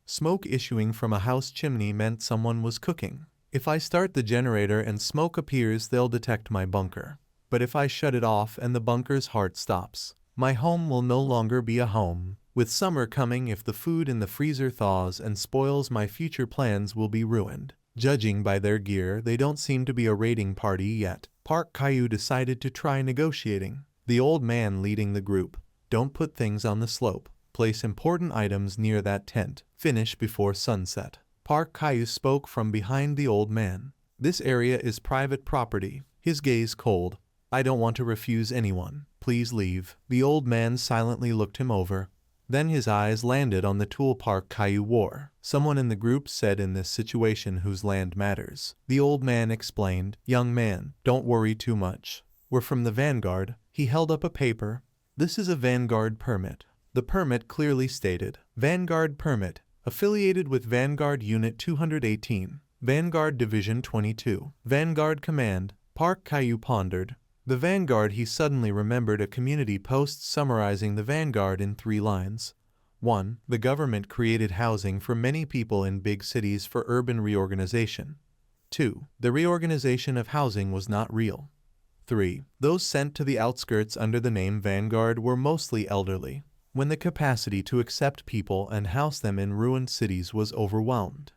Smoke issuing from a house chimney meant someone was cooking. If I start the generator and smoke appears, they'll detect my bunker. But if I shut it off and the bunker's heart stops, my home will no longer be a home. With summer coming, if the food in the freezer thaws and spoils, my future plans will be ruined. Judging by their gear, they don't seem to be a raiding party yet. Park Kyu decided to try negotiating. The old man leading the group. "Don't put things on the slope. Place important items near that tent. Finish before sunset." Park Kyu spoke from behind the old man. "This area is private property." His gaze cold. "I don't want to refuse anyone. Please leave." The old man silently looked him over. Then his eyes landed on the tool Park Kyu wore. "Someone in the group said in this situation whose land matters." The old man explained, "Young man, don't worry too much. We're from the Vanguard." He held up a paper. "This is a Vanguard permit." The permit clearly stated, "Vanguard permit, affiliated with Vanguard Unit 218, Vanguard Division 22, Vanguard Command." Park Kyu pondered. The Vanguard. He suddenly remembered a community post summarizing the Vanguard in 3 lines. 1. The government created housing for many people in big cities for urban reorganization. 2. The reorganization of housing was not real. 3. Those sent to the outskirts under the name Vanguard were mostly elderly, when the capacity to accept people and house them in ruined cities was overwhelmed.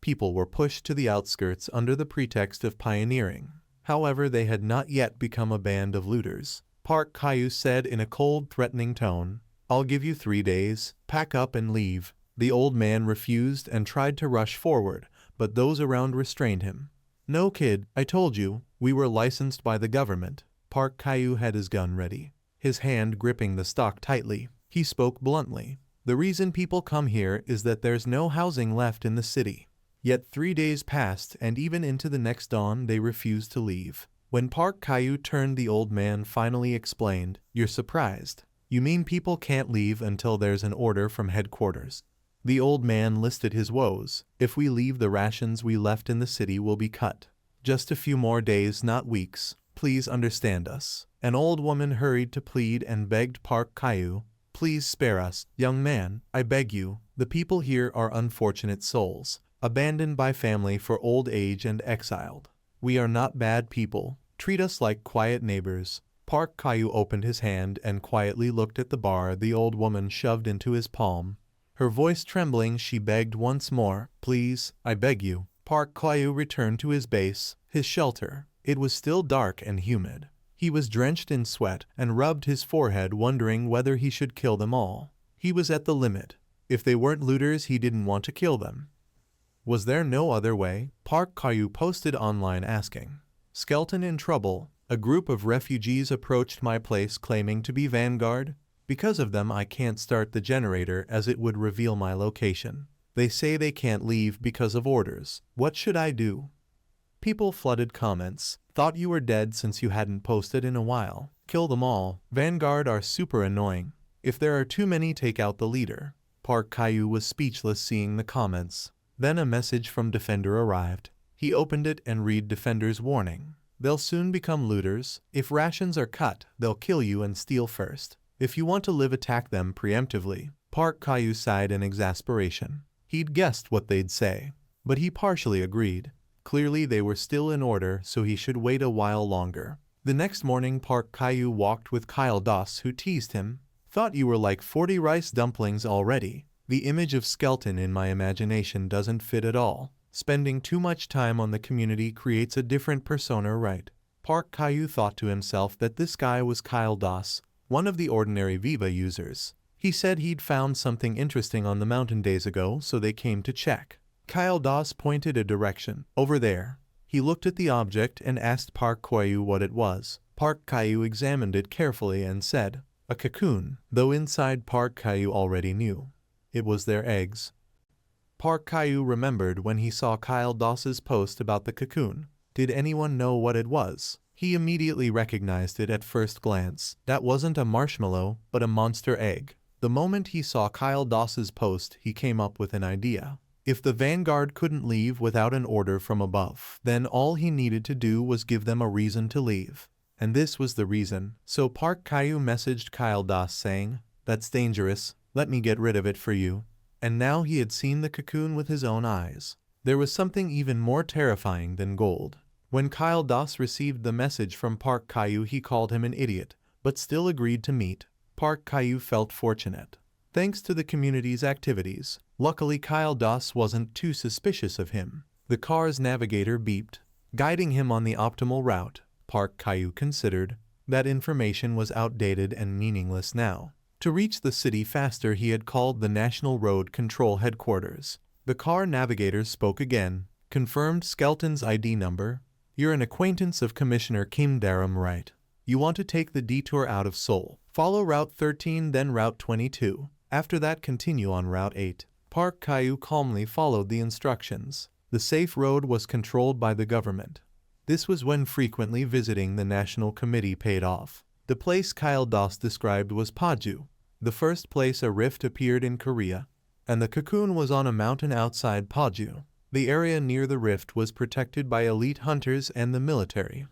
People were pushed to the outskirts under the pretext of pioneering. However, they had not yet become a band of looters. Park Kyu said in a cold, threatening tone, "I'll give you 3 days. Pack up and leave." The old man refused and tried to rush forward, but those around restrained him. "No kid, I told you, we were licensed by the government." Park Kyu had his gun ready, his hand gripping the stock tightly. He spoke bluntly. "The reason people come here is that there's no housing left in the city." Yet 3 days passed, and even into the next dawn they refused to leave. When Park Kyu turned, the old man finally explained, "You're surprised. You mean people can't leave until there's an order from headquarters?" The old man listed his woes. "If we leave, the rations we left in the city will be cut. Just a few more days, not weeks. Please understand us." An old woman hurried to plead and begged Park Kyu, "Please spare us. Young man, I beg you. The people here are unfortunate souls, abandoned by family for old age and exiled. We are not bad people. Treat us like quiet neighbors." Park Kyu opened his hand and quietly looked at the bar the old woman shoved into his palm. Her voice trembling, she begged once more, "Please, I beg you." Park Kyu returned to his base, his shelter. It was still dark and humid. He was drenched in sweat and rubbed his forehead, wondering whether he should kill them all. He was at the limit. If they weren't looters, he didn't want to kill them. Was there no other way? Park Kyu posted online asking. Skeleton in trouble. A group of refugees approached my place claiming to be Vanguard. Because of them I can't start the generator as it would reveal my location. They say they can't leave because of orders. What should I do? People flooded comments. Thought you were dead since you hadn't posted in a while. Kill them all. Vanguard are super annoying. If there are too many, take out the leader. Park Kyu was speechless seeing the comments. Then a message from Defender arrived. He opened it and read Defender's warning. They'll soon become looters. If rations are cut, they'll kill you and steal first. If you want to live, attack them preemptively. Park Kyu sighed in exasperation. He'd guessed what they'd say, but he partially agreed. Clearly they were still in order, so he should wait a while longer. The next morning Park Kyu walked with Kyle Das, who teased him. Thought you were like 40 rice dumplings already. The image of skeleton in my imagination doesn't fit at all. Spending too much time on the community creates a different persona, right? Park Kyu thought to himself that this guy was Kyle Das, one of the ordinary Viva users. He said he'd found something interesting on the mountain days ago, so they came to check. Kyle Das pointed a direction. Over there. He looked at the object and asked Park Kyu what it was. Park Kyu examined it carefully and said, "A cocoon," though inside Park Kyu already knew. It was their eggs. Park Kyu remembered when he saw Kyle Das's post about the cocoon. Did anyone know what it was? He immediately recognized it at first glance. That wasn't a marshmallow, but a monster egg. The moment he saw Kyle Das's post, he came up with an idea. If the Vanguard couldn't leave without an order from above, then all he needed to do was give them a reason to leave. And this was the reason. So Park Kyu messaged Kyle Das saying, "That's dangerous, let me get rid of it for you." And now he had seen the cocoon with his own eyes. There was something even more terrifying than gold. When Kyle Das received the message from Park Kyu, he called him an idiot, but still agreed to meet. Park Kyu felt fortunate. Thanks to the community's activities, luckily Kyle Das wasn't too suspicious of him. The car's navigator beeped, guiding him on the optimal route. Park Kyu considered that information was outdated and meaningless now. To reach the city faster, he had called the National Road Control Headquarters. The car navigator spoke again, confirmed Skeleton's ID number. "You're an acquaintance of Commissioner Kim Daram, right? You want to take the detour out of Seoul. Follow Route 13, then Route 22. After that, continue on Route 8. Park Kyu calmly followed the instructions. The safe road was controlled by the government. This was when frequently visiting the National Committee paid off. The place Kyle Das described was Paju, the first place a rift appeared in Korea, and the cocoon was on a mountain outside Paju. The area near the rift was protected by elite hunters and the military.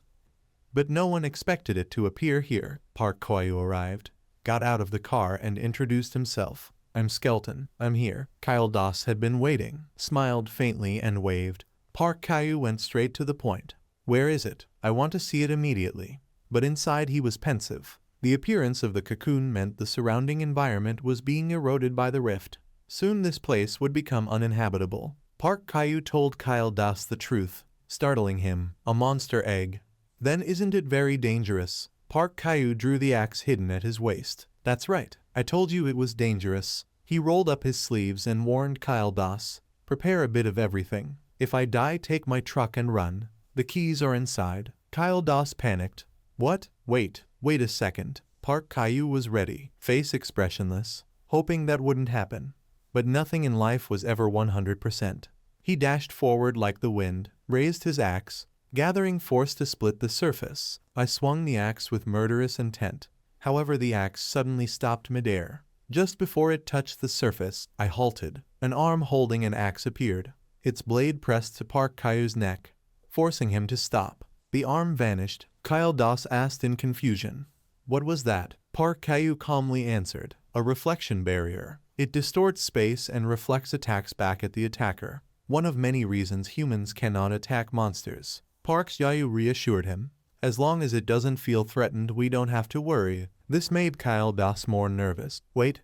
But no one expected it to appear here. Park Kyu arrived, got out of the car and introduced himself. "I'm Skeleton. I'm here." Kyle Das had been waiting, smiled faintly and waved. Park Kyu went straight to the point. "Where is it? I want to see it immediately." But inside he was pensive. The appearance of the cocoon meant the surrounding environment was being eroded by the rift. Soon this place would become uninhabitable. Park Kyu told Kyle Das the truth, startling him. "A monster egg. Then isn't it very dangerous?" Park Kyu drew the axe hidden at his waist. "That's right. I told you it was dangerous." He rolled up his sleeves and warned Kyle Das, "Prepare a bit of everything. If I die, take my truck and run. The keys are inside." Kyle Das panicked. "What? Wait a second." Park Kyu was ready, face expressionless, hoping that wouldn't happen. But nothing in life was ever 100%. He dashed forward like the wind, raised his axe, gathering force to split the surface. I swung the axe with murderous intent. However, the axe suddenly stopped midair. Just before it touched the surface, I halted. An arm holding an axe appeared. Its blade pressed to Park Kyu's neck, forcing him to stop. The arm vanished. Kyle Das asked in confusion, "What was that?" Park Kyu calmly answered, "A reflection barrier. It distorts space and reflects attacks back at the attacker. One of many reasons humans cannot attack monsters." Park Kyu reassured him. As long as it doesn't feel threatened, we don't have to worry. This made Kyle Das more nervous. Wait.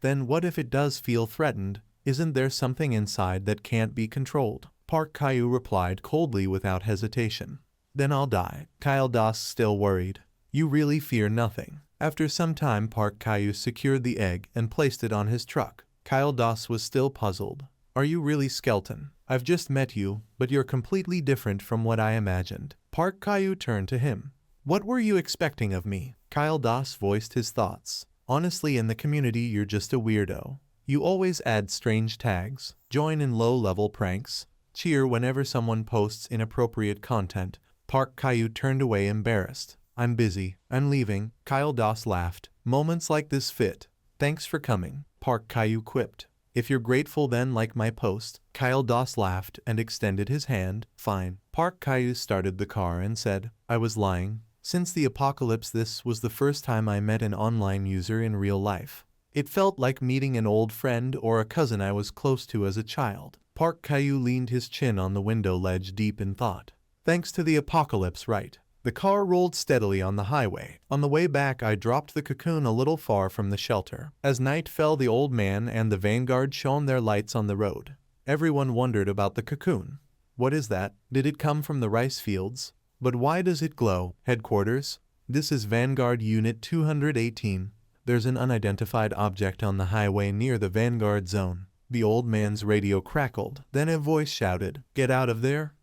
Then what if it does feel threatened? Isn't there something inside that can't be controlled? Park Caillou replied coldly without hesitation. Then I'll die. Kyle Das still worried. You really fear nothing. After some time, Park Caillou secured the egg and placed it on his truck. Kyle Das was still puzzled. Are you really Skeleton? I've just met you, but you're completely different from what I imagined. Park Caillou turned to him. What were you expecting of me? Kyle Das voiced his thoughts. Honestly, in the community, you're just a weirdo. You always add strange tags, join in low-level pranks, cheer whenever someone posts inappropriate content. Park Caillou turned away embarrassed. I'm busy. I'm leaving. Kyle Das laughed. Moments like this fit. Thanks for coming. Park Caillou quipped. If you're grateful, then like my post. Kyle Das laughed and extended his hand. Fine. Park Caillou started the car and said, I was lying. Since the apocalypse, this was the first time I met an online user in real life. It felt like meeting an old friend or a cousin I was close to as a child. Park Caillou leaned his chin on the window ledge, deep in thought. Thanks to the apocalypse, right? The car rolled steadily on the highway. On the way back, I dropped the cocoon a little far from the shelter. As night fell, the old man and the vanguard shone their lights on the road. Everyone wondered about the cocoon. What is that? Did it come from the rice fields? But why does it glow? Headquarters? This is Vanguard Unit 218. There's an unidentified object on the highway near the Vanguard zone. The old man's radio crackled. Then a voice shouted, Get out of there!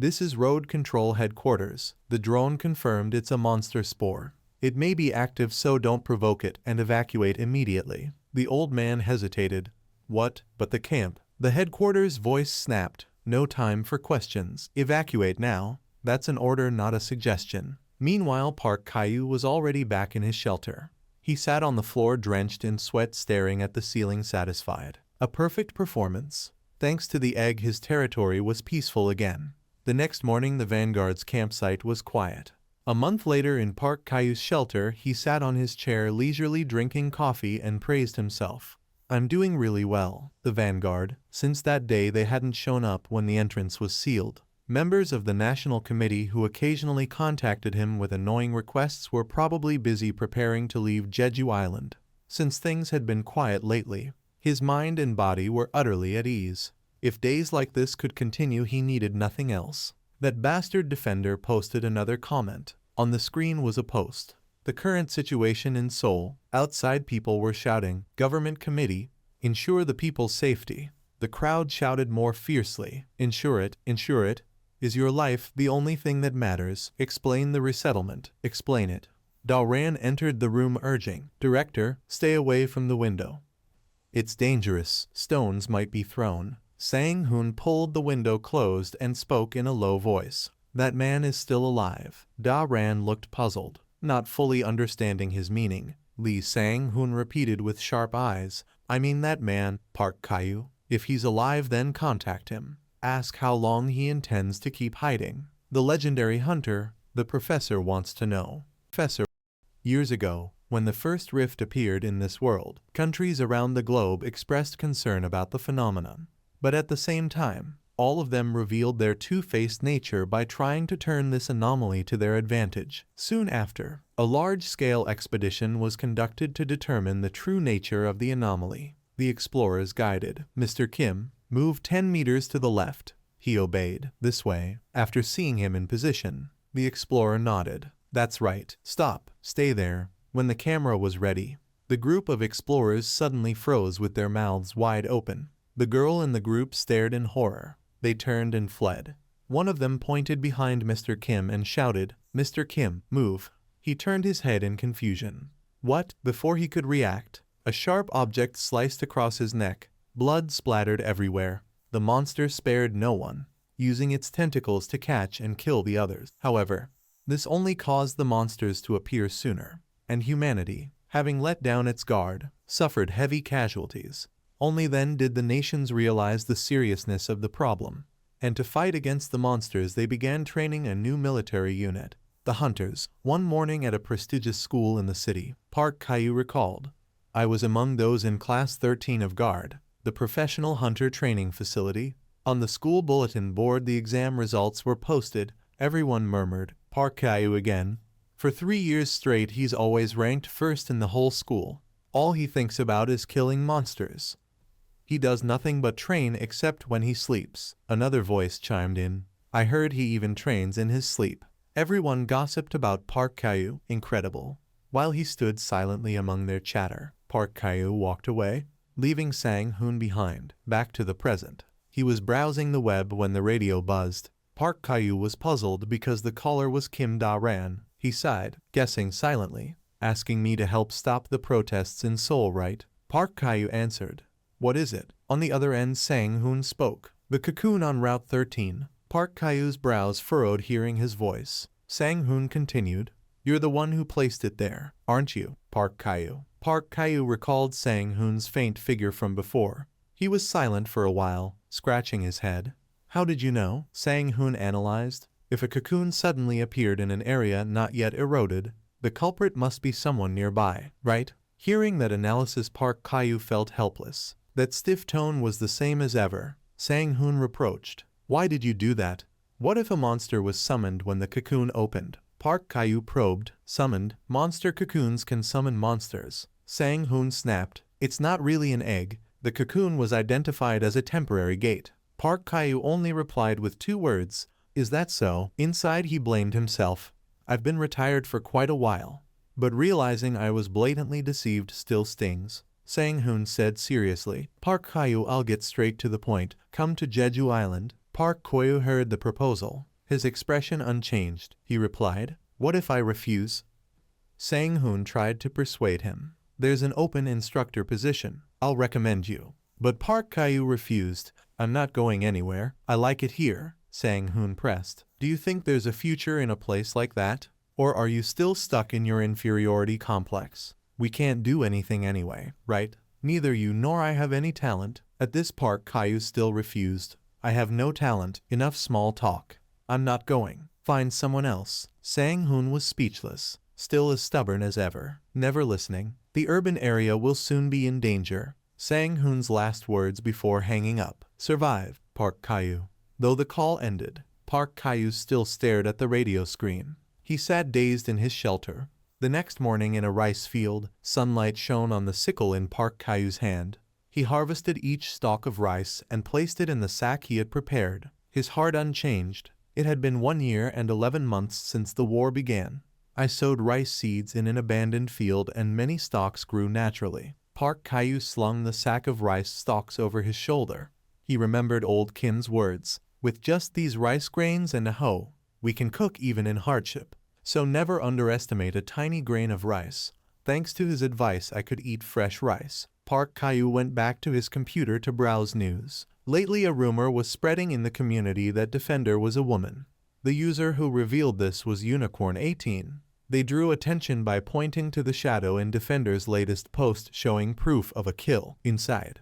This is Road Control Headquarters. The drone confirmed it's a monster spore. It may be active, so don't provoke it and evacuate immediately. The old man hesitated. What? But the camp? The headquarters voice snapped. No time for questions. Evacuate now. That's an order, not a suggestion. Meanwhile, Park Caillou was already back in his shelter. He sat on the floor drenched in sweat, staring at the ceiling, satisfied. A perfect performance. Thanks to the egg, his territory was peaceful again. The next morning, the Vanguard's campsite was quiet. A month later, in Park Caillou's shelter, he sat on his chair leisurely drinking coffee and praised himself. I'm doing really well. The Vanguard. Since that day, they hadn't shown up when the entrance was sealed. Members of the National Committee who occasionally contacted him with annoying requests were probably busy preparing to leave Jeju Island. Since things had been quiet lately, his mind and body were utterly at ease. If days like this could continue, he needed nothing else. That bastard Defender posted another comment. On the screen was a post. The current situation in Seoul. Outside, people were shouting, Government Committee, ensure the people's safety. The crowd shouted more fiercely, ensure it, ensure it. Is your life the only thing that matters? Explain the resettlement. Explain it. Dalran entered the room urging, Director, stay away from the window. It's dangerous. Stones might be thrown. Sang-hoon pulled the window closed and spoke in a low voice. That man is still alive. Da-ran looked puzzled, not fully understanding his meaning. Lee Sang-hoon repeated with sharp eyes, I mean that man, Park Caillou. If he's alive, then contact him. Ask how long he intends to keep hiding. The legendary hunter, the professor, wants to know. Professor. Years ago, when the first rift appeared in this world, countries around the globe expressed concern about the phenomenon. But at the same time, all of them revealed their two-faced nature by trying to turn this anomaly to their advantage. Soon after, a large-scale expedition was conducted to determine the true nature of the anomaly. The explorers guided Mr. Kim, move 10 meters to the left. He obeyed. This way. After seeing him in position, the explorer nodded. That's right. Stop. Stay there. When the camera was ready, the group of explorers suddenly froze with their mouths wide open. The girl in the group stared in horror. They turned and fled. One of them pointed behind Mr. Kim and shouted, Mr. Kim, move. He turned his head in confusion. What? Before he could react, a sharp object sliced across his neck. Blood splattered everywhere. The monster spared no one, using its tentacles to catch and kill the others. However, this only caused the monsters to appear sooner, and humanity, having let down its guard, suffered heavy casualties. Only then did the nations realize the seriousness of the problem, and to fight against the monsters they began training a new military unit, the Hunters. One morning at a prestigious school in the city, Park Caillou recalled, I was among those in Class 13 of Guard, the professional hunter training facility. On the school bulletin board the exam results were posted. Everyone murmured, Park Kyu again. For 3 years straight he's always ranked first in the whole school. All he thinks about is killing monsters. He does nothing but train except when he sleeps. Another voice chimed in. I heard he even trains in his sleep. Everyone gossiped about Park Kyu. Incredible. While he stood silently among their chatter, Park Kyu walked away, leaving Sang-hoon behind. Back to the present. He was browsing the web when the radio buzzed. Park Kyu was puzzled because the caller was Kim Da-ran. He sighed, guessing silently. Asking me to help stop the protests in Seoul, right? Park Kyu answered. What is it? On the other end, Sang-hoon spoke. The cocoon on Route 13. Park Kyu's brows furrowed hearing his voice. Sang-hoon continued. You're the one who placed it there, aren't you, Park Kyu? Park Kyu recalled Sang-hoon's faint figure from before. He was silent for a while, scratching his head. How did you know? Sang-hoon analyzed. If a cocoon suddenly appeared in an area not yet eroded, the culprit must be someone nearby, right? Hearing that analysis, Park Kyu felt helpless. That stiff tone was the same as ever. Sang-hoon reproached. Why did you do that? What if a monster was summoned when the cocoon opened? Park Kyu probed. Summoned. Monster cocoons can summon monsters. Sang-hoon snapped. It's not really an egg. The cocoon was identified as a temporary gate. Park Kyu only replied with 2 words. Is that so? Inside he blamed himself. I've been retired for quite a while. But realizing I was blatantly deceived still stings. Sang-hoon said seriously. Park Kyu, I'll get straight to the point. Come to Jeju Island. Park Kyu heard the proposal. His expression unchanged. He replied, what if I refuse? Sang-hoon tried to persuade him. There's an open instructor position. I'll recommend you. But Park Kyu refused. I'm not going anywhere. I like it here. Sang-hoon pressed. Do you think there's a future in a place like that? Or are you still stuck in your inferiority complex? We can't do anything anyway, right? Neither you nor I have any talent. At this Park Kyu still refused. I have no talent. Enough small talk. I'm not going. Find someone else. Sang-hoon was speechless, still as stubborn as ever, never listening. The urban area will soon be in danger. Sang-hoon's last words before hanging up. Survive, Park Kyu. Though the call ended, Park Kyu still stared at the radio screen. He sat dazed in his shelter. The next morning in a rice field, sunlight shone on the sickle in Park Kyu's hand. He harvested each stalk of rice and placed it in the sack he had prepared, his heart unchanged. It had been 1 year and 11 months since the war began. I sowed rice seeds in an abandoned field and many stalks grew naturally. Park Kyu slung the sack of rice stalks over his shoulder. He remembered old Kim's words. With just these rice grains and a hoe, we can cook even in hardship. So never underestimate a tiny grain of rice. Thanks to his advice, I could eat fresh rice. Park Kyu went back to his computer to browse news. Lately a rumor was spreading in the community that Defender was a woman. The user who revealed this was Unicorn18. They drew attention by pointing to the shadow in Defender's latest post showing proof of a kill inside.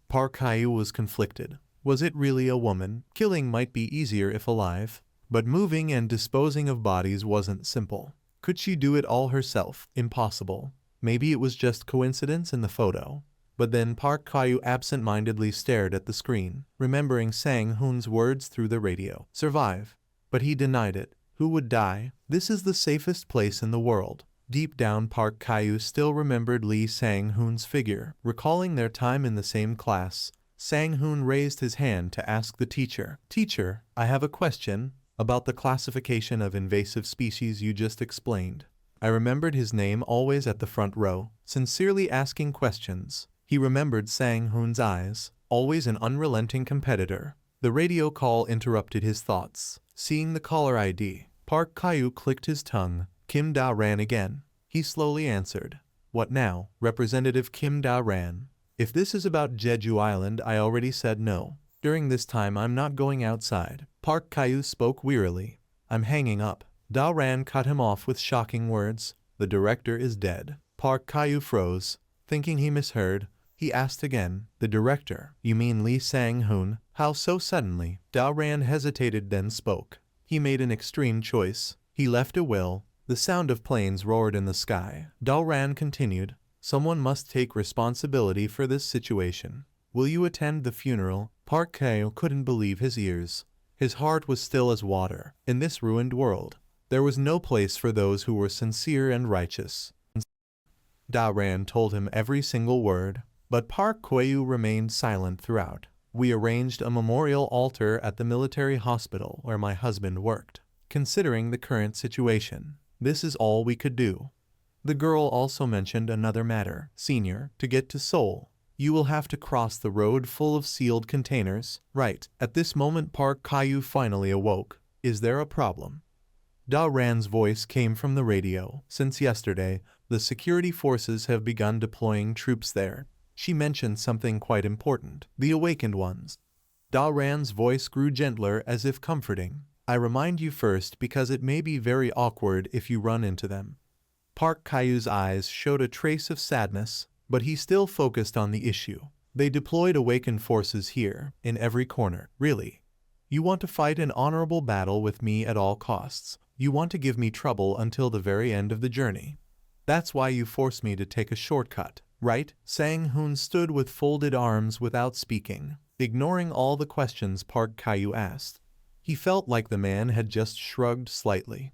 Park Kyu was conflicted. Was it really a woman? Killing might be easier if alive. But moving and disposing of bodies wasn't simple. Could she do it all herself? Impossible. Maybe it was just coincidence in the photo. But then Park Kyu absent-mindedly stared at the screen, remembering Sang-hoon's words through the radio. Survive. But he denied it. Who would die? This is the safest place in the world. Deep down Park Kyu still remembered Lee Sang-hoon's figure. Recalling their time in the same class, Sang-hoon raised his hand to ask the teacher. Teacher, I have a question about the classification of invasive species you just explained. I remembered his name always at the front row, sincerely asking questions. He remembered Sang-hoon's eyes, always an unrelenting competitor. The radio call interrupted his thoughts. Seeing the caller ID, Park Kyu clicked his tongue. Kim Da-ran again. He slowly answered. What now? Representative Kim Da-ran. If this is about Jeju Island, I already said no. During this time I'm not going outside. Park Kyu spoke wearily. I'm hanging up. Da-ran cut him off with shocking words. The director is dead. Park Kyu froze, thinking he misheard. He asked again. The director? You mean Lee Sang-hoon? How so suddenly? Da-ran hesitated then spoke. He made an extreme choice. He left a will. The sound of planes roared in the sky. Da-ran continued. Someone must take responsibility for this situation. Will you attend the funeral? Park Kyu couldn't believe his ears. His heart was still as water. In this ruined world, There was no place for those who were sincere and righteous. Da Ran told him every single word, but Park Koyu remained silent throughout. We arranged a memorial altar at the military hospital where my husband worked. Considering the current situation, this is all we could do. The girl also mentioned another matter. Senior, to get to Seoul, you will have to cross the road full of sealed containers. Right. At this moment Park Kayu finally awoke. Is there a problem? Da Ran's voice came from the radio. Since yesterday, the security forces have begun deploying troops there. She mentioned something quite important. The awakened ones. Da Ran's voice grew gentler as if comforting. I remind you first because it may be very awkward if you run into them. Park Kayu's eyes showed a trace of sadness, but he still focused on the issue. They deployed awakened forces here, in every corner. Really? You want to fight an honorable battle with me at all costs. You want to give me trouble until the very end of the journey. That's why you force me to take a shortcut, right? Sang-hoon stood with folded arms without speaking, ignoring all the questions Park Kayu asked. He felt like the man had just shrugged slightly.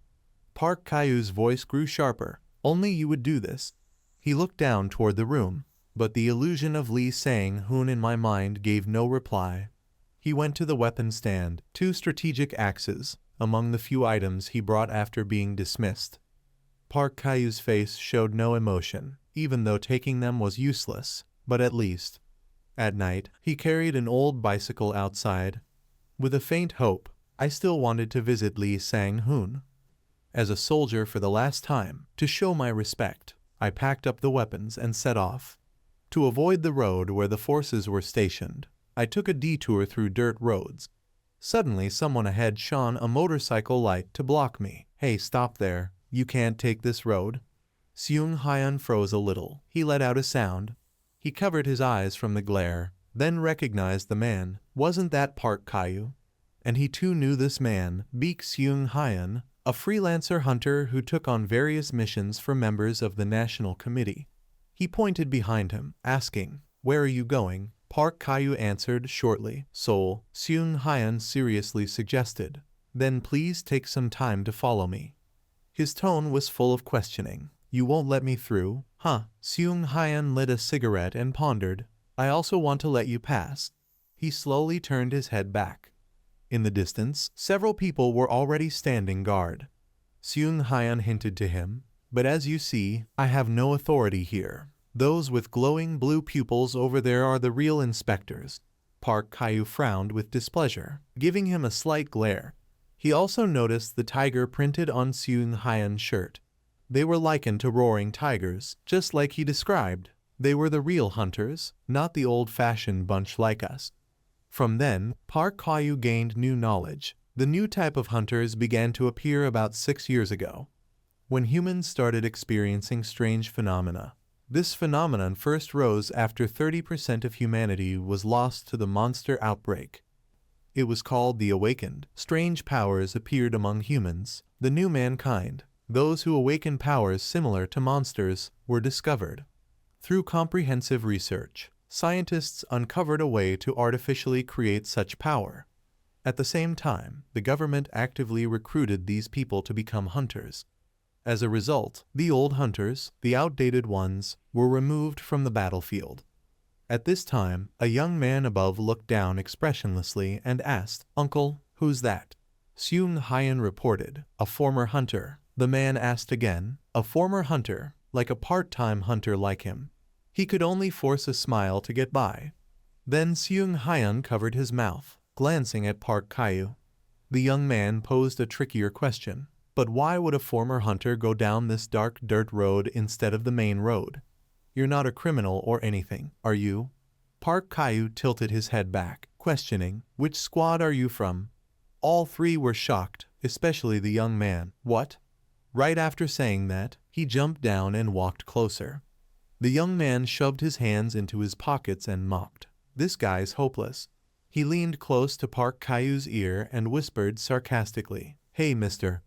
Park Kayu's voice grew sharper. Only you would do this. He looked down toward the room, but the illusion of Lee Sang-hoon in my mind gave no reply. He went to the weapon stand, 2 strategic axes, among the few items he brought after being dismissed. Park Kayu's face showed no emotion, even though taking them was useless, but at least. At night, he carried an old bicycle outside. With a faint hope, I still wanted to visit Lee Sang-hoon. As a soldier for the last time, to show my respect, I packed up the weapons and set off. To avoid the road where the forces were stationed, I took a detour through dirt roads. Suddenly someone ahead shone a motorcycle light to block me. Hey, stop there. You can't take this road. Seung Hyun froze a little. He let out a sound. He covered his eyes from the glare, then recognized the man. Wasn't that Park Kayu? And he too knew this man, Baek Seung Hyun, a freelancer hunter who took on various missions for members of the National Committee. He pointed behind him, asking, "Where are you going?" Park Kayu answered shortly. "Seoul," Seung Hyun seriously suggested. "Then please take some time to follow me." His tone was full of questioning. "You won't let me through, huh?" Seung Hyun lit a cigarette and pondered. "I also want to let you pass." He slowly turned his head back. In the distance, several people were already standing guard. Seung Hyun hinted to him, "But as you see, I have no authority here. Those with glowing blue pupils over there are the real inspectors." Park Kayu frowned with displeasure, giving him a slight glare. He also noticed the tiger printed on Seung Hyun's shirt. They were likened to roaring tigers, just like he described. They were the real hunters, not the old-fashioned bunch like us. From then, Park Kayu gained new knowledge. The new type of hunters began to appear about 6 years ago, when humans started experiencing strange phenomena. This phenomenon first rose after 30% of humanity was lost to the monster outbreak. It was called the Awakened. Strange powers appeared among humans, the new mankind. Those who awakened powers similar to monsters were discovered. Through comprehensive research, scientists uncovered a way to artificially create such power. At the same time, the government actively recruited these people to become hunters. As a result, the old hunters, the outdated ones, were removed from the battlefield. At this time, a young man above looked down expressionlessly and asked, "Uncle, who's that?" Seung Hyun reported, "A former hunter." The man asked again, "A former hunter, like a part-time hunter like him." He could only force a smile to get by. Then Seung Hyun covered his mouth, glancing at Park Kayu. The young man posed a trickier question. "But why would a former hunter go down this dark dirt road instead of the main road? You're not a criminal or anything, are you?" Park Kayu tilted his head back, questioning, "Which squad are you from?" All three were shocked, especially the young man. "What?" Right after saying that, he jumped down and walked closer. The young man shoved his hands into his pockets and mocked, "This guy's hopeless." He leaned close to Park Kayu's ear and whispered sarcastically, "Hey mister,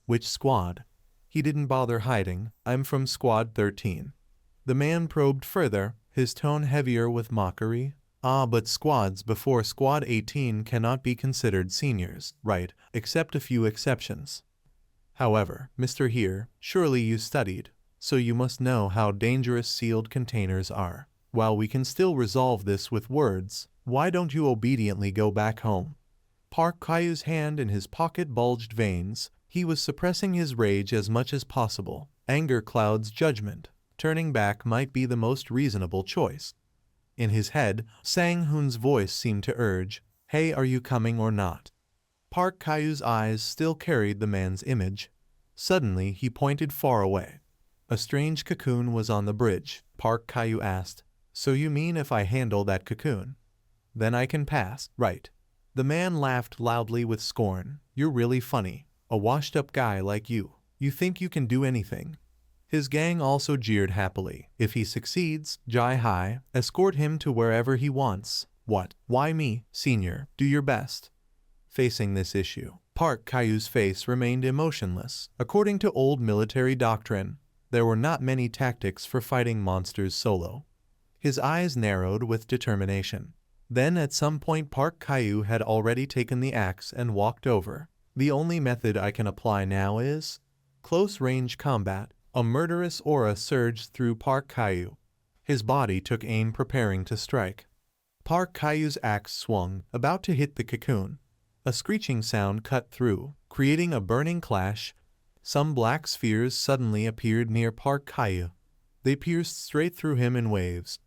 which squad?" He didn't bother hiding. "I'm from Squad 13. The man probed further, his tone heavier with mockery. "Ah, but squads before Squad 18 cannot be considered seniors, right, except a few exceptions." However, Mr. Here, surely you studied, so you must know how dangerous sealed containers are. While we can still resolve this with words, why don't you obediently go back home? Park Kayu's hand in his pocket bulged veins. He was suppressing his rage as much as possible. Anger clouds judgment. Turning back might be the most reasonable choice. In his head, Sang-hoon's voice seemed to urge, "Hey, are you coming or not?" Park Kayu's eyes still carried the man's image. Suddenly, he pointed far away. A strange cocoon was on the bridge. Park Kayu asked, "So you mean if I handle that cocoon, then I can pass, right?" The man laughed loudly with scorn. "You're really funny. A washed-up guy like you. You think you can do anything." His gang also jeered happily. "If he succeeds, Jai Hai, escort him to wherever he wants." "What? Why me, senior? Do your best." Facing this issue, Park Kayu's face remained emotionless. According to old military doctrine, there were not many tactics for fighting monsters solo. His eyes narrowed with determination. Then at some point Park Kayu had already taken the axe and walked over. "The only method I can apply now is close-range combat." A murderous aura surged through Park Kayu. His body took aim, preparing to strike. Park Kayu's axe swung, about to hit the cocoon. A screeching sound cut through, creating a burning clash. Some black spheres suddenly appeared near Park Kayu. They pierced straight through him in waves.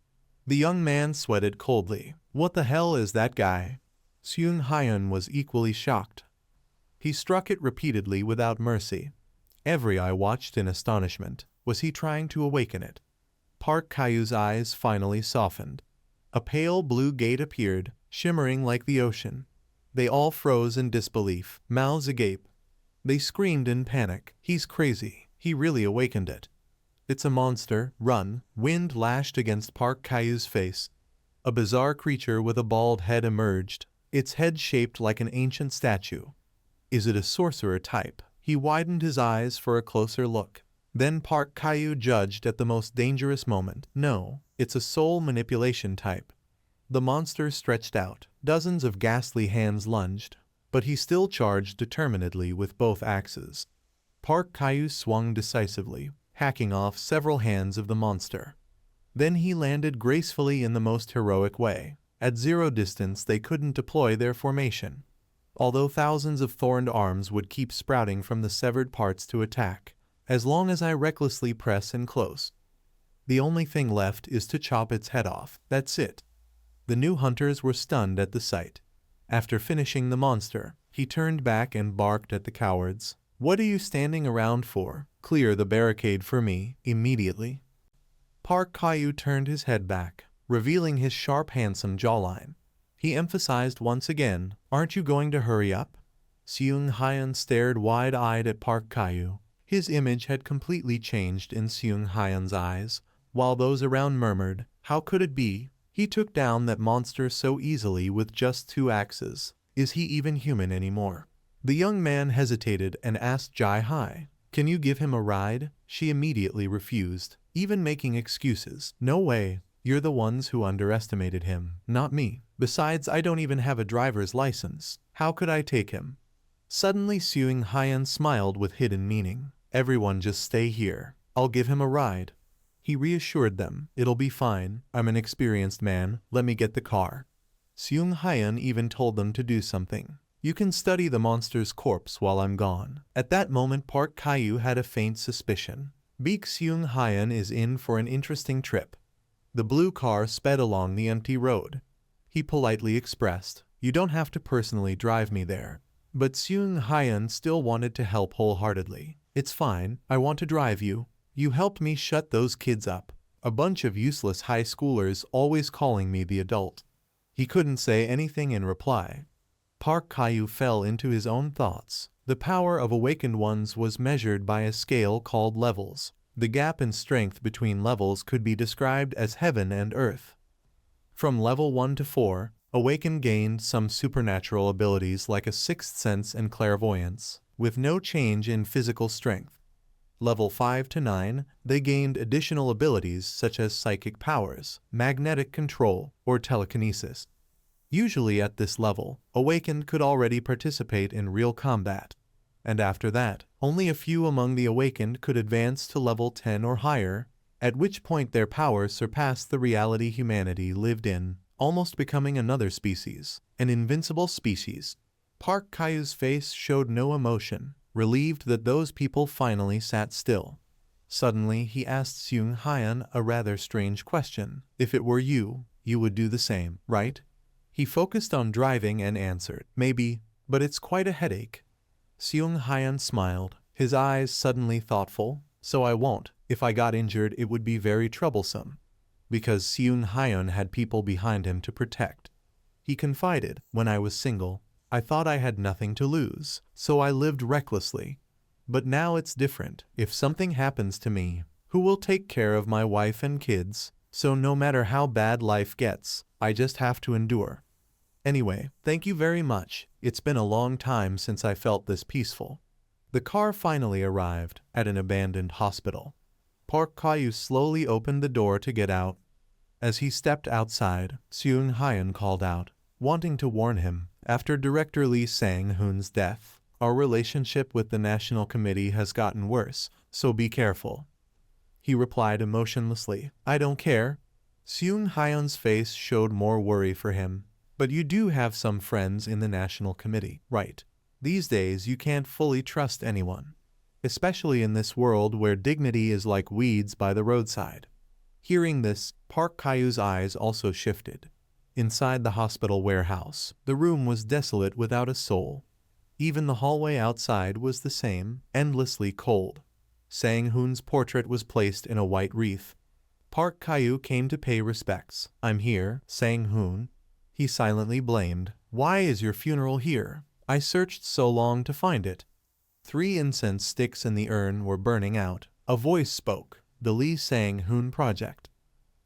The young man sweated coldly. "What the hell is that guy?" Seung Hyun was equally shocked. He struck it repeatedly without mercy. Every eye watched in astonishment. Was he trying to awaken it? Park Kayu's eyes finally softened. A pale blue gate appeared, shimmering like the ocean. They all froze in disbelief, mouths agape. They screamed in panic. "He's crazy. He really awakened it. It's a monster. Run!" Wind lashed against Park Kayu's face. A bizarre creature with a bald head emerged, its head shaped like an ancient statue. Is it a sorcerer type? He widened his eyes for a closer look. Then Park Kayu judged at the most dangerous moment. No, it's a soul manipulation type. The monster stretched out. Dozens of ghastly hands lunged, but he still charged determinedly with both axes. Park Kayu swung decisively, hacking off several hands of the monster. Then he landed gracefully in the most heroic way. At zero distance they couldn't deploy their formation, although thousands of thorned arms would keep sprouting from the severed parts to attack, as long as I recklessly press in close. The only thing left is to chop its head off. That's it. The new hunters were stunned at the sight. After finishing the monster, he turned back and barked at the cowards. "What are you standing around for? Clear the barricade for me, immediately." Park Kayu turned his head back, revealing his sharp, handsome jawline. He emphasized once again, "Aren't you going to hurry up?" Seung Hyun stared wide-eyed at Park Kayu. His image had completely changed in Seung Hyun's eyes, while those around murmured, "How could it be? He took down that monster so easily with just 2 axes. Is he even human anymore?" The young man hesitated and asked Jai Hai, "Can you give him a ride?" She immediately refused, even making excuses. "No way. You're the ones who underestimated him, not me. Besides, I don't even have a driver's license. How could I take him?" Suddenly Seung Hyun smiled with hidden meaning. "Everyone just stay here. I'll give him a ride." He reassured them, "It'll be fine. I'm an experienced man. Let me get the car." Seung Hyun even told them to do something. "You can study the monster's corpse while I'm gone." At that moment Park Kayu had a faint suspicion. Beak Seung Hyun is in for an interesting trip. The blue car sped along the empty road. He politely expressed, "You don't have to personally drive me there." But Seung Hyun still wanted to help wholeheartedly. "It's fine. I want to drive you. You helped me shut those kids up. A bunch of useless high schoolers always calling me the adult." He couldn't say anything in reply. Park Kayu fell into his own thoughts. The power of awakened ones was measured by a scale called levels. The gap in strength between levels could be described as heaven and earth. From level 1 to 4, awakened gained some supernatural abilities like a sixth sense and clairvoyance, with no change in physical strength. Level 5 to 9, they gained additional abilities such as psychic powers, magnetic control, or telekinesis. Usually at this level, awakened could already participate in real combat. And after that, only a few among the awakened could advance to level 10 or higher, at which point their powers surpassed the reality humanity lived in, almost becoming another species, an invincible species. Park Kayu's face showed no emotion, relieved that those people finally sat still. Suddenly, he asked Seung Hyun a rather strange question. If it were you, you would do the same, right? He focused on driving and answered, maybe, but it's quite a headache. Seung Hyun smiled, his eyes suddenly thoughtful. So I won't. If I got injured, it would be very troublesome. Because Seung Hyun had people behind him to protect. He confided, when I was single, I thought I had nothing to lose, so I lived recklessly. But now it's different. If something happens to me, who will take care of my wife and kids? So no matter how bad life gets, I just have to endure. Anyway, thank you very much. It's been a long time since I felt this peaceful. The car finally arrived at an abandoned hospital. Park Kyu slowly opened the door to get out. As he stepped outside, Seung Hyun called out, wanting to warn him, after Director Lee Sang-hoon's death, our relationship with the National Committee has gotten worse, so be careful. He replied emotionlessly, I don't care. Seung Hyun's face showed more worry for him. But you do have some friends in the National Committee, right? These days you can't fully trust anyone. Especially in this world where dignity is like weeds by the roadside. Hearing this, Park Kyu's eyes also shifted. Inside the hospital warehouse, the room was desolate without a soul. Even the hallway outside was the same, endlessly cold. Sang-hoon's portrait was placed in a white wreath. Park Kyu came to pay respects. I'm here, Sang-hoon. He silently blamed. Why is your funeral here? I searched so long to find it. 3 incense sticks in the urn were burning out. A voice spoke. The Lee Sang-hoon project.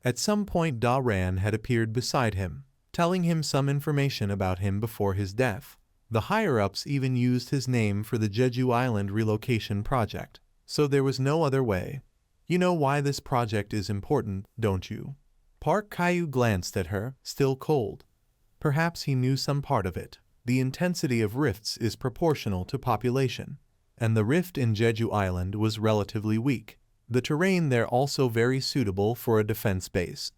At some point Da-ran had appeared beside him, telling him some information about him before his death. The higher-ups even used his name for the Jeju Island relocation project, so there was no other way. You know why this project is important, don't you? Park Kyu glanced at her, still cold. Perhaps he knew some part of it. The intensity of rifts is proportional to population, and the rift in Jeju Island was relatively weak. The terrain there also very suitable for a defense base.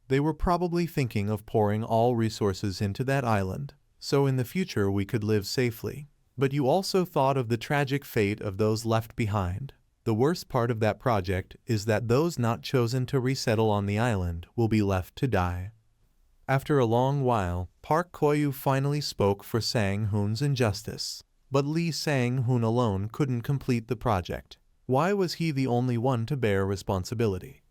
They were probably thinking of pouring all resources into that island, so in the future we could live safely. But you also thought of the tragic fate of those left behind. The worst part of that project is that those not chosen to resettle on the island will be left to die. After a long while, Park Kyu finally spoke for Sang-hoon's injustice. But Lee Sang-hoon alone couldn't complete the project. Why was he the only one to bear responsibility?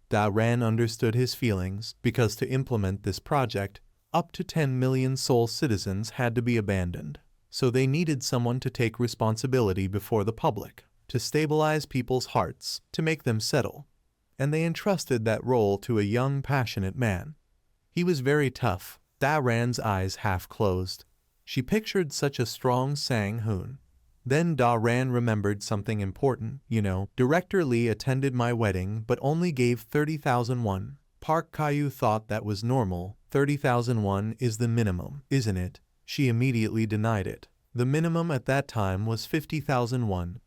Da-ran understood his feelings, because to implement this project, up to 10 million Seoul citizens had to be abandoned. So they needed someone to take responsibility before the public, to stabilize people's hearts, to make them settle. And they entrusted that role to a young, passionate man. He was very tough. Da-ran's eyes half closed. She pictured such a strong Sang-hoon. Then Da-ran remembered something important. You know, Director Lee attended my wedding but only gave 30,000 won. Park Kyu thought that was normal. 30,000 won is the minimum, isn't it? She immediately denied it. The minimum at that time was 50,000 won.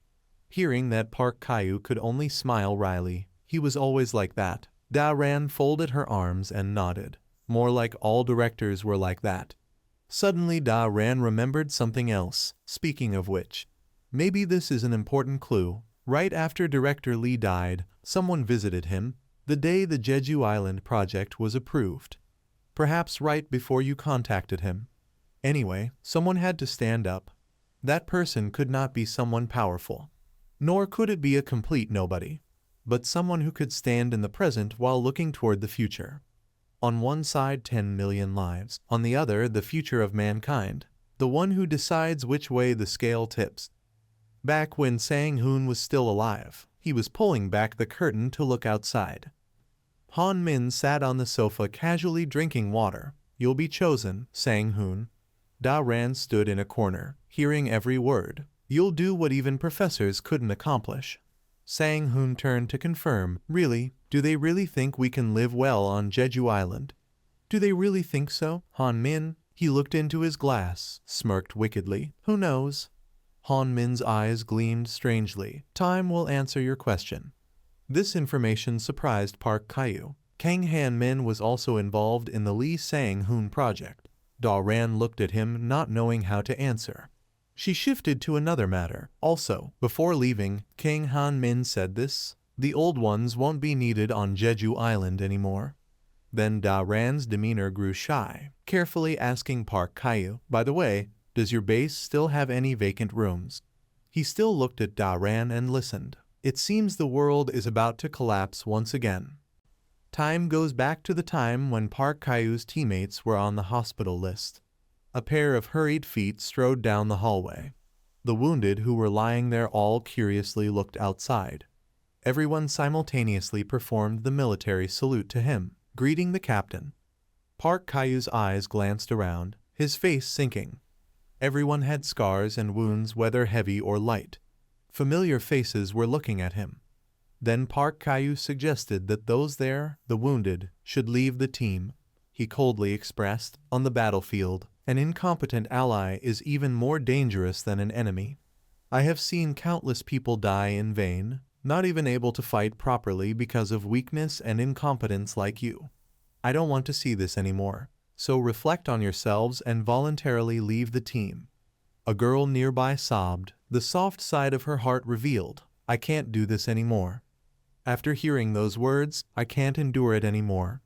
Hearing that, Park Kyu could only smile wryly. He was always like that. Da-ran folded her arms and nodded. More like all directors were like that. Suddenly Da-ran remembered something else. Speaking of which, maybe this is an important clue. Right after Director Lee died, someone visited him, the day the Jeju Island project was approved. Perhaps right before you contacted him. Anyway, someone had to stand up. That person could not be someone powerful. Nor could it be a complete nobody. But someone who could stand in the present while looking toward the future. On one side 10 million lives, on the other the future of mankind, the one who decides which way the scale tips. Back when Sang-hoon was still alive, he was pulling back the curtain to look outside. Han Min sat on the sofa casually drinking water. You'll be chosen, Sang-hoon. Da-ran stood in a corner, hearing every word. You'll do what even professors couldn't accomplish. Sang-hoon turned to confirm, really? Do they really think we can live well on Jeju Island? Do they really think so? Han Min, he looked into his glass, smirked wickedly. Who knows? Han Min's eyes gleamed strangely. Time will answer your question. This information surprised Park Kyu. Kang Han Min was also involved in the Lee Sang-hoon project. Da Ran looked at him, not knowing how to answer. She shifted to another matter. Also, before leaving, Kang Han Min said this: the old ones won't be needed on Jeju Island anymore. Then Da Ran's demeanor grew shy, carefully asking Park Kyu, by the way, does your base still have any vacant rooms? He still looked at Da Ran and listened. It seems the world is about to collapse once again. Time goes back to the time when Park Kyu's teammates were on the hospital list. A pair of hurried feet strode down the hallway. The wounded who were lying there all curiously looked outside. Everyone simultaneously performed the military salute to him, greeting the captain. Park Kyu's eyes glanced around, his face sinking. Everyone had scars and wounds, whether heavy or light. Familiar faces were looking at him. Then Park Kyu suggested that those there, the wounded, should leave the team. He coldly expressed, on the battlefield, an incompetent ally is even more dangerous than an enemy. I have seen countless people die in vain, not even able to fight properly because of weakness and incompetence like you. I don't want to see this anymore, so reflect on yourselves and voluntarily leave the team. A girl nearby sobbed, the soft side of her heart revealed, I can't do this anymore. After hearing those words, I can't endure it anymore.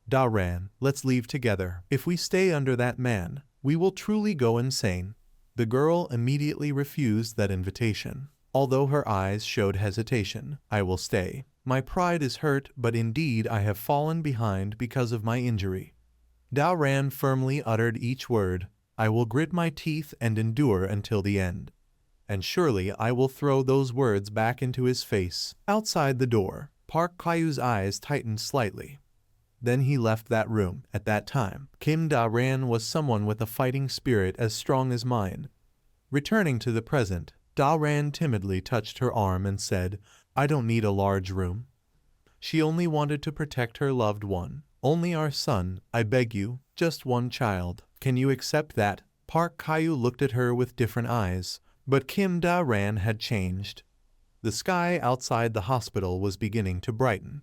Da Ran, let's leave together. If we stay under that man, we will truly go insane. The girl immediately refused that invitation. Although her eyes showed hesitation, I will stay. My pride is hurt, but indeed I have fallen behind because of my injury. Da Ran firmly uttered each word, I will grit my teeth and endure until the end. And surely I will throw those words back into his face. Outside the door, Park Kyu's eyes tightened slightly. Then he left that room. At that time, Kim Da Ran was someone with a fighting spirit as strong as mine. Returning to the present, Da Ran timidly touched her arm and said, I don't need a large room. She only wanted to protect her loved one. Only our son, I beg you, just one child. Can you accept that? Park Kyu looked at her with different eyes, but Kim Da Ran had changed. The sky outside the hospital was beginning to brighten.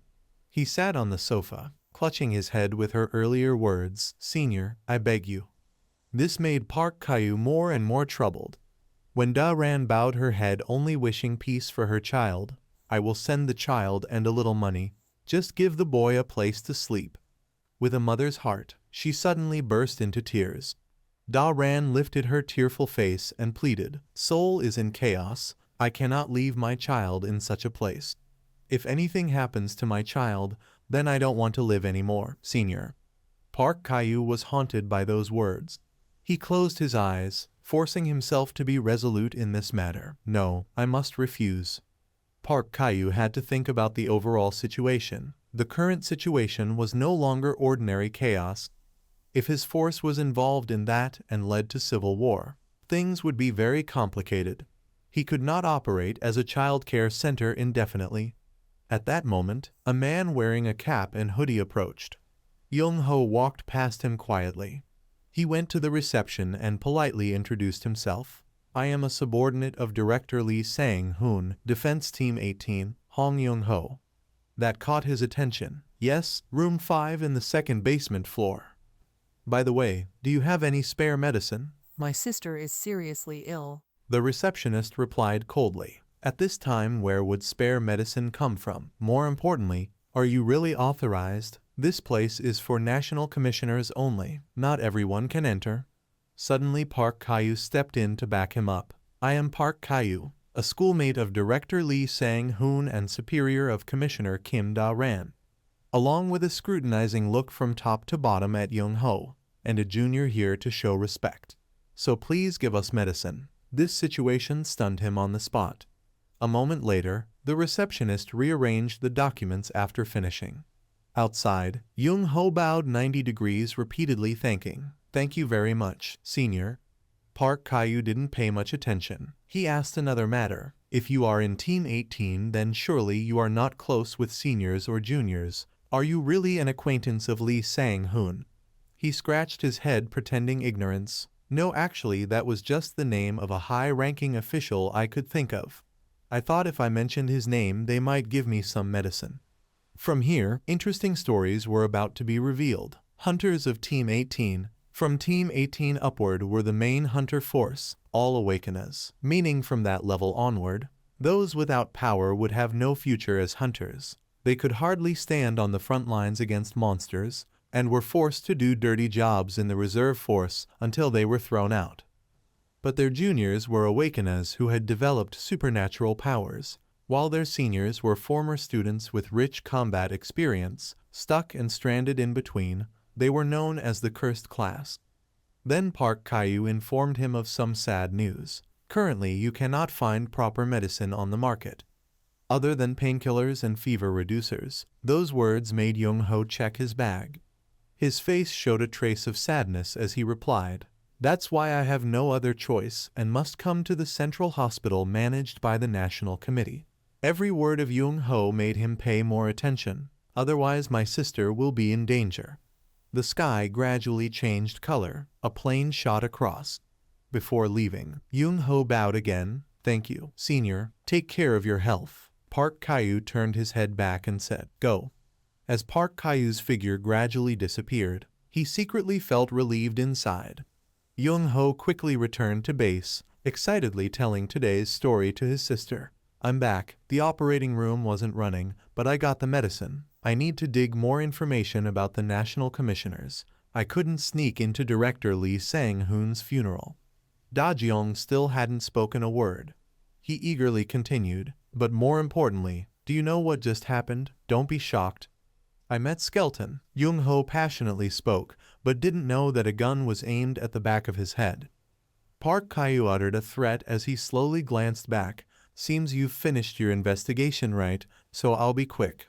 He sat on the sofa, clutching his head with her earlier words, Senior, I beg you. This made Park Kyu more and more troubled. When Da Ran bowed her head, only wishing peace for her child, I will send the child and a little money. Just give the boy a place to sleep. With a mother's heart, she suddenly burst into tears. Da Ran lifted her tearful face and pleaded, Seoul is in chaos. I cannot leave my child in such a place. If anything happens to my child, then I don't want to live anymore, Senior. Park Kyu was haunted by those words. He closed his eyes, forcing himself to be resolute in this matter. No, I must refuse. Park Kyu had to think about the overall situation. The current situation was no longer ordinary chaos. If his force was involved in that and led to civil war, things would be very complicated. He could not operate as a child care center indefinitely. At that moment, a man wearing a cap and hoodie approached. Young-ho walked past him quietly. He went to the reception and politely introduced himself. I am a subordinate of Director Lee Sang-hoon, Defense Team 18, Hong Young-ho. That caught his attention. Yes, room 5 in the second basement floor. By the way, do you have any spare medicine? My sister is seriously ill. The receptionist replied coldly. At this time, where would spare medicine come from? More importantly, are you really authorized? This place is for national commissioners only. Not everyone can enter. Suddenly Park Kyu stepped in to back him up. I am Park Kyu, a schoolmate of Director Lee Sang-hoon and superior of Commissioner Kim Da Ran. Along with a scrutinizing look from top to bottom at Young-ho, and a junior here to show respect. So please give us medicine. This situation stunned him on the spot. A moment later, the receptionist rearranged the documents after finishing. Outside, Young-ho bowed 90 degrees, repeatedly thanking. Thank you very much, Senior. Park Kyu didn't pay much attention. He asked another matter. If you are in Team 18, then surely you are not close with seniors or juniors. Are you really an acquaintance of Lee Sang-hoon? He scratched his head, pretending ignorance. No, actually, that was just the name of a high-ranking official I could think of. I thought if I mentioned his name, they might give me some medicine. From here, interesting stories were about to be revealed. Hunters of Team 18. From Team 18 upward were the main hunter force, all awakeners, meaning from that level onward, those without power would have no future as hunters. They could hardly stand on the front lines against monsters, and were forced to do dirty jobs in the reserve force until they were thrown out. But their juniors were awakeners who had developed supernatural powers, while their seniors were former students with rich combat experience, stuck and stranded in between. They were known as the cursed class. Then Park Caillou informed him of some sad news. Currently, you cannot find proper medicine on the market, other than painkillers and fever reducers. Those words made Young-ho check his bag. His face showed a trace of sadness as he replied, "That's why I have no other choice and must come to the central hospital managed by the National Committee." Every word of Young-ho made him pay more attention, otherwise my sister will be in danger. The sky gradually changed color, a plane shot across. Before leaving, Young-ho bowed again. "Thank you, senior. Take care of your health." Park Caillou turned his head back and said, "Go." As Park Caillou's figure gradually disappeared, he secretly felt relieved inside. Young-ho quickly returned to base, excitedly telling today's story to his sister. "I'm back. The operating room wasn't running, but I got the medicine. I need to dig more information about the national commissioners. I couldn't sneak into Director Lee Sang-hoon's funeral." Da-jeong still hadn't spoken a word. He eagerly continued, "But more importantly, do you know what just happened? Don't be shocked. I met Skelton." Young-ho passionately spoke, but didn't know that a gun was aimed at the back of his head. Park Caillou uttered a threat as he slowly glanced back. "Seems you've finished your investigation, right? So I'll be quick."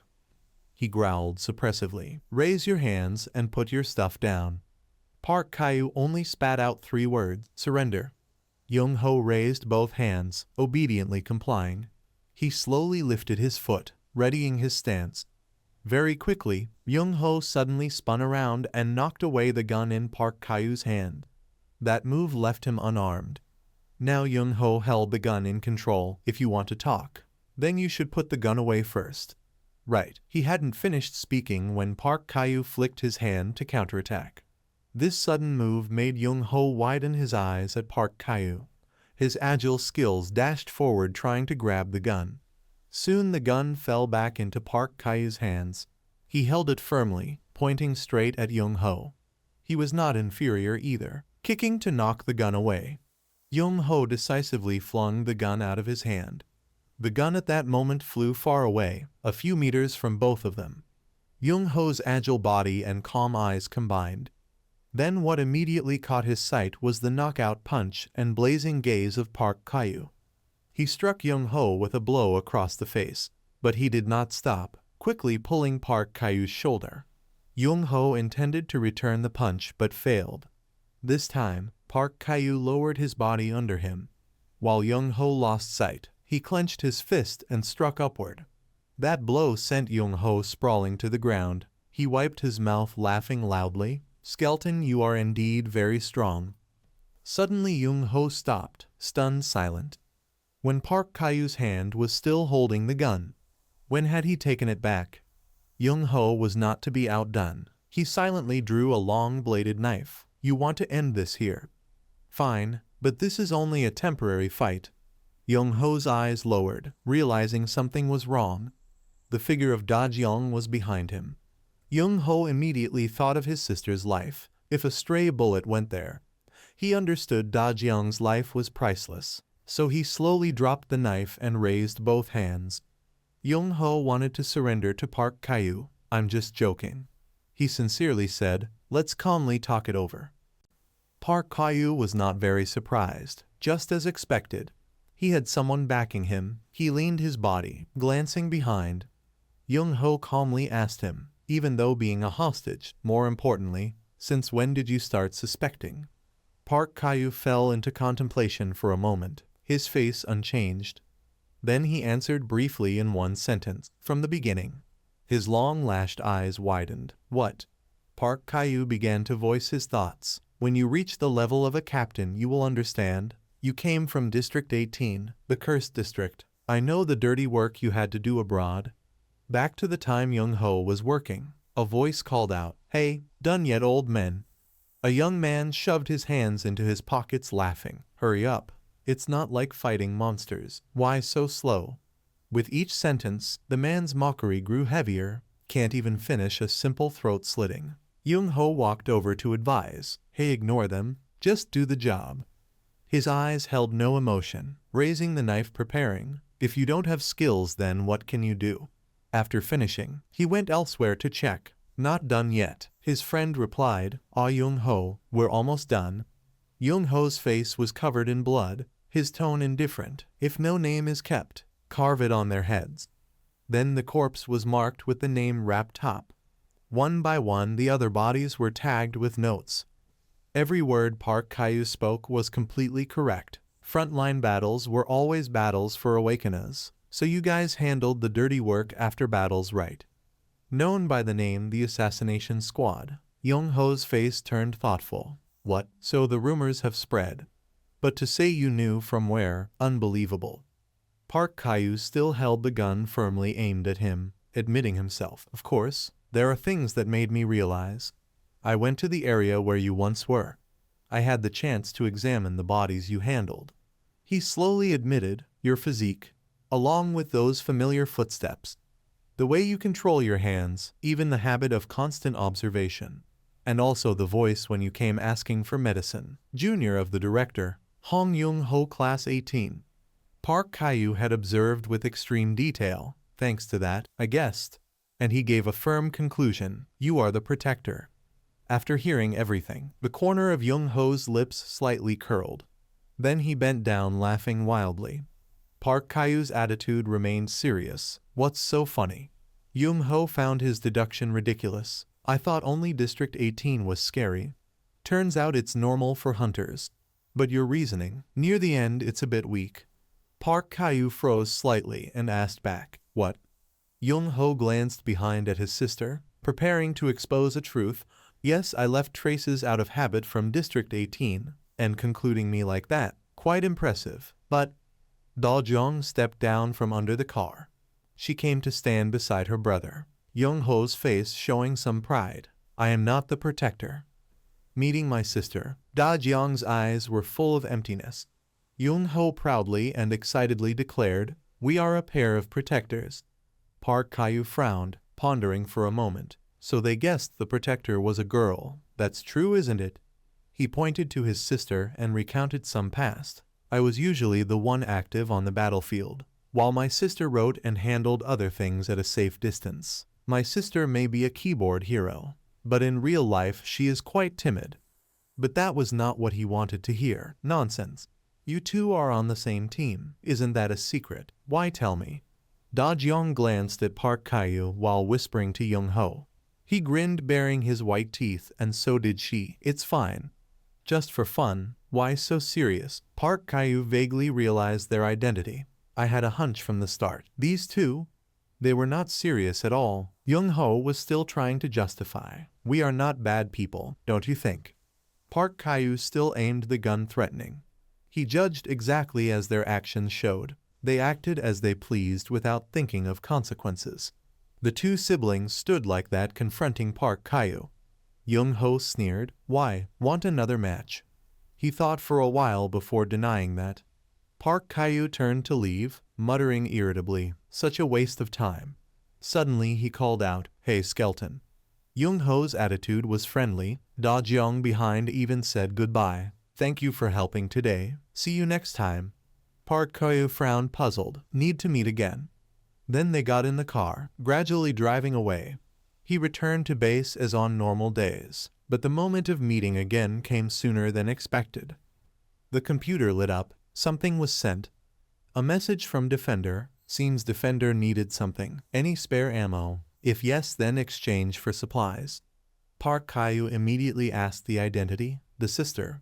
He growled suppressively. "Raise your hands and put your stuff down." Park Caillou only spat out 3 words, "Surrender." Young-ho raised both hands, obediently complying. He slowly lifted his foot, readying his stance. Very quickly, Young-ho suddenly spun around and knocked away the gun in Park Caillou's hand. That move left him unarmed. Now Young-ho held the gun in control. "If you want to talk, then you should put the gun away first." "Right." He hadn't finished speaking when Park Caillou flicked his hand to counterattack. This sudden move made Young-ho widen his eyes at Park Caillou. His agile skills dashed forward trying to grab the gun. Soon the gun fell back into Park Caillou's hands. He held it firmly, pointing straight at Young-ho. He was not inferior either, kicking to knock the gun away. Young-ho decisively flung the gun out of his hand. The gun at that moment flew far away, a few meters from both of them. Young-ho's agile body and calm eyes combined. Then what immediately caught his sight was the knockout punch and blazing gaze of Park Caillou. He struck Young-ho with a blow across the face, but he did not stop, quickly pulling Park Caillou's shoulder. Young-ho intended to return the punch but failed. This time, Park Caillou lowered his body under him. While Young-ho lost sight, he clenched his fist and struck upward. That blow sent Young-ho sprawling to the ground. He wiped his mouth, laughing loudly. "Skelton, you are indeed very strong." Suddenly Young-ho stopped, stunned silent. When Park Caillou's hand was still holding the gun. When had he taken it back? Young-ho was not to be outdone. He silently drew a long-bladed knife. "You want to end this here. Fine, but this is only a temporary fight." Young-ho's eyes lowered, realizing something was wrong. The figure of Da-jeong was behind him. Young-ho immediately thought of his sister's life. If a stray bullet went there, he understood Da-jeong's life was priceless. So he slowly dropped the knife and raised both hands. Young-ho wanted to surrender to Park Caillou. "I'm just joking," he sincerely said. "Let's calmly talk it over." Park Caillou was not very surprised, just as expected. He had someone backing him. He leaned his body, glancing behind. Young-ho calmly asked him, even though being a hostage, more importantly, "Since when did you start suspecting?" Park Caillou fell into contemplation for a moment, his face unchanged. Then he answered briefly in one sentence, "From the beginning." His long-lashed eyes widened. "What?" Park Caillou began to voice his thoughts. When you reach the level of a captain, you will understand. You came from District 18, the cursed district. I know the dirty work you had to do abroad. Back to the time Young-ho was working, a voice called out, "Hey, done yet, old men?" A young man shoved his hands into his pockets laughing. "Hurry up. It's not like fighting monsters. Why so slow?" With each sentence, the man's mockery grew heavier. Can't even finish a simple throat slitting. Young-ho walked over to advise, "Hey, ignore them. Just do the job." His eyes held no emotion, raising the knife preparing. "If you don't have skills, then what can you do?" After finishing, he went elsewhere to check. "Not done yet," his friend replied. "Ah, Young-ho, we're almost done." Young-ho's face was covered in blood, his tone indifferent. "If no name is kept, carve it on their heads." Then the corpse was marked with the name wrapped top. One by one, the other bodies were tagged with notes. Every word Park Kyu spoke was completely correct. Frontline battles were always battles for awakeners, so you guys handled the dirty work after battles right. Known by the name the Assassination Squad, Young-ho's face turned thoughtful. "What? So the rumors have spread. But to say you knew from where, unbelievable." Park Kyu still held the gun firmly aimed at him, admitting himself. "Of course, there are things that made me realize. I went to the area where you once were. I had the chance to examine the bodies you handled." He slowly admitted, "Your physique, along with those familiar footsteps, the way you control your hands, even the habit of constant observation, and also the voice when you came asking for medicine." Junior of the director, Hong Young-ho, Class 18. Park Kyu had observed with extreme detail. "Thanks to that, I guessed." And he gave a firm conclusion, "You are the protector." After hearing everything, the corner of Young-ho's lips slightly curled. Then he bent down, laughing wildly. Park Kyu's attitude remained serious. "What's so funny?" Young-ho found his deduction ridiculous. "I thought only District 18 was scary. Turns out it's normal for hunters. But your reasoning, near the end it's a bit weak." Park Kyu froze slightly and asked back, "What?" Young-ho glanced behind at his sister, preparing to expose a truth. "Yes, I left traces out of habit from District 18, and concluding me like that, quite impressive. But..." Da-jong stepped down from under the car. She came to stand beside her brother, Young-ho's face showing some pride. "I am not the protector." Meeting my sister, Da-jong's eyes were full of emptiness. Young-ho proudly and excitedly declared, "We are a pair of protectors." Park Kyu frowned, pondering for a moment. "So they guessed the protector was a girl. That's true, isn't it?" He pointed to his sister and recounted some past. "I was usually the one active on the battlefield, while my sister wrote and handled other things at a safe distance. My sister may be a keyboard hero, but in real life she is quite timid." But that was not what he wanted to hear. "Nonsense. You two are on the same team. Isn't that a secret? Why tell me?" Da-jong glanced at Park Kyu while whispering to Young-ho. He grinned, baring his white teeth, and so did she. "It's fine. Just for fun. Why so serious?" Park Kyu vaguely realized their identity. "I had a hunch from the start. These two, they were not serious at all." Young-ho was still trying to justify. "We are not bad people, don't you think?" Park Kyu still aimed the gun threatening. He judged exactly as their actions showed. They acted as they pleased without thinking of consequences. The two siblings stood like that, confronting Park Kyu. Young-ho sneered. "Why, want another match?" He thought for a while before denying that. Park Kyu turned to leave, muttering irritably, "Such a waste of time." Suddenly he called out, "Hey, Skeleton." Young-ho's attitude was friendly. Da-jong behind even said goodbye. "Thank you for helping today. See you next time." Park Kyu frowned, puzzled. "Need to meet again." Then they got in the car, gradually driving away. He returned to base as on normal days, but the moment of meeting again came sooner than expected. The computer lit up. Something was sent. A message from Defender. Seems Defender needed something. "Any spare ammo? If yes, then exchange for supplies." Park Kyu immediately asked the identity, the sister.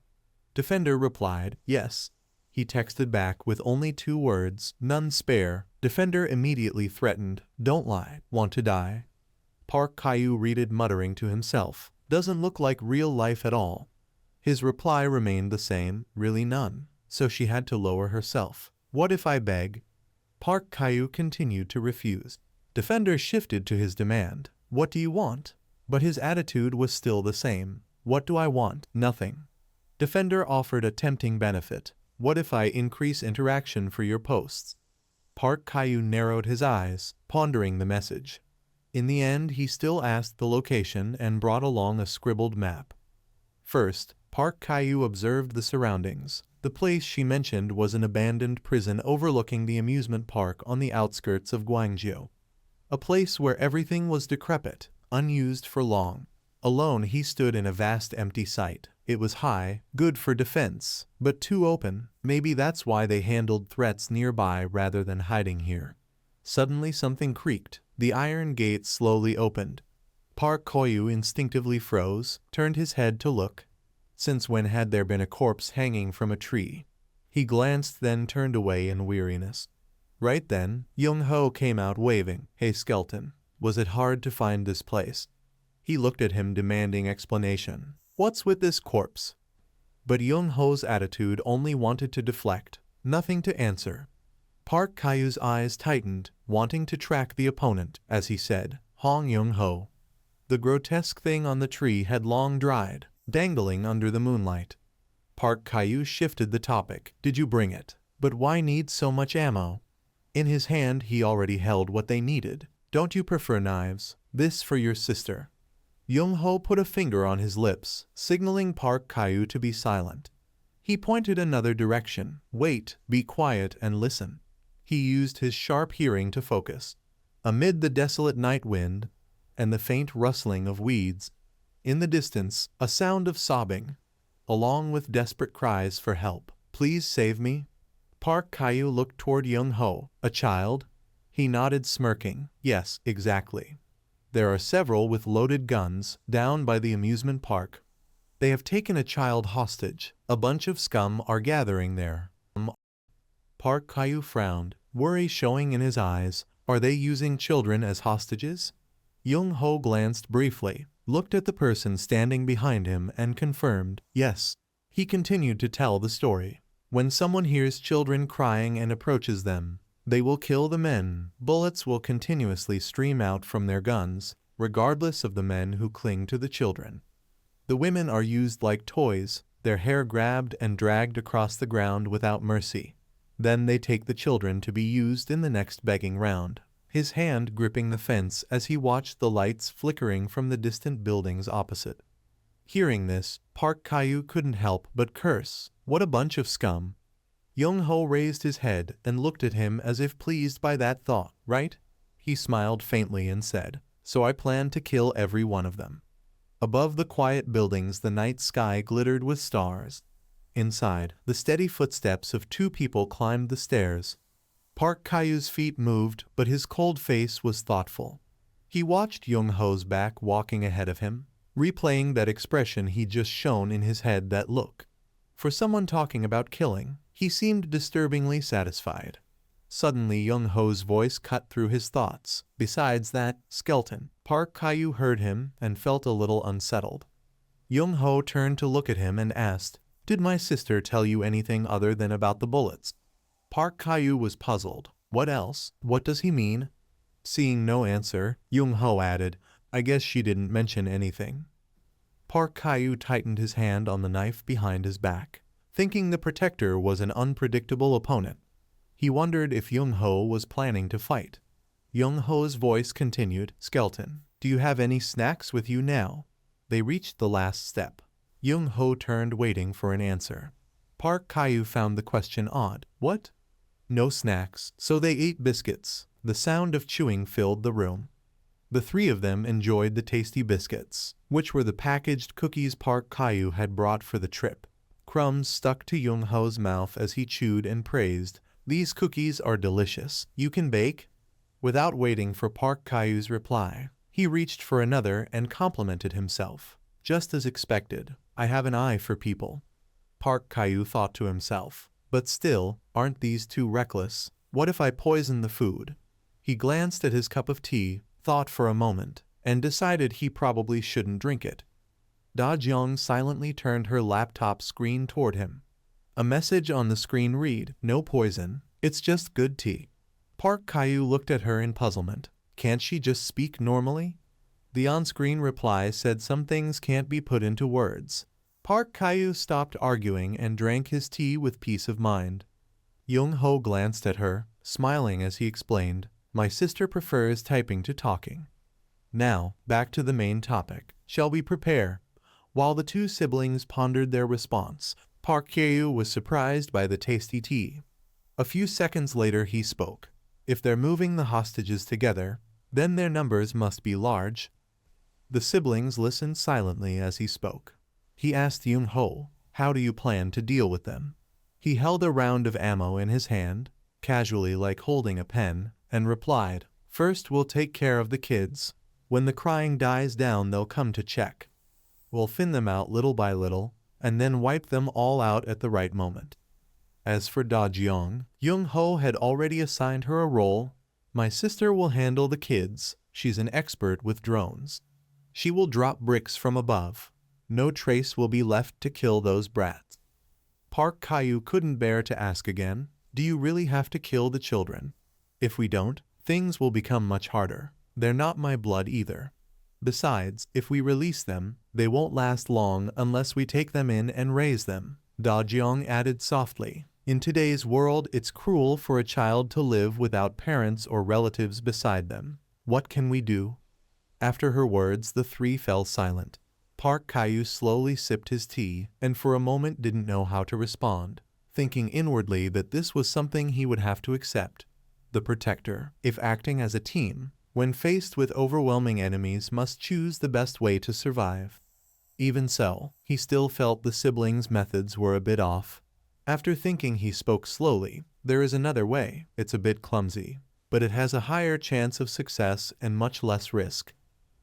Defender replied, "Yes." He texted back with only 2 words, "None spare." Defender immediately threatened, "Don't lie. Want to die?" Park Kyu read it, muttering to himself, "Doesn't look like real life at all." His reply remained the same, really none. So she had to lower herself. What if I beg? Park Kyu continued to refuse. Defender shifted to his demand. What do you want? But his attitude was still the same. What do I want? Nothing. Defender offered a tempting benefit. What if I increase interaction for your posts? Park Kyu narrowed his eyes, pondering the message. In the end, he still asked the location and brought along a scribbled map. First, Park Kyu observed the surroundings. The place she mentioned was an abandoned prison overlooking the amusement park on the outskirts of Gwangju. A place where everything was decrepit, unused for long. Alone he stood in a vast empty site. It was high, good for defense, but too open. Maybe that's why they handled threats nearby rather than hiding here. Suddenly something creaked. The iron gate slowly opened. Park Kyu instinctively froze, turned his head to look. Since when had there been a corpse hanging from a tree? He glanced, then turned away in weariness. Right then, Young-ho came out waving. Hey skeleton, was it hard to find this place? He looked at him, demanding explanation. What's with this corpse? But Young-ho's attitude only wanted to deflect, nothing to answer. Park Kyu's eyes tightened, wanting to track the opponent, as he said, Hong Young-ho. The grotesque thing on the tree had long dried, dangling under the moonlight. Park Kyu shifted the topic. Did you bring it? But why need so much ammo? In his hand he already held what they needed. Don't you prefer knives? This for your sister. Young-ho put a finger on his lips, signaling Park Kyu to be silent. He pointed another direction. Wait, be quiet and listen. He used his sharp hearing to focus. Amid the desolate night wind and the faint rustling of weeds, in the distance, a sound of sobbing, along with desperate cries for help. Please save me. Park Kyu looked toward Young-ho. A child? He nodded, smirking. Yes, exactly. There are several with loaded guns down by the amusement park. They have taken a child hostage. A bunch of scum are gathering there. Park Kyu frowned, worry showing in his eyes. Are they using children as hostages? Young-ho glanced briefly, looked at the person standing behind him and confirmed, yes. He continued to tell the story. When someone hears children crying and approaches them, they will kill the men. Bullets will continuously stream out from their guns, regardless of the men who cling to the children. The women are used like toys, their hair grabbed and dragged across the ground without mercy. Then they take the children to be used in the next begging round. His hand gripping the fence as he watched the lights flickering from the distant buildings opposite. Hearing this, Park Kyu couldn't help but curse. What a bunch of scum. Young-ho raised his head and looked at him as if pleased by that thought. Right? He smiled faintly and said, so I plan to kill every one of them. Above the quiet buildings the night sky glittered with stars. Inside, the steady footsteps of two people climbed the stairs. Park Kyu's feet moved, but his cold face was thoughtful. He watched Young-ho's back walking ahead of him, replaying that expression he'd just shown in his head. That look. For someone talking about killing, he seemed disturbingly satisfied. Suddenly Young-ho's voice cut through his thoughts. Besides that, skeleton. Park Kyu heard him and felt a little unsettled. Young-ho turned to look at him and asked, did my sister tell you anything other than about the bullets? Park Kyu was puzzled. What else? What does he mean? Seeing no answer, Young-ho added, I guess she didn't mention anything. Park Kyu tightened his hand on the knife behind his back, thinking the protector was an unpredictable opponent. He wondered if Young-ho was planning to fight. Young-ho's voice continued, skeleton, do you have any snacks with you now? They reached the last step. Young-ho turned, waiting for an answer. Park Kyu found the question odd. What? No snacks, so they ate biscuits. The sound of chewing filled the room. The three of them enjoyed the tasty biscuits, which were the packaged cookies Park Kyu had brought for the trip. Crumbs stuck to Young-ho's mouth as he chewed and praised, these cookies are delicious. You can bake? Without waiting for Park Kyu's reply, he reached for another and complimented himself. Just as expected, I have an eye for people. Park Kyu thought to himself. But still, aren't these too reckless? What if I poison the food? He glanced at his cup of tea, thought for a moment, and decided he probably shouldn't drink it. Da Jiang silently turned her laptop screen toward him. A message on the screen read, "No poison, it's just good tea." Park Caillou looked at her in puzzlement. Can't she just speak normally? The on-screen reply said some things can't be put into words. Park Caillou stopped arguing and drank his tea with peace of mind. Young Ho glanced at her, smiling as he explained, "My sister prefers typing to talking." Now, back to the main topic. Shall we prepare? While the two siblings pondered their response, Park Caillou was surprised by the tasty tea. A few seconds later he spoke. If they're moving the hostages together, then their numbers must be large. The siblings listened silently as he spoke. He asked Young Ho, "How do you plan to deal with them?" He held a round of ammo in his hand, casually like holding a pen, and replied, "First we'll take care of the kids. When the crying dies down they'll come to check. We'll thin them out little by little, and then wipe them all out at the right moment." As for Da Jiang, Young Ho had already assigned her a role. "My sister will handle the kids. She's an expert with drones. She will drop bricks from above. No trace will be left to kill those brats." Park Caillou couldn't bear to ask again, "Do you really have to kill the children? If we don't, things will become much harder. They're not my blood either. Besides, if we release them, they won't last long unless we take them in and raise them." Da Jiang added softly, "In today's world, it's cruel for a child to live without parents or relatives beside them. What can we do?" After her words, the three fell silent. Park Caillou slowly sipped his tea and for a moment didn't know how to respond, thinking inwardly that this was something he would have to accept. The protector, if acting as a team, when faced with overwhelming enemies, must choose the best way to survive. Even so, he still felt the siblings' methods were a bit off. After thinking, he spoke slowly, "There is another way. It's a bit clumsy, but it has a higher chance of success and much less risk."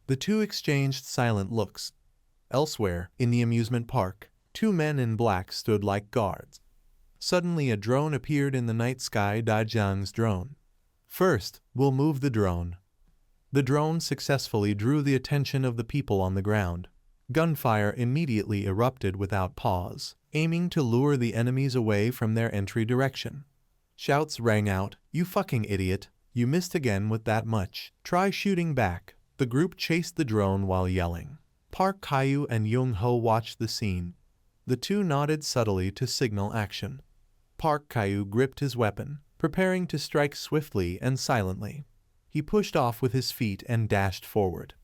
The two exchanged silent looks. Elsewhere, in the amusement park, two men in black stood like guards. Suddenly a drone appeared in the night sky, Da Jiang's drone. "First, we'll move the drone." The drone successfully drew the attention of the people on the ground. Gunfire immediately erupted without pause, aiming to lure the enemies away from their entry direction. Shouts rang out, "You fucking idiot! You missed again with that much. Try shooting back." The group chased the drone while yelling. Park Caillou and Young Ho watched the scene. The two nodded subtly to signal action. Park Caillou gripped his weapon, preparing to strike swiftly and silently. He pushed off with his feet and dashed forward.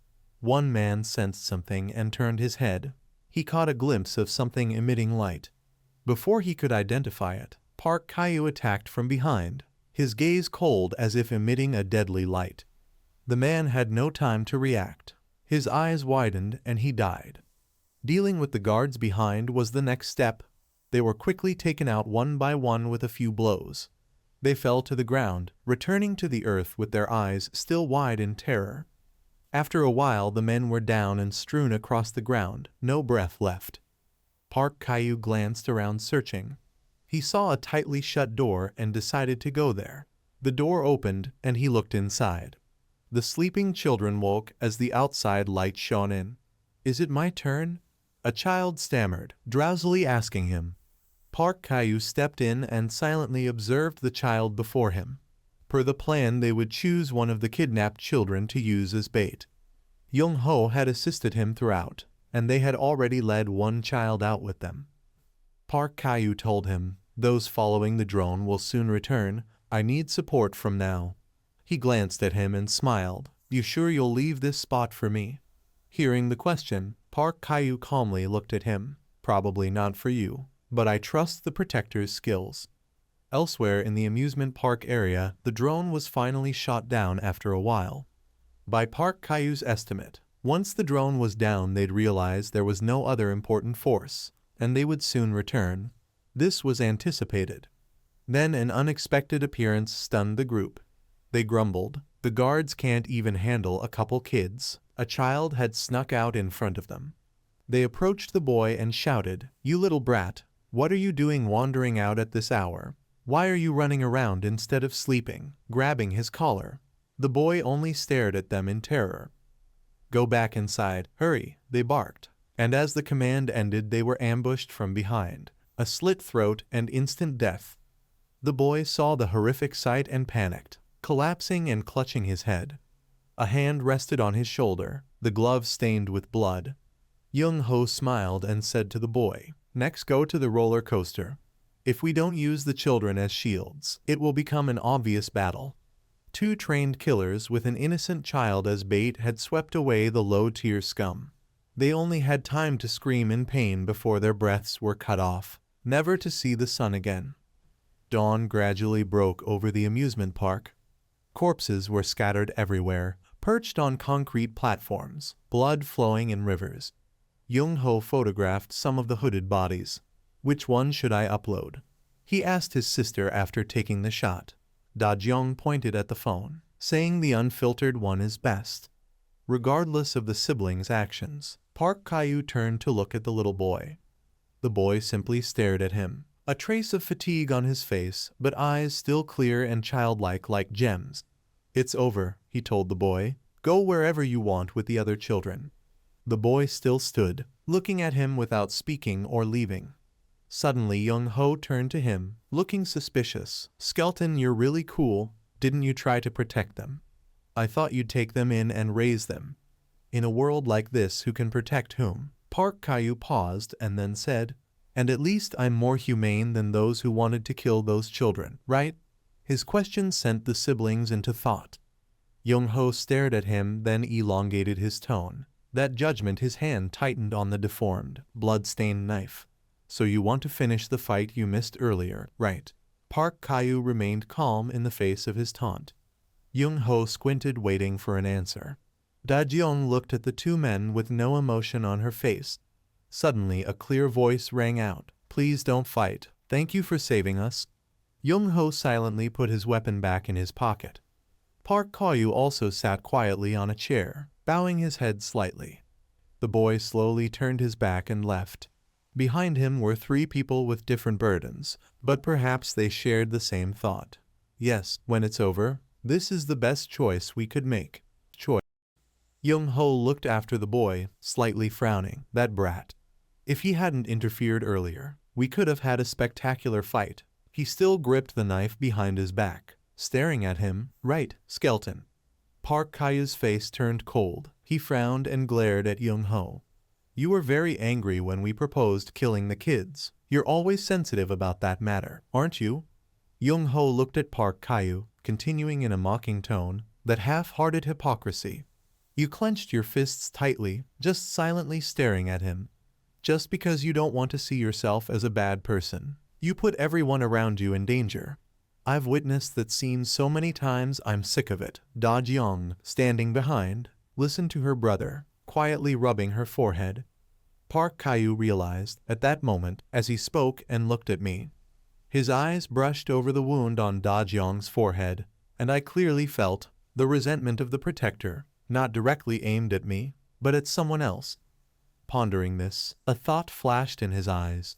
One man sensed something and turned his head. He caught a glimpse of something emitting light. Before he could identify it, Park Caillou attacked from behind, his gaze cold as if emitting a deadly light. The man had no time to react. His eyes widened and he died. Dealing with the guards behind was the next step. They were quickly taken out one by one with a few blows. They fell to the ground, returning to the earth with their eyes still wide in terror. After a while the men were down and strewn across the ground, no breath left. Park Caillou glanced around searching. He saw a tightly shut door and decided to go there. The door opened and he looked inside. The sleeping children woke as the outside light shone in. "Is it my turn?" a child stammered, drowsily asking him. Park Caillou stepped in and silently observed the child before him. Per the plan, they would choose one of the kidnapped children to use as bait. Young Ho had assisted him throughout, and they had already led one child out with them. Park Caillou told him, "Those following the drone will soon return. I need support from now." He glanced at him and smiled. "You sure you'll leave this spot for me?" Hearing the question, Park Caillou calmly looked at him. "Probably not for you, but I trust the protector's skills." Elsewhere in the amusement park area, the drone was finally shot down after a while. By Park Caillou's estimate, once the drone was down, they'd realize there was no other important force, and they would soon return. This was anticipated. Then an unexpected appearance stunned the group. They grumbled, "The guards can't even handle a couple kids." A child had snuck out in front of them. They approached the boy and shouted, "You little brat, what are you doing wandering out at this hour? Why are you running around instead of sleeping?" Grabbing his collar, the boy only stared at them in terror. "Go back inside, hurry," they barked. And as the command ended, they were ambushed from behind. A slit throat and instant death. The boy saw the horrific sight and panicked, collapsing and clutching his head. A hand rested on his shoulder, the glove stained with blood. Young-ho smiled and said to the boy, "Next, go to the roller coaster. If we don't use the children as shields, it will become an obvious battle." Two trained killers with an innocent child as bait had swept away the low-tier scum. They only had time to scream in pain before their breaths were cut off, never to see the sun again. Dawn gradually broke over the amusement park. Corpses were scattered everywhere, perched on concrete platforms, blood flowing in rivers. Young-ho photographed some of the hooded bodies. "Which one should I upload?" he asked his sister after taking the shot. Da-jeong pointed at the phone, saying the unfiltered one is best. Regardless of the siblings' actions, Park Kyu turned to look at the little boy. The boy simply stared at him, a trace of fatigue on his face, but eyes still clear and childlike like gems. "It's over," he told the boy. "Go wherever you want with the other children." The boy still stood, looking at him without speaking or leaving. Suddenly Young-ho turned to him, looking suspicious. "Skeleton, you're really cool. Didn't you try to protect them? I thought you'd take them in and raise them." "In a world like this, who can protect whom?" Park Kyu paused and then said, "And at least I'm more humane than those who wanted to kill those children, right?" His question sent the siblings into thought. Young-ho stared at him, then elongated his tone. That judgment, his hand tightened on the deformed, blood-stained knife. "So you want to finish the fight you missed earlier, right?" Park Kyu remained calm in the face of his taunt. Young-ho squinted, waiting for an answer. Da-jeong looked at the two men with no emotion on her face. Suddenly a clear voice rang out, "Please don't fight. Thank you for saving us." Young-ho silently put his weapon back in his pocket. Park Kyu also sat quietly on a chair, bowing his head slightly. The boy slowly turned his back and left. Behind him were three people with different burdens, but perhaps they shared the same thought. "Yes, when it's over, this is the best choice we could make." Young-ho looked after the boy, slightly frowning. That brat. If he hadn't interfered earlier, we could have had a spectacular fight. He still gripped the knife behind his back, staring at him. "Right, skeleton." Park Kyu's face turned cold. He frowned and glared at Young-ho. "You were very angry when we proposed killing the kids. You're always sensitive about that matter, aren't you?" Young-ho looked at Park Kyu, continuing in a mocking tone, "That half-hearted hypocrisy." You clenched your fists tightly, just silently staring at him. "Just because you don't want to see yourself as a bad person, you put everyone around you in danger. I've witnessed that scene so many times I'm sick of it." Da-jeong, standing behind, listened to her brother, quietly rubbing her forehead. Park Kyu realized, at that moment, as he spoke and looked at me. His eyes brushed over the wound on Da-jeong's forehead, and I clearly felt the resentment of the protector, not directly aimed at me, but at someone else. Pondering this, a thought flashed in his eyes.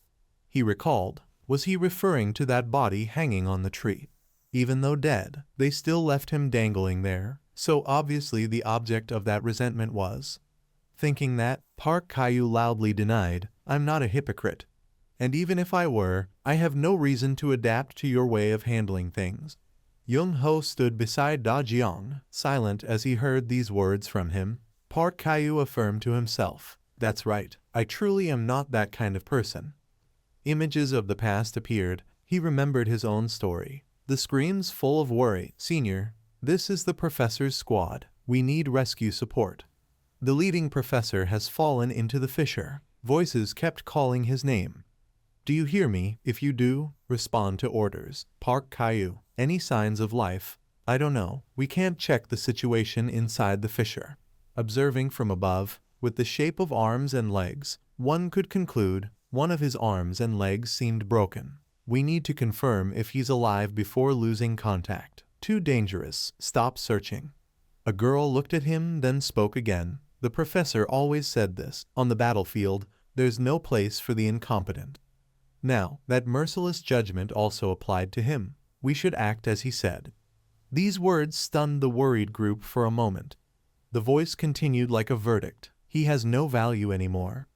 He recalled, was he referring to that body hanging on the tree? Even though dead, they still left him dangling there, so obviously the object of that resentment was. Thinking that, Park Kyu loudly denied, "I'm not a hypocrite. And even if I were, I have no reason to adapt to your way of handling things." Young-ho stood beside Da-jeong, silent as he heard these words from him. Park Kyu affirmed to himself, "That's right, I truly am not that kind of person." Images of the past appeared. He remembered his own story. The screams full of worry. "Senior, this is the professor's squad. We need rescue support. The leading professor has fallen into the fissure." Voices kept calling his name. "Do you hear me? If you do, respond to orders." Park Kyu. "Any signs of life?" "I don't know. We can't check the situation inside the fissure." Observing from above, with the shape of arms and legs, one could conclude one of his arms and legs seemed broken. "We need to confirm if he's alive before losing contact. Too dangerous. Stop searching." A girl looked at him, then spoke again. "The professor always said this. On the battlefield, there's no place for the incompetent." Now, that merciless judgment also applied to him. We should act as he said. These words stunned the worried group for a moment. The voice continued like a verdict. "He has no value anymore.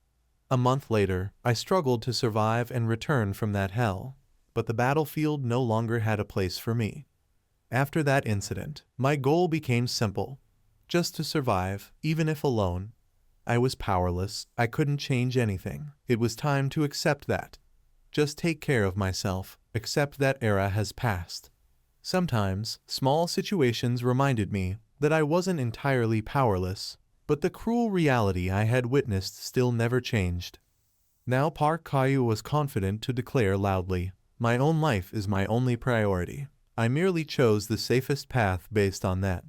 A month later, I struggled to survive and return from that hell, but the battlefield no longer had a place for me. After that incident, my goal became simple: just to survive, even if alone. I was powerless, I couldn't change anything. It was time to accept that. Just take care of myself, accept that era has passed. Sometimes, small situations reminded me that I wasn't entirely powerless, but the cruel reality I had witnessed still never changed. Now Park Kyu was confident to declare loudly, "My own life is my only priority. I merely chose the safest path based on that."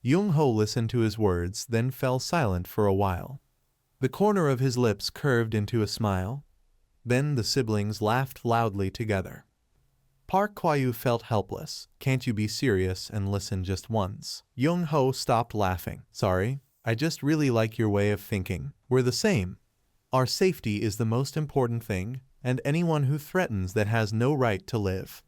Jung-ho listened to his words, then fell silent for a while. The corner of his lips curved into a smile. Then the siblings laughed loudly together. Park Kyu felt helpless. "Can't you be serious and listen just once?" Jung-ho stopped laughing. "Sorry, I just really like your way of thinking. We're the same. Our safety is the most important thing, and anyone who threatens that has no right to live."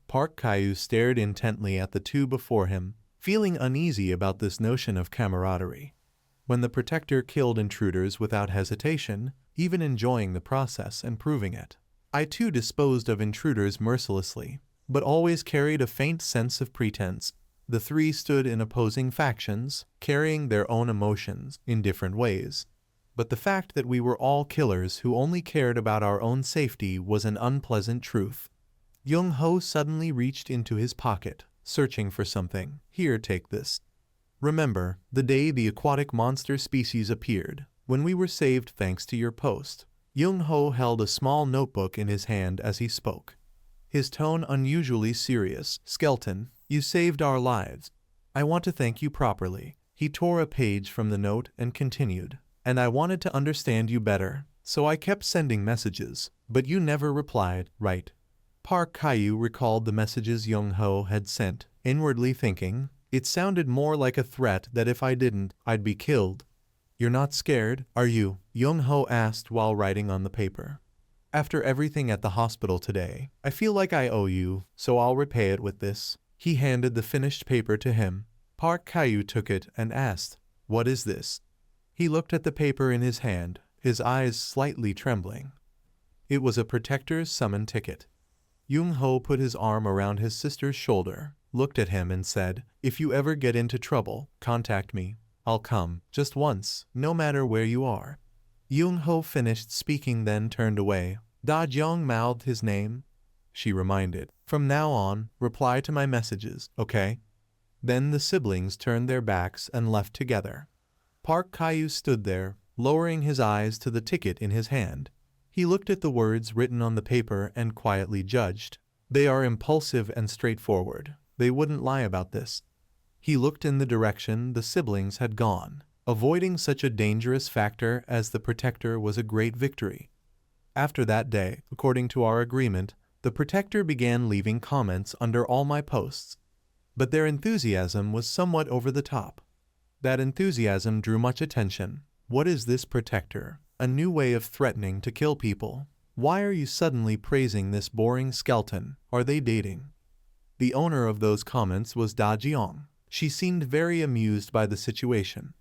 Park Kyu stared intently at the two before him, feeling uneasy about this notion of camaraderie. When the protector killed intruders without hesitation, even enjoying the process and proving it, I too disposed of intruders mercilessly, but always carried a faint sense of pretense. The three stood in opposing factions, carrying their own emotions in different ways. But the fact that we were all killers who only cared about our own safety was an unpleasant truth. Jung-ho suddenly reached into his pocket, searching for something. "Here, take this. Remember the day the aquatic monster species appeared, when we were saved thanks to your post." Jung-ho held a small notebook in his hand as he spoke, his tone unusually serious. "Skeleton, you saved our lives. I want to thank you properly." He tore a page from the note and continued, "And I wanted to understand you better, so I kept sending messages, but you never replied, right?" Park Kyu recalled the messages Jung-ho had sent, inwardly thinking, it sounded more like a threat that if I didn't, I'd be killed. "You're not scared, are you?" Jung-ho asked while writing on the paper. "After everything at the hospital today, I feel like I owe you, so I'll repay it with this." He handed the finished paper to him. Park Kyu took it and asked, "What is this?" He looked at the paper in his hand, his eyes slightly trembling. It was a protector's summon ticket. Jung-ho put his arm around his sister's shoulder, looked at him and said, "If you ever get into trouble, contact me. I'll come, just once, no matter where you are." Jung-ho finished speaking, then turned away. Da-jong mouthed his name. She reminded, "From now on, reply to my messages, okay?" Then the siblings turned their backs and left together. Park Kyu stood there, lowering his eyes to the ticket in his hand. He looked at the words written on the paper and quietly judged. They are impulsive and straightforward. They wouldn't lie about this. He looked in the direction the siblings had gone. Avoiding such a dangerous factor as the protector was a great victory. After that day, according to our agreement, the protector began leaving comments under all my posts. But their enthusiasm was somewhat over the top. That enthusiasm drew much attention. "What is this protector? A new way of threatening to kill people? Why are you suddenly praising this boring skeleton? Are they dating?" The owner of those comments was Da-jeong. She seemed very amused by the situation.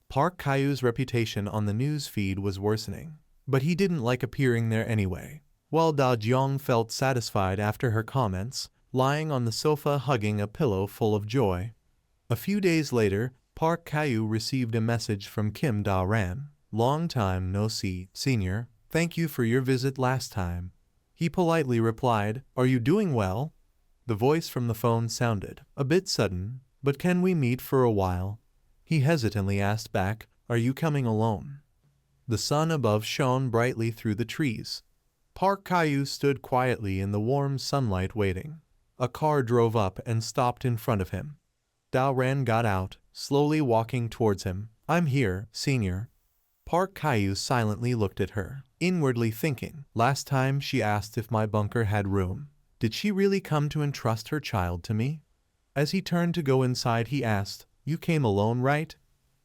Park Kyu's reputation on the news feed was worsening, but he didn't like appearing there anyway. While Da-jeong felt satisfied after her comments, lying on the sofa hugging a pillow full of joy. A few days later, Park Kyu received a message from Kim Da-ran. "Long time no see, senior. Thank you for your visit last time." He politely replied, "Are you doing well?" The voice from the phone sounded a bit sudden, "But can we meet for a while?" He hesitantly asked back, "Are you coming alone?" The sun above shone brightly through the trees. Park Kyu stood quietly in the warm sunlight waiting. A car drove up and stopped in front of him. Da-ran got out, slowly walking towards him. "I'm here, senior." Park Kyu silently looked at her, inwardly thinking, last time she asked if my bunker had room. Did she really come to entrust her child to me? As he turned to go inside, he asked, "You came alone, right?"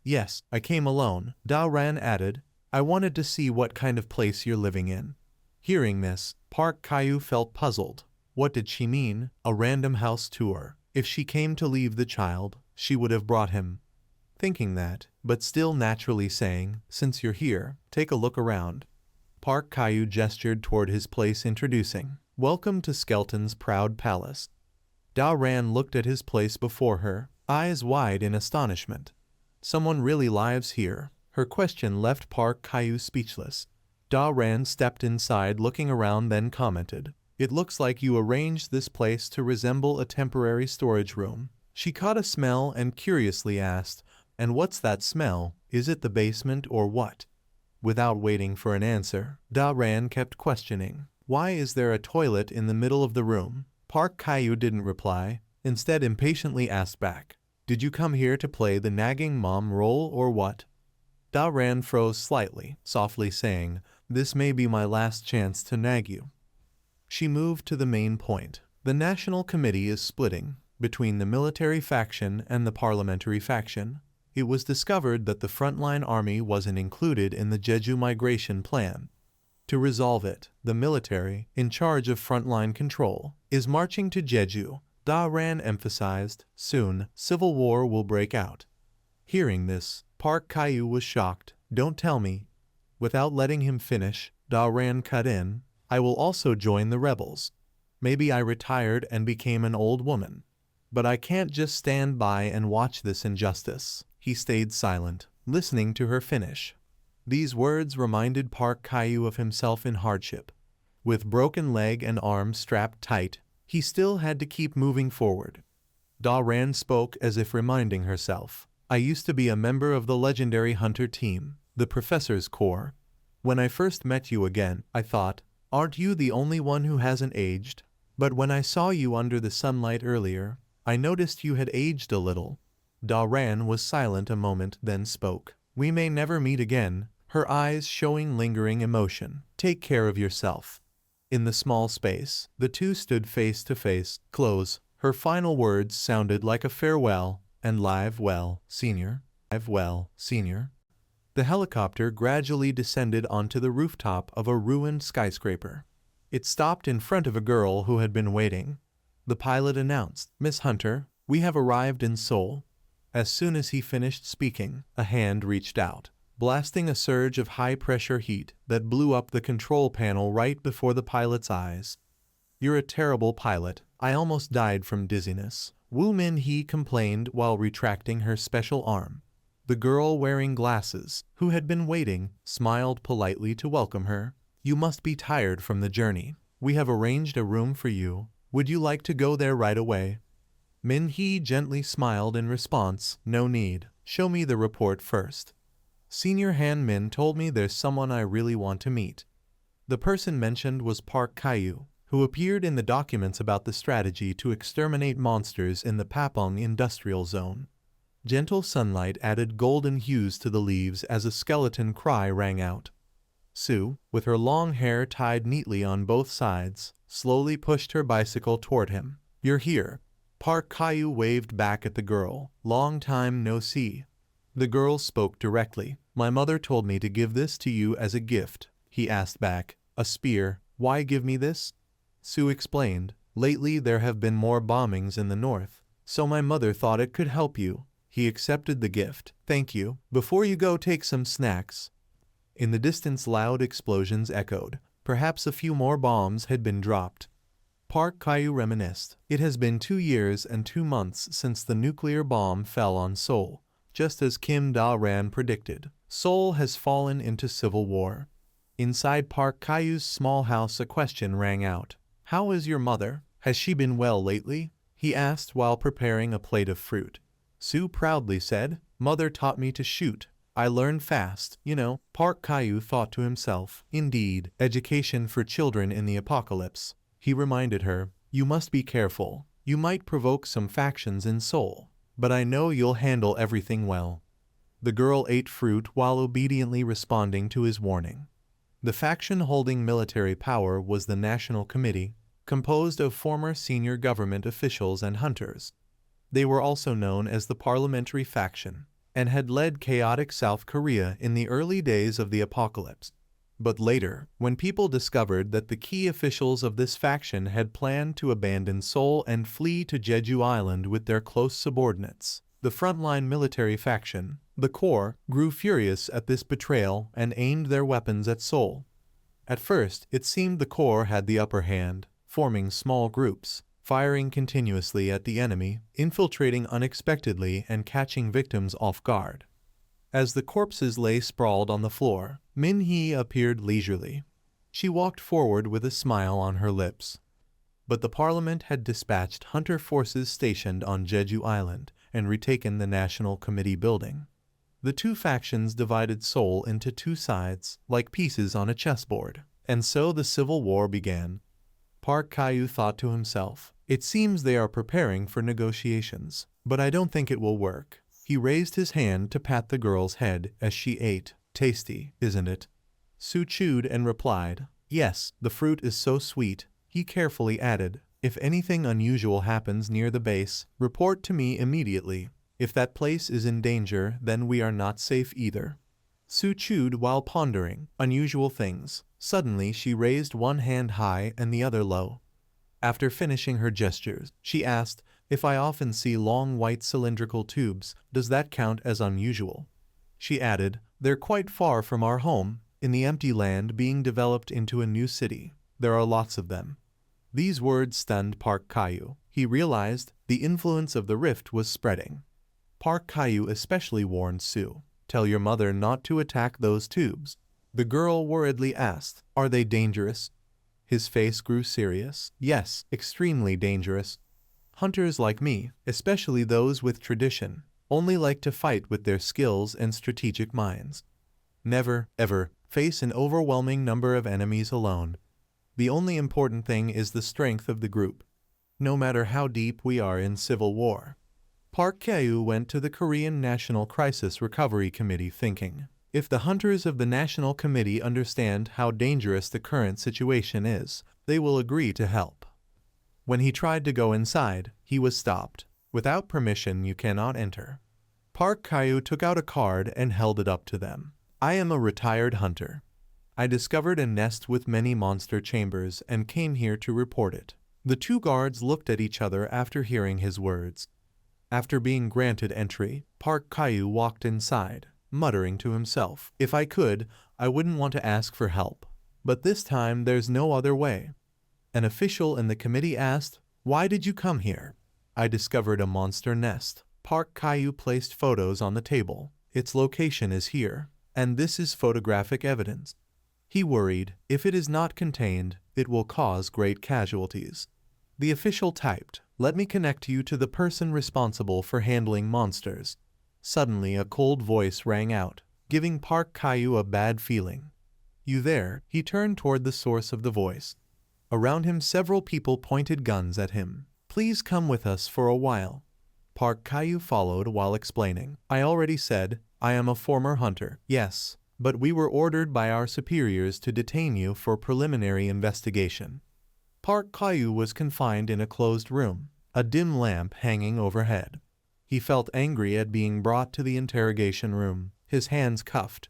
"Yes, I came alone," Da-ran added. "I wanted to see what kind of place you're living in." Hearing this, Park Kyu felt puzzled. What did she mean? A random house tour? If she came to leave the child, she would have brought him. Thinking that, but still naturally saying, "Since you're here, take a look around." Park Caillou gestured toward his place, introducing, "Welcome to Skelton's proud palace." Da Ran looked at his place before her, eyes wide in astonishment. Someone really lives here? Her question left Park Caillou speechless. Da Ran stepped inside, looking around, then commented, "It looks like you arranged this place to resemble a temporary storage room." She caught a smell and curiously asked, "And what's that smell? Is it the basement or what?" Without waiting for an answer, Da Ran kept questioning, "Why is there a toilet in the middle of the room?" Park Caillou didn't reply, instead impatiently asked back, "Did you come here to play the nagging mom role or what?" Da Ran froze slightly, softly saying, "This may be my last chance to nag you." She moved to the main point. The National Committee is splitting between the military faction and the parliamentary faction. It was discovered that the frontline army wasn't included in the Jeju migration plan. To resolve it, the military, in charge of frontline control, is marching to Jeju. Da Ran emphasized, "Soon, civil war will break out." Hearing this, Park Caillou was shocked. "Don't tell me." Without letting him finish, Da Ran cut in, "I will also join the rebels. Maybe I retired and became an old woman. But I can't just stand by and watch this injustice." He stayed silent, listening to her finish. These words reminded Park Caillou of himself in hardship. With broken leg and arm strapped tight, he still had to keep moving forward. Da Ran spoke as if reminding herself, "I used to be a member of the legendary hunter team, the Professor's Corps. When I first met you again, I thought, aren't you the only one who hasn't aged? But when I saw you under the sunlight earlier, I noticed you had aged a little." Da Ran was silent a moment, then spoke. "We may never meet again," her eyes showing lingering emotion. "Take care of yourself." In the small space, the two stood face to face, close. Her final words sounded like a farewell, and live well, senior. Live well, senior. The helicopter gradually descended onto the rooftop of a ruined skyscraper. It stopped in front of a girl who had been waiting. The pilot announced, "Miss Hunter, we have arrived in Seoul." As soon as he finished speaking, a hand reached out, blasting a surge of high-pressure heat that blew up the control panel right before the pilot's eyes. "You're a terrible pilot. I almost died from dizziness," Woo Min-hee complained while retracting her special arm. The girl wearing glasses, who had been waiting, smiled politely to welcome her. "You must be tired from the journey. We have arranged a room for you. Would you like to go there right away?" Min-hee gently smiled in response, "No need. Show me the report first. Senior Han Min told me there's someone I really want to meet." The person mentioned was Park Caillou, who appeared in the documents about the strategy to exterminate monsters in the Papong industrial zone. Gentle sunlight added golden hues to the leaves as a skeleton cry rang out. Sue, with her long hair tied neatly on both sides, slowly pushed her bicycle toward him. "You're here." Park Caillou waved back at the girl. "Long time no see." The girl spoke directly. "My mother told me to give this to you as a gift." He asked back, "A spear. Why give me this?" Sue explained, "Lately there have been more bombings in the north, so my mother thought it could help you." He accepted the gift. "Thank you. Before you go, take some snacks." In the distance, loud explosions echoed. Perhaps a few more bombs had been dropped. Park Caillou reminisced. It has been 2 years and 2 months since the nuclear bomb fell on Seoul. Just as Kim Da-ran predicted, Seoul has fallen into civil war. Inside Park Caillou's small house, a question rang out. "How is your mother? Has she been well lately?" he asked while preparing a plate of fruit. Sue proudly said, "Mother taught me to shoot. I learned fast, you know." Park Caillou thought to himself, "Indeed, education for children in the apocalypse." He reminded her, "You must be careful. You might provoke some factions in Seoul, but I know you'll handle everything well." The girl ate fruit while obediently responding to his warning. The faction holding military power was the National Committee, composed of former senior government officials and hunters. They were also known as the Parliamentary Faction, and had led chaotic South Korea in the early days of the apocalypse. But later, when people discovered that the key officials of this faction had planned to abandon Seoul and flee to Jeju Island with their close subordinates, the frontline military faction, the Corps, grew furious at this betrayal and aimed their weapons at Seoul. At first, it seemed the core had the upper hand, forming small groups, firing continuously at the enemy, infiltrating unexpectedly and catching victims off guard. As the corpses lay sprawled on the floor, Min-hee appeared leisurely. She walked forward with a smile on her lips. But the parliament had dispatched hunter forces stationed on Jeju Island and retaken the National Committee building. The two factions divided Seoul into two sides, like pieces on a chessboard. And so the civil war began. Park Kyu thought to himself, "It seems they are preparing for negotiations, but I don't think it will work." He raised his hand to pat the girl's head as she ate. "Tasty, isn't it?" Sue chewed and replied, "Yes, the fruit is so sweet." He carefully added, "If anything unusual happens near the base, report to me immediately. If that place is in danger, then we are not safe either." Sue chewed while pondering unusual things. Suddenly she raised one hand high and the other low. After finishing her gestures, she asked, "If I often see long white cylindrical tubes, does that count as unusual?" She added, "They're quite far from our home, in the empty land being developed into a new city. There are lots of them." These words stunned Park Kyu. He realized the influence of the rift was spreading. Park Kyu especially warned Sue, "Tell your mother not to attack those tubes." The girl worriedly asked, "Are they dangerous?" His face grew serious. "Yes, extremely dangerous. Hunters like me, especially those with tradition, only like to fight with their skills and strategic minds. Never, ever, face an overwhelming number of enemies alone. The only important thing is the strength of the group, no matter how deep we are in civil war." Park Kyu went to the Korean National Crisis Recovery Committee thinking, if the hunters of the National Committee understand how dangerous the current situation is, they will agree to help. When he tried to go inside, he was stopped. "Without permission you cannot enter." Park Kyu took out a card and held it up to them. "I am a retired hunter. I discovered a nest with many monster chambers and came here to report it." The two guards looked at each other after hearing his words. After being granted entry, Park Kyu walked inside, muttering to himself, "If I could, I wouldn't want to ask for help. But this time there's no other way." An official in the committee asked, "Why did you come here?" "I discovered a monster nest." Park Kyu placed photos on the table. "Its location is here, and this is photographic evidence." He worried, "If it is not contained, it will cause great casualties." The official typed, "Let me connect you to the person responsible for handling monsters." Suddenly a cold voice rang out, giving Park Kyu a bad feeling. "You there?" He turned toward the source of the voice. Around him several people pointed guns at him. "Please come with us for a while." Park Kyu followed while explaining, "I already said, I am a former hunter." "Yes, but we were ordered by our superiors to detain you for preliminary investigation." Park Kyu was confined in a closed room, a dim lamp hanging overhead. He felt angry at being brought to the interrogation room, his hands cuffed.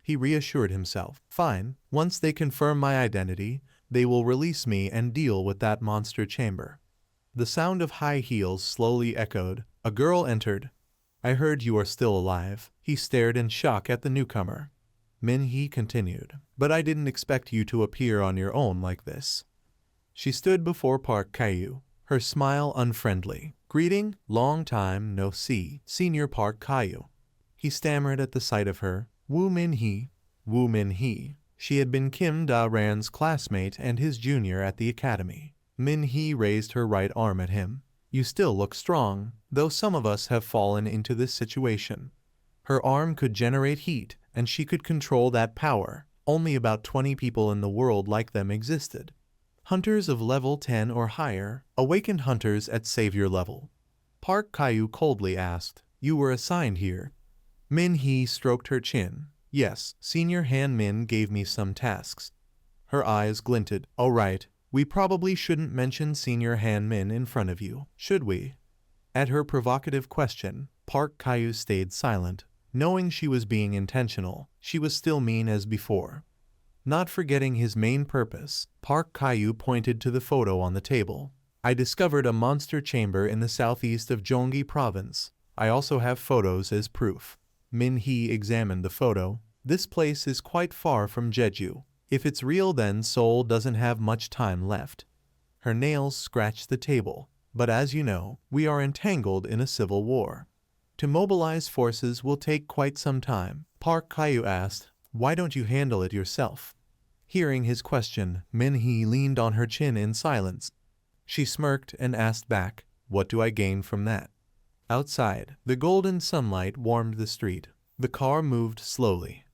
He reassured himself, "Fine, once they confirm my identity, they will release me and deal with that monster chamber." The sound of high heels slowly echoed. A girl entered. "I heard you are still alive." He stared in shock at the newcomer. Min-hee continued, "But I didn't expect you to appear on your own like this." She stood before Park Kyu, her smile unfriendly. "Greeting, long time no see, Senior Park Kyu." He stammered at the sight of her. "Woo Min-hee." Woo Min-hee. She had been Kim Da-ran's classmate and his junior at the academy. Min-hee raised her right arm at him. "You still look strong, though some of us have fallen into this situation." Her arm could generate heat, and she could control that power. Only about 20 people in the world like them existed. Hunters of level 10 or higher, awakened hunters at savior level. Park Kyu coldly asked, "You were assigned here?" Min-hee stroked her chin. "Yes, Senior Han Min gave me some tasks." Her eyes glinted. "Oh right, we probably shouldn't mention Senior Han Min in front of you, should we?" At her provocative question, Park Kyu stayed silent. Knowing she was being intentional, she was still mean as before. Not forgetting his main purpose, Park Kyu pointed to the photo on the table. "I discovered a monster chamber in the southeast of Gyeonggi province. I also have photos as proof." Min-hee examined the photo. "This place is quite far from Jeju. If it's real, then Seoul doesn't have much time left. Her nails scratched the table. But as you know, we are entangled in a civil war. To mobilize forces will take quite some time. Park Kyu asked, why don't you handle it yourself? Hearing his question, Min-hee leaned on her chin in silence. She smirked and asked back, what do I gain from that? Outside, the golden sunlight warmed the street. The car moved slowly.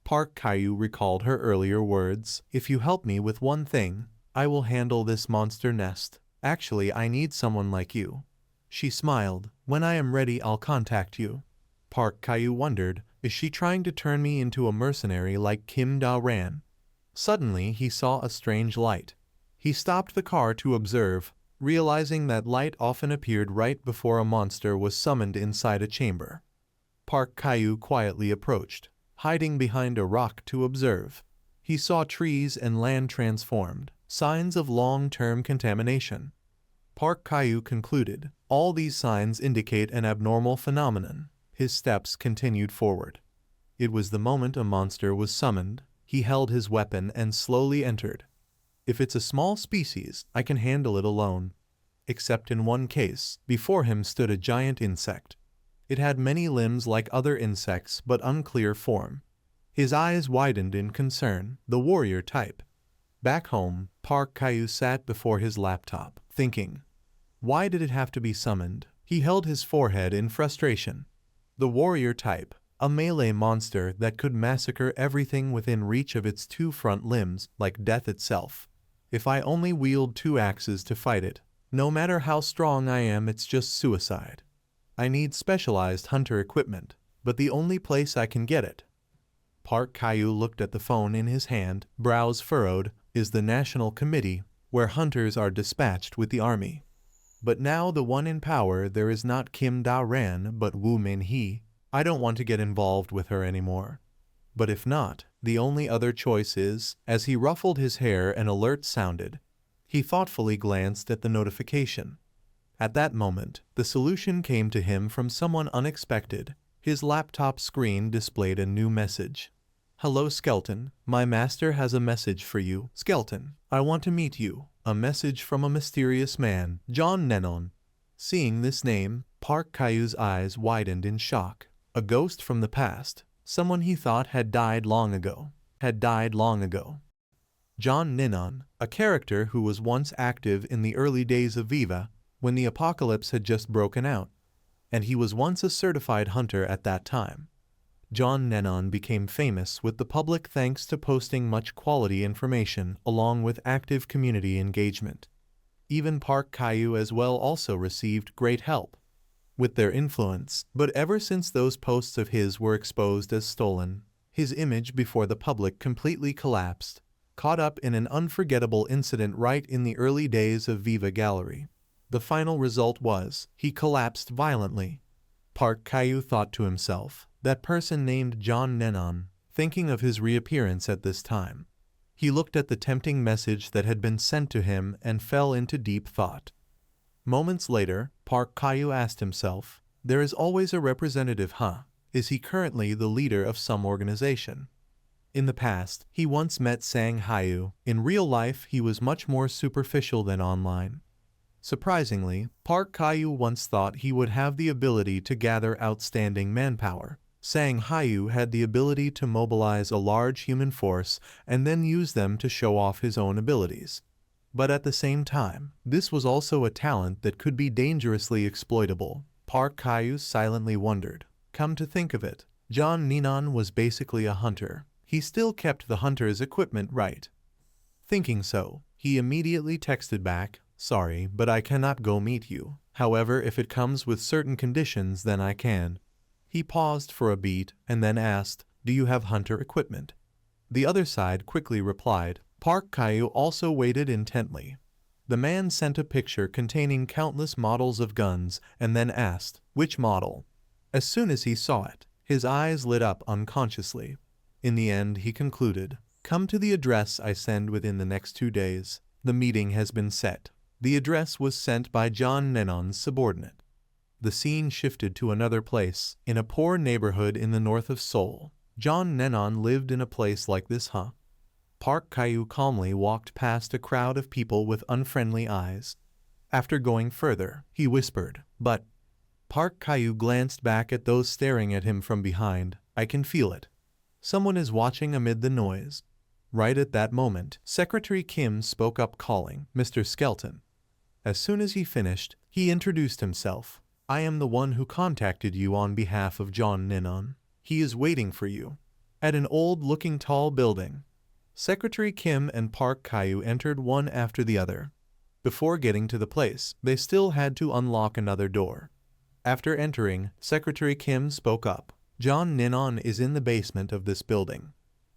Park Kyu recalled her earlier words, if you help me with one thing, I will handle this monster nest. Actually, I need someone like you. She smiled, when I am ready I'll contact you. Park Kyu wondered, is she trying to turn me into a mercenary like Kim Da-ran? Suddenly he saw a strange light. He stopped the car to observe, realizing that light often appeared right before a monster was summoned inside a chamber. Park Kyu quietly approached, hiding behind a rock to observe. He saw trees and land transformed, signs of long-term contamination. Park Kyu concluded, all these signs indicate an abnormal phenomenon. His steps continued forward. It was the moment a monster was summoned. He held his weapon and slowly entered. If it's a small species, I can handle it alone. Except in one case, before him stood a giant insect. It had many limbs like other insects but unclear form. His eyes widened in concern, the warrior type. Back home, Park Kyu sat before his laptop, thinking. Why did it have to be summoned? He held his forehead in frustration. The warrior type, a melee monster that could massacre everything within reach of its two front limbs, like death itself. If I only wield 2 axes to fight it, no matter how strong I am, it's just suicide. I need specialized hunter equipment, but the only place I can get it. Park Kyu looked at the phone in his hand, brows furrowed, is the National Committee, where hunters are dispatched with the army. But now the one in power there is not Kim Da-ran but Woo Min-hee. I don't want to get involved with her anymore. But if not, the only other choice is, as he ruffled his hair an alert sounded. He thoughtfully glanced at the notification. At that moment, the solution came to him from someone unexpected. His laptop screen displayed a new message. Hello Skeleton, my master has a message for you. Skeleton, I want to meet you. A message from a mysterious man, John Nenon. Seeing this name, Park Kyu's eyes widened in shock. A ghost from the past, someone he thought had died long ago. John Nenon, a character who was once active in the early days of Viva, when the apocalypse had just broken out, and he was once a certified hunter at that time. John Nenon became famous with the public thanks to posting much quality information along with active community engagement. Even Park Kyu as well also received great help with their influence, but ever since those posts of his were exposed as stolen, his image before the public completely collapsed, caught up in an unforgettable incident right in the early days of Viva Gallery. The final result was, he collapsed violently. Park Kyu thought to himself, that person named John Nenon, thinking of his reappearance at this time. He looked at the tempting message that had been sent to him and fell into deep thought. Moments later, Park Kyu asked himself, there is always a representative, huh? Is he currently the leader of some organization? In the past, he once met Sang Hayu. In real life, he was much more superficial than online. Surprisingly, Park Kyu once thought he would have the ability to gather outstanding manpower. Sang Hayu had the ability to mobilize a large human force and then use them to show off his own abilities. But at the same time, this was also a talent that could be dangerously exploitable. Park Kyu silently wondered. Come to think of it, John Nenon was basically a hunter. He still kept the hunter's equipment, right? Thinking so, he immediately texted back, sorry, but I cannot go meet you. However, if it comes with certain conditions, then I can. He paused for a beat and then asked, do you have hunter equipment? The other side quickly replied. Park Kyu also waited intently. The man sent a picture containing countless models of guns and then asked, which model? As soon as he saw it, his eyes lit up unconsciously. In the end, he concluded, come to the address I send within the next 2 days. The meeting has been set. The address was sent by John Nenon's subordinate. The scene shifted to another place, in a poor neighborhood in the north of Seoul. John Nenon lived in a place like this, huh? Park Caillou calmly walked past a crowd of people with unfriendly eyes. After going further, he whispered, "But..." Park Caillou glanced back at those staring at him from behind. "I can feel it. Someone is watching amid the noise." Right at that moment, Secretary Kim spoke up calling, "Mr. Skelton." As soon as he finished, he introduced himself. "I am the one who contacted you on behalf of John Ninon. He is waiting for you at an old-looking tall building." Secretary Kim and Park Caillou entered one after the other. Before getting to the place, they still had to unlock another door. After entering, Secretary Kim spoke up. "John Ninon is in the basement of this building."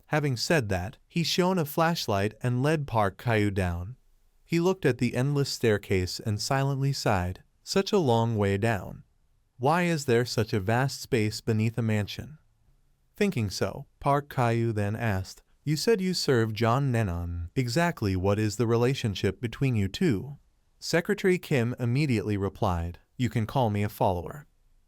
Having said that, he shone a flashlight and led Park Caillou down. He looked at the endless staircase and silently sighed. Such a long way down. Why is there such a vast space beneath a mansion? Thinking so, Park Caillou then asked, "You said you served John Ninon. Exactly what is the relationship between you two?" Secretary Kim immediately replied, "You can call me a follower."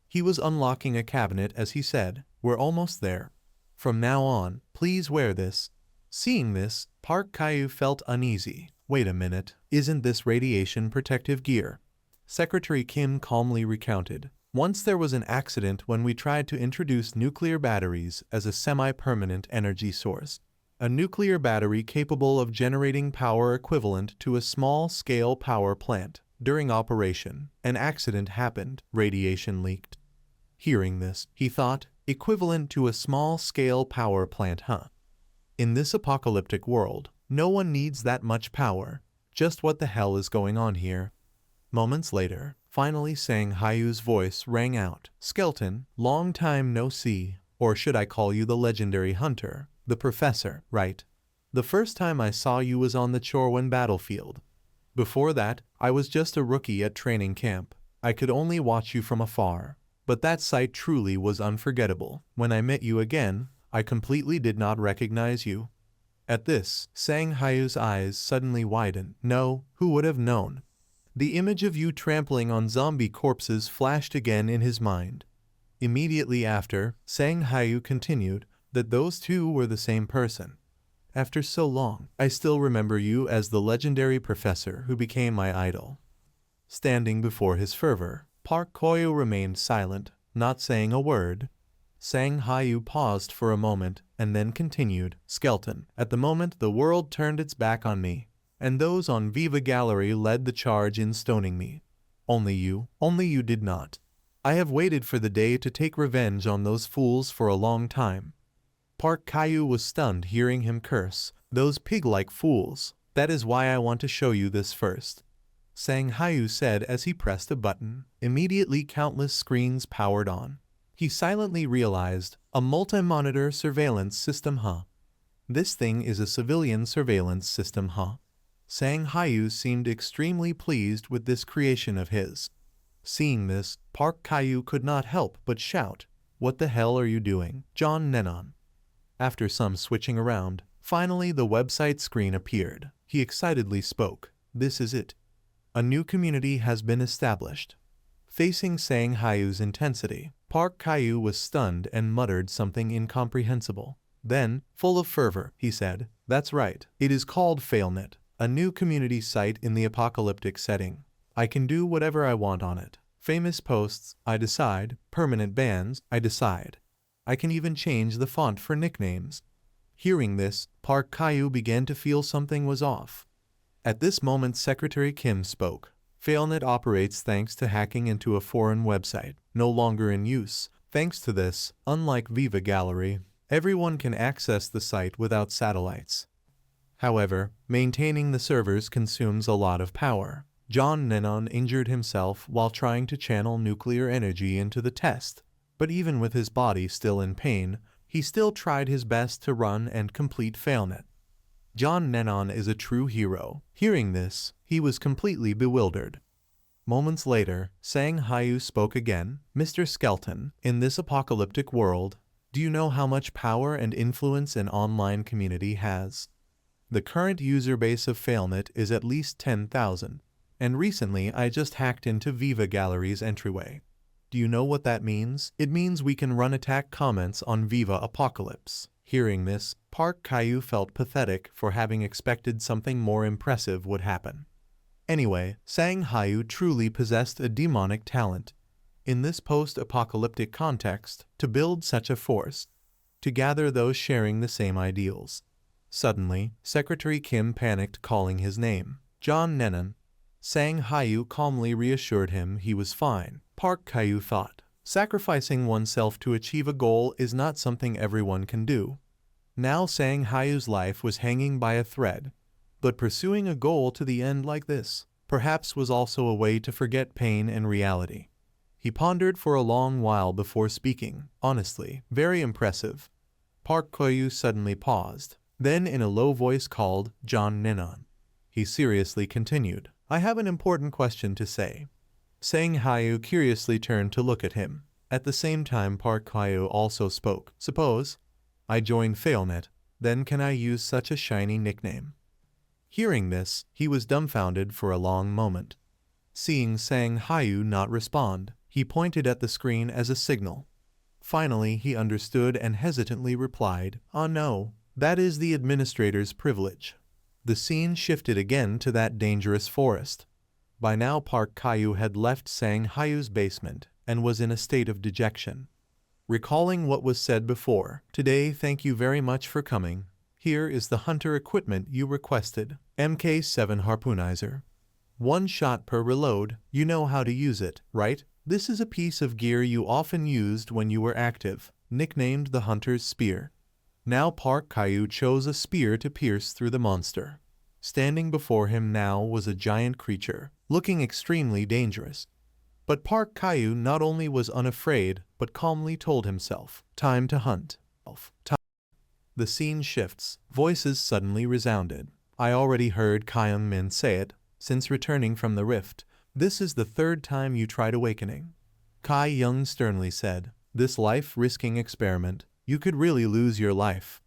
He was unlocking a cabinet as he said, "We're almost there. From now on, please wear this." Seeing this, Park Caillou felt uneasy. "Wait a minute, isn't this radiation protective gear?" Secretary Kim calmly recounted, "Once there was an accident when we tried to introduce nuclear batteries as a semi-permanent energy source. A nuclear battery capable of generating power equivalent to a small-scale power plant. During operation, an accident happened, radiation leaked." Hearing this, he thought, equivalent to a small-scale power plant, huh? In this apocalyptic world, no one needs that much power. Just what the hell is going on here? Moments later, finally Sang Haiyu's voice rang out. "Skelton, long time no see, or should I call you the legendary hunter, the professor, right? The first time I saw you was on the Chorwan battlefield. Before that, I was just a rookie at training camp. I could only watch you from afar. But that sight truly was unforgettable. When I met you again, I completely did not recognize you." At this, Sang Haiyu's eyes suddenly widened. "No, who would have known?" The image of you trampling on zombie corpses flashed again in his mind. Immediately after, Sang Haiyu continued that those two were the same person. "After so long, I still remember you as the legendary professor who became my idol." Standing before his fervor, Park Caillou remained silent, not saying a word. Sang Haiyu paused for a moment and then continued, "Skelton, at the moment the world turned its back on me, and those on Viva Gallery led the charge in stoning me. Only you did not. I have waited for the day to take revenge on those fools for a long time." Park Caillou was stunned hearing him curse, "Those pig-like fools. That is why I want to show you this first." Sang Haiyu said as he pressed a button. Immediately countless screens powered on. He silently realized, a multi-monitor surveillance system, huh? This thing is a civilian surveillance system, huh? Sang Haiyu seemed extremely pleased with this creation of his. Seeing this, Park Caillou could not help but shout, "What the hell are you doing, John Ninon?" After some switching around, finally the website screen appeared. He excitedly spoke, "This is it. A new community has been established." Facing Sang Haiyu's intensity, Park Caillou was stunned and muttered something incomprehensible. Then, full of fervor, he said, "That's right. It is called FailNet, a new community site in the apocalyptic setting. I can do whatever I want on it. Famous posts, I decide. Permanent bans, I decide. I can even change the font for nicknames." Hearing this, Park Caillou began to feel something was off. At this moment Secretary Kim spoke. "FailNet operates thanks to hacking into a foreign website, no longer in use. Thanks to this, unlike Viva Gallery, everyone can access the site without satellites. However, maintaining the servers consumes a lot of power. John Ninon injured himself while trying to channel nuclear energy into the test, but even with his body still in pain, he still tried his best to run and complete FailNet. John Ninon is a true hero." Hearing this, he was completely bewildered. Moments later, Sang Haiyu spoke again. "Mr. Skelton, in this apocalyptic world, do you know how much power and influence an online community has? The current user base of FailNet is at least 10,000, and recently I just hacked into Viva Gallery's entryway. Do you know what that means? It means we can run attack comments on Viva Apocalypse." Hearing this, Park Caillou felt pathetic for having expected something more impressive would happen. Anyway, Sang Hayu truly possessed a demonic talent, in this post-apocalyptic context, to build such a force, to gather those sharing the same ideals. Suddenly, Secretary Kim panicked, calling his name. John Nennon. Sang Hayu calmly reassured him he was fine. Park Caillou thought, sacrificing oneself to achieve a goal is not something everyone can do. Now Sang Hayu's life was hanging by a thread, but pursuing a goal to the end like this, perhaps was also a way to forget pain and reality. He pondered for a long while before speaking. Honestly, very impressive. Park Caillou suddenly paused, then in a low voice called John Nennon. He seriously continued, I have an important question to say. Sang Hayu curiously turned to look at him. At the same time Park Caillou also spoke. Suppose I join Failnet, then can I use such a shiny nickname? Hearing this, he was dumbfounded for a long moment. Seeing Sang Hayu not respond, he pointed at the screen as a signal. Finally he understood and hesitantly replied, no, that is the administrator's privilege. The scene shifted again to that dangerous forest. By now Park Caillou had left Sang Hayu's basement and was in a state of dejection. Recalling what was said before, today thank you very much for coming. Here is the hunter equipment you requested. Mk7 Harpoonizer. 1 shot per reload, you know how to use it, right? This is a piece of gear you often used when you were active, nicknamed the Hunter's Spear. Now Park Caillou chose a spear to pierce through the monster. Standing before him now was a giant creature, looking extremely dangerous. But Park Caillou not only was unafraid, but calmly told himself, time to hunt. The scene shifts. Voices suddenly resounded. I already heard Kyung Min say it, since returning from the rift. This is the 3rd time you tried awakening. Kai Young sternly said, this life-risking experiment, you could really lose your life.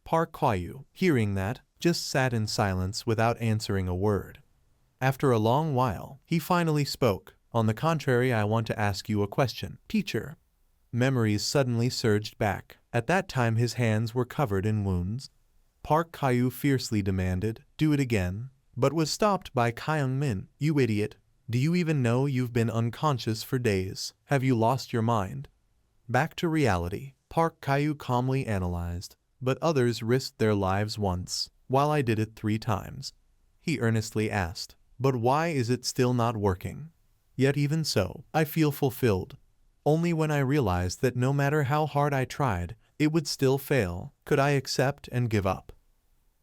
Park Caillou, hearing that, just sat in silence without answering a word. After a long while, he finally spoke. On the contrary, I want to ask you a question, teacher. Memories suddenly surged back. At that time his hands were covered in wounds. Park Caillou fiercely demanded, do it again, but was stopped by Kyung Min. You idiot. Do you even know you've been unconscious for days? Have you lost your mind? Back to reality, Park Caillou calmly analyzed, but others risked their lives once, while I did it 3 times. He earnestly asked, but why is it still not working? Yet even so, I feel fulfilled. Only when I realized that no matter how hard I tried, it would still fail, could I accept and give up.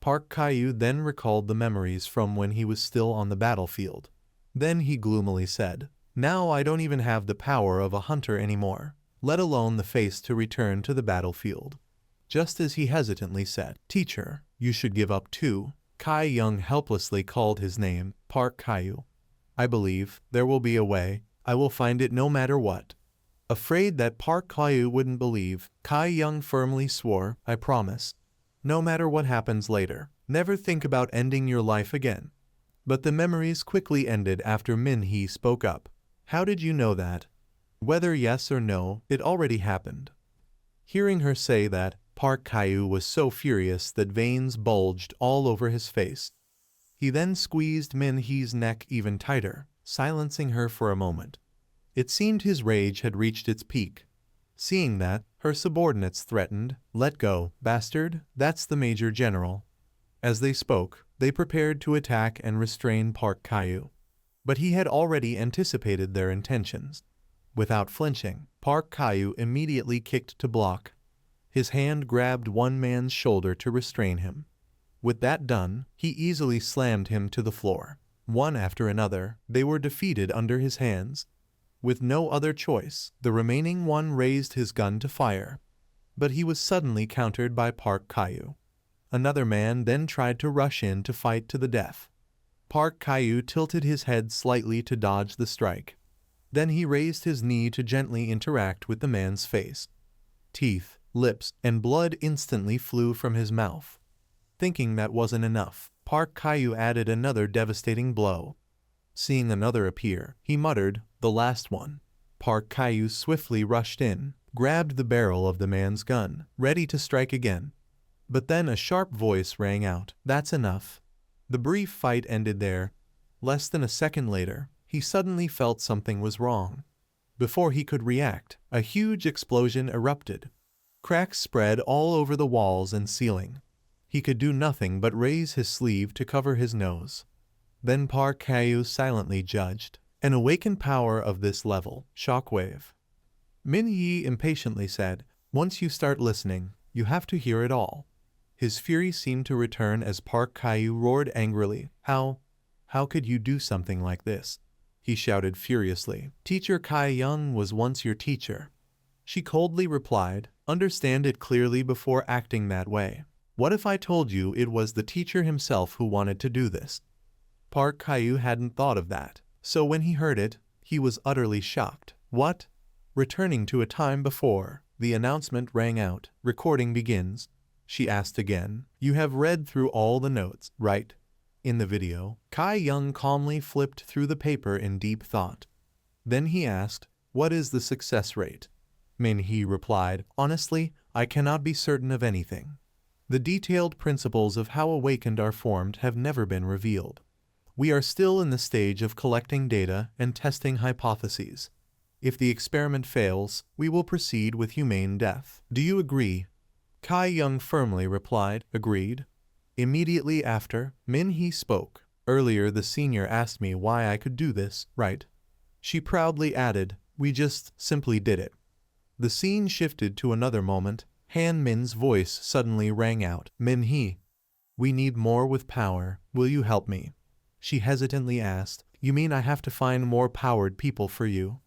Park Caillou then recalled the memories from when he was still on the battlefield. Then he gloomily said, now I don't even have the power of a hunter anymore, let alone the face to return to the battlefield. Just as he hesitantly said, teacher, you should give up too. Kai Young helplessly called his name, Park Caillou. I believe there will be a way, I will find it no matter what. Afraid that Park Caillou wouldn't believe, Kai Young firmly swore, I promise. No matter what happens later, never think about ending your life again. But the memories quickly ended after Min Hee spoke up. How did you know that? Whether yes or no, it already happened. Hearing her say that, Park Caillou was so furious that veins bulged all over his face. He then squeezed Min Hee's neck even tighter, silencing her for a moment. It seemed his rage had reached its peak. Seeing that, her subordinates threatened, let go, bastard, that's the Major General. As they spoke, they prepared to attack and restrain Park Caillou. But he had already anticipated their intentions. Without flinching, Park Caillou immediately kicked to block. His hand grabbed one man's shoulder to restrain him. With that done, he easily slammed him to the floor. One after another, they were defeated under his hands. With no other choice, the remaining one raised his gun to fire. But he was suddenly countered by Park Caillou. Another man then tried to rush in to fight to the death. Park Caillou tilted his head slightly to dodge the strike. Then he raised his knee to gently interact with the man's face. Teeth, lips, and blood instantly flew from his mouth. Thinking that wasn't enough, Park Caillou added another devastating blow. Seeing another appear, he muttered, the last one. Park Caillou swiftly rushed in, grabbed the barrel of the man's gun, ready to strike again. But then a sharp voice rang out, "That's enough." The brief fight ended there. Less than a second later, he suddenly felt something was wrong. Before he could react, a huge explosion erupted. Cracks spread all over the walls and ceiling. He could do nothing but raise his sleeve to cover his nose. Then Park Kyu silently judged, an awakened power of this level, shockwave. Min Yi impatiently said, "Once you start listening, you have to hear it all." His fury seemed to return as Park Kyu roared angrily. How could you do something like this?" he shouted furiously. "Teacher Kai Young was once your teacher." She coldly replied, "Understand it clearly before acting that way. What if I told you it was the teacher himself who wanted to do this?" Park Kyu hadn't thought of that, so when he heard it, he was utterly shocked. "What?" Returning to a time before, the announcement rang out. "Recording begins." She asked again, "You have read through all the notes, right?" In the video, Kai Young calmly flipped through the paper in deep thought. Then he asked, "What is the success rate?" Min Hee replied, "Honestly, I cannot be certain of anything. The detailed principles of how awakened are formed have never been revealed. We are still in the stage of collecting data and testing hypotheses. If the experiment fails, we will proceed with humane death. Do you agree?" Kai Young firmly replied, "Agreed." Immediately after, Min Hee spoke. "Earlier the senior asked me why I could do this, right?" She proudly added, "We just simply did it." The scene shifted to another moment. Han Min's voice suddenly rang out, "Min Hee, we need more with power. Will you help me?" She hesitantly asked, "You mean I have to find more powered people for you?"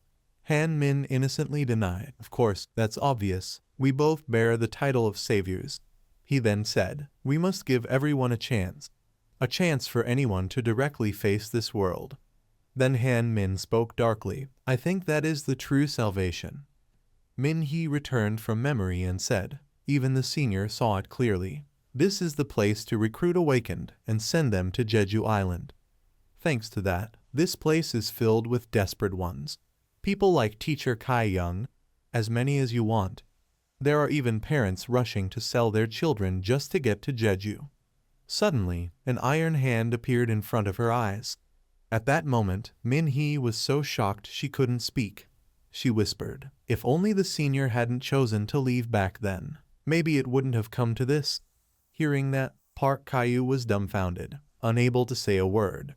Han Min innocently denied, "Of course, that's obvious. We both bear the title of saviors." He then said, "We must give everyone a chance for anyone to directly face this world." Then Han Min spoke darkly, "I think that is the true salvation." Min Hee returned from memory and said, "Even the senior saw it clearly. This is the place to recruit awakened and send them to Jeju Island. Thanks to that, this place is filled with desperate ones. People like Teacher Kai Young, as many as you want. There are even parents rushing to sell their children just to get to Jeju." Suddenly, an iron hand appeared in front of her eyes. At that moment, Min Hee was so shocked she couldn't speak. She whispered, "If only the senior hadn't chosen to leave back then, maybe it wouldn't have come to this." Hearing that, Park Kyu was dumbfounded, unable to say a word.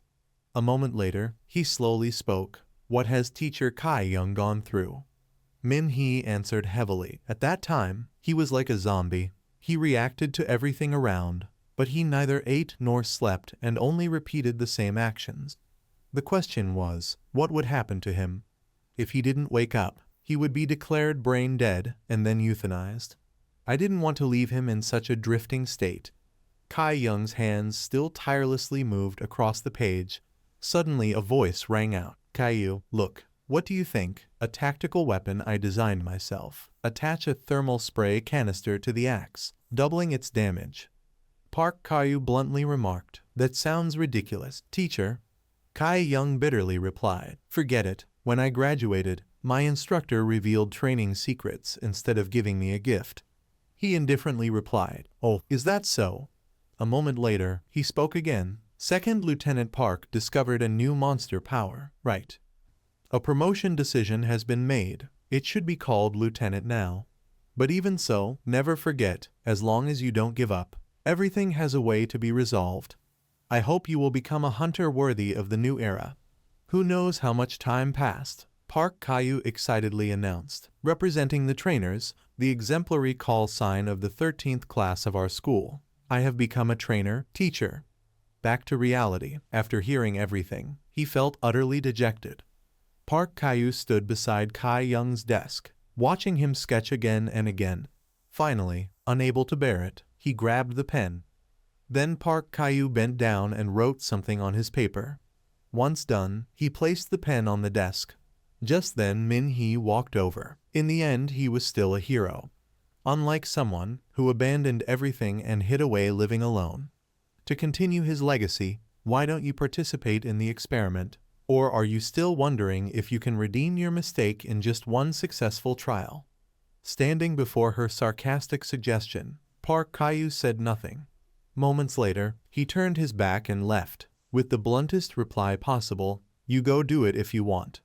A moment later, he slowly spoke, "What has Teacher Kai Young gone through?" Min Hee answered heavily. At that time, he was like a zombie. He reacted to everything around, but he neither ate nor slept and only repeated the same actions. The question was, what would happen to him? If he didn't wake up, he would be declared brain dead and then euthanized. I didn't want to leave him in such a drifting state. Kai Young's hands still tirelessly moved across the page. Suddenly a voice rang out. "Kyu, look. What do you think? A tactical weapon I designed myself. Attach a thermal spray canister to the axe, doubling its damage." Park Kyu bluntly remarked, "That sounds ridiculous, teacher." Kai Young bitterly replied, "Forget it. When I graduated, my instructor revealed training secrets instead of giving me a gift." He indifferently replied, "Oh, is that so?" A moment later, he spoke again. "Second Lieutenant Park discovered a new monster power, right? A promotion decision has been made. It should be called Lieutenant now. But even so, never forget, as long as you don't give up, everything has a way to be resolved. I hope you will become a hunter worthy of the new era." Who knows how much time passed? Park Kyu excitedly announced, representing the trainers, the exemplary call sign of the 13th class of our school. "I have become a trainer, teacher." Back to reality, after hearing everything, he felt utterly dejected. Park Kyu stood beside Kai Young's desk, watching him sketch again and again. Finally, unable to bear it, he grabbed the pen. Then Park Kyu bent down and wrote something on his paper. Once done, he placed the pen on the desk. Just then Min Hee walked over. In the end, he was still a hero. Unlike someone who abandoned everything and hid away living alone. To continue his legacy, why don't you participate in the experiment? Or are you still wondering if you can redeem your mistake in just one successful trial? Standing before her sarcastic suggestion, Park Caillou said nothing. Moments later, he turned his back and left, with the bluntest reply possible, "You go do it if you want."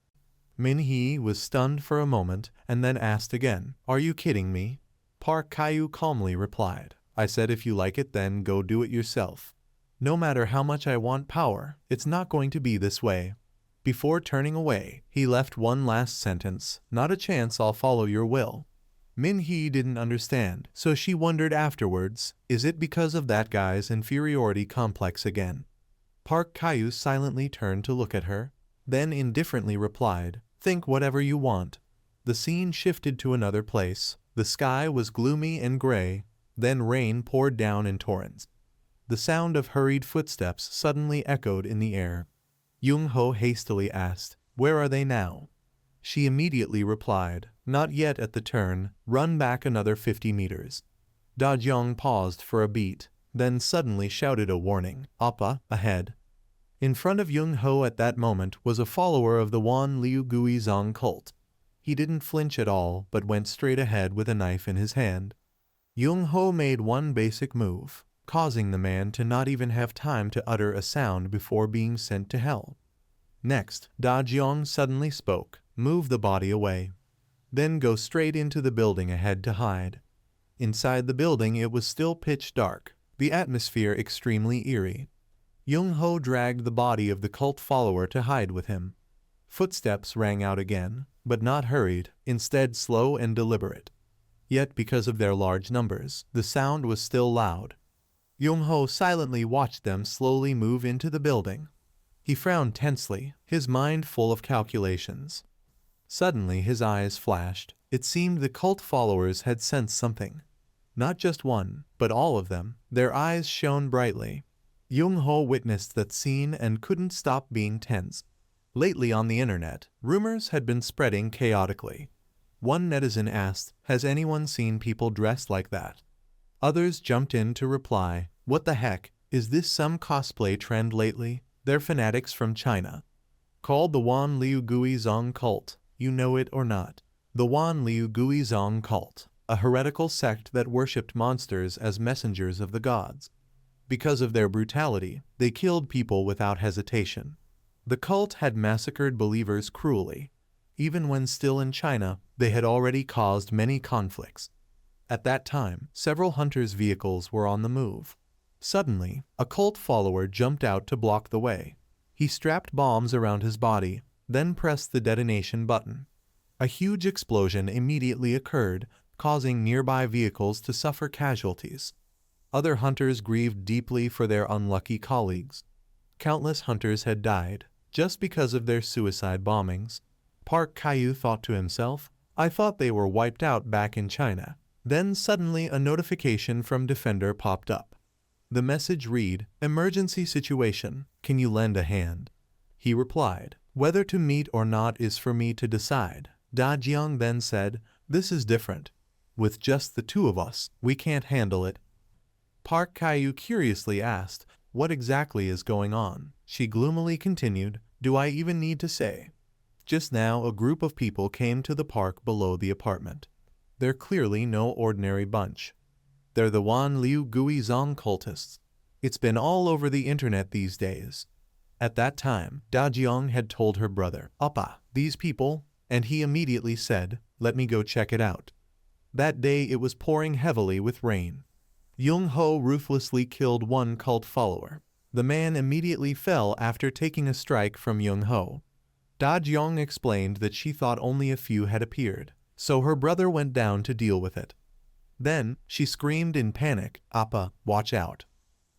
Min-hee was stunned for a moment and then asked again, "Are you kidding me?" Park Caillou calmly replied, "I said if you like it then go do it yourself. No matter how much I want power, it's not going to be this way." Before turning away, he left one last sentence, "Not a chance I'll follow your will." Min-hee didn't understand, so she wondered afterwards, is it because of that guy's inferiority complex again? Park Caillou silently turned to look at her, then indifferently replied, "Think whatever you want." The scene shifted to another place. The sky was gloomy and gray, then rain poured down in torrents. The sound of hurried footsteps suddenly echoed in the air. Young-ho hastily asked, "Where are they now?" She immediately replied, "Not yet at the turn, run back another 50 meters. Da-jong paused for a beat, then suddenly shouted a warning, "Appa, ahead." In front of Young-ho at that moment was a follower of the Wan Liu Gui Zong cult. He didn't flinch at all but went straight ahead with a knife in his hand. Young-ho made one basic move, causing the man to not even have time to utter a sound before being sent to hell. Next, Da-jong suddenly spoke, "Move the body away. Then go straight into the building ahead to hide." Inside the building it was still pitch dark, the atmosphere extremely eerie. Young-ho dragged the body of the cult follower to hide with him. Footsteps rang out again, but not hurried, instead slow and deliberate. Yet because of their large numbers, the sound was still loud. Young-ho silently watched them slowly move into the building. He frowned tensely, his mind full of calculations. Suddenly his eyes flashed. It seemed the cult followers had sensed something. Not just one, but all of them. Their eyes shone brightly. Young-ho witnessed that scene and couldn't stop being tense. Lately on the internet, rumors had been spreading chaotically. One netizen asked, "Has anyone seen people dressed like that?" Others jumped in to reply, "What the heck, is this some cosplay trend lately? They're fanatics from China." Called the Wan Liu Gui Zong cult, you know it or not. The Wan Liu Gui Zong cult, a heretical sect that worshipped monsters as messengers of the gods. Because of their brutality, they killed people without hesitation. The cult had massacred believers cruelly. Even when still in China, they had already caused many conflicts. At that time, several hunters' vehicles were on the move. Suddenly, a cult follower jumped out to block the way. He strapped bombs around his body, then pressed the detonation button. A huge explosion immediately occurred, causing nearby vehicles to suffer casualties. Other hunters grieved deeply for their unlucky colleagues. Countless hunters had died, just because of their suicide bombings. Park Caillou thought to himself, "I thought they were wiped out back in China." Then suddenly a notification from Defender popped up. The message read, "Emergency situation, can you lend a hand?" He replied, "Whether to meet or not is for me to decide." Da-jiang then said, "This is different. With just the two of us, we can't handle it." Park Caillou curiously asked, "What exactly is going on?" She gloomily continued, "Do I even need to say?" Just now a group of people came to the park below the apartment. They're clearly no ordinary bunch. They're the Wan Liu Gui Zong cultists. It's been all over the internet these days. At that time, Da-jiang had told her brother, "Appa, these people," and he immediately said, "Let me go check it out." That day it was pouring heavily with rain. Young-ho ruthlessly killed one cult follower. The man immediately fell after taking a strike from Young-ho. Da-jiang explained that she thought only a few had appeared, so her brother went down to deal with it. Then, she screamed in panic, "Appa, watch out."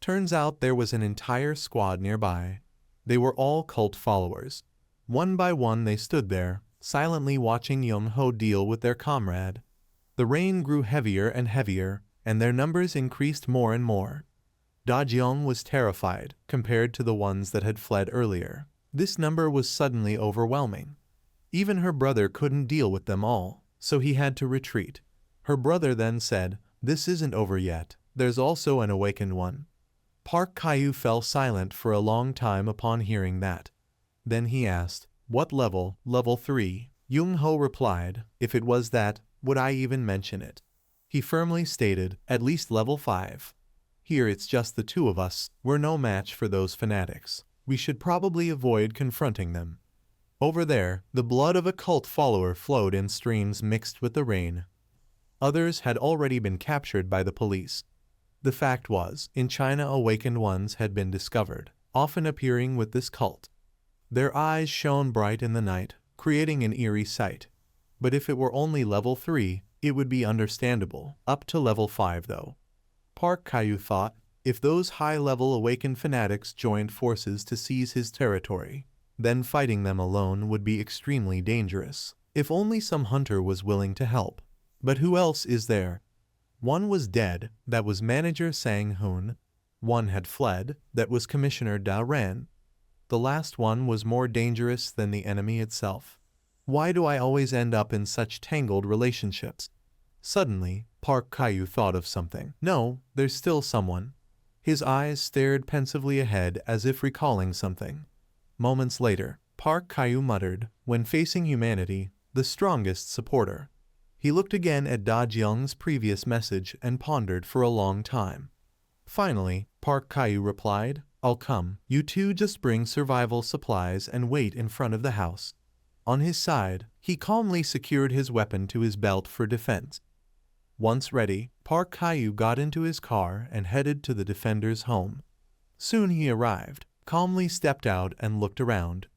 Turns out there was an entire squad nearby. They were all cult followers. One by one they stood there, silently watching Young-ho deal with their comrade. The rain grew heavier and heavier, and their numbers increased more and more. Da-jiang was terrified, compared to the ones that had fled earlier. This number was suddenly overwhelming. Even her brother couldn't deal with them all, so he had to retreat. Her brother then said, "This isn't over yet, there's also an awakened one." Park Caillou fell silent for a long time upon hearing that. Then he asked, "What level?" "Level 3. Young-ho replied, "If it was that, would I even mention it?" he firmly stated, at least level 5. Here it's just the two of us, we're no match for those fanatics. We should probably avoid confronting them. Over there, the blood of a cult follower flowed in streams mixed with the rain. Others had already been captured by the police. The fact was, in China awakened ones had been discovered, often appearing with this cult. Their eyes shone bright in the night, creating an eerie sight. But if it were only level 3, it would be understandable. Up to level 5 though. Park Caillou thought, if those high-level awakened fanatics joined forces to seize his territory, then fighting them alone would be extremely dangerous. If only some hunter was willing to help. But who else is there? One was dead, that was Manager Sang Hoon. One had fled, that was Commissioner Da Ren. The last one was more dangerous than the enemy itself. Why do I always end up in such tangled relationships? Suddenly, Park Caillou thought of something. No, there's still someone. His eyes stared pensively ahead as if recalling something. Moments later, Park Caillou muttered, when facing humanity, the strongest supporter. He looked again at Da Jiang's previous message and pondered for a long time. Finally, Park Caillou replied, I'll come. You two just bring survival supplies and wait in front of the house. On his side, he calmly secured his weapon to his belt for defense. Once ready, Park Caillou got into his car and headed to the defender's home. Soon he arrived, calmly stepped out and looked around.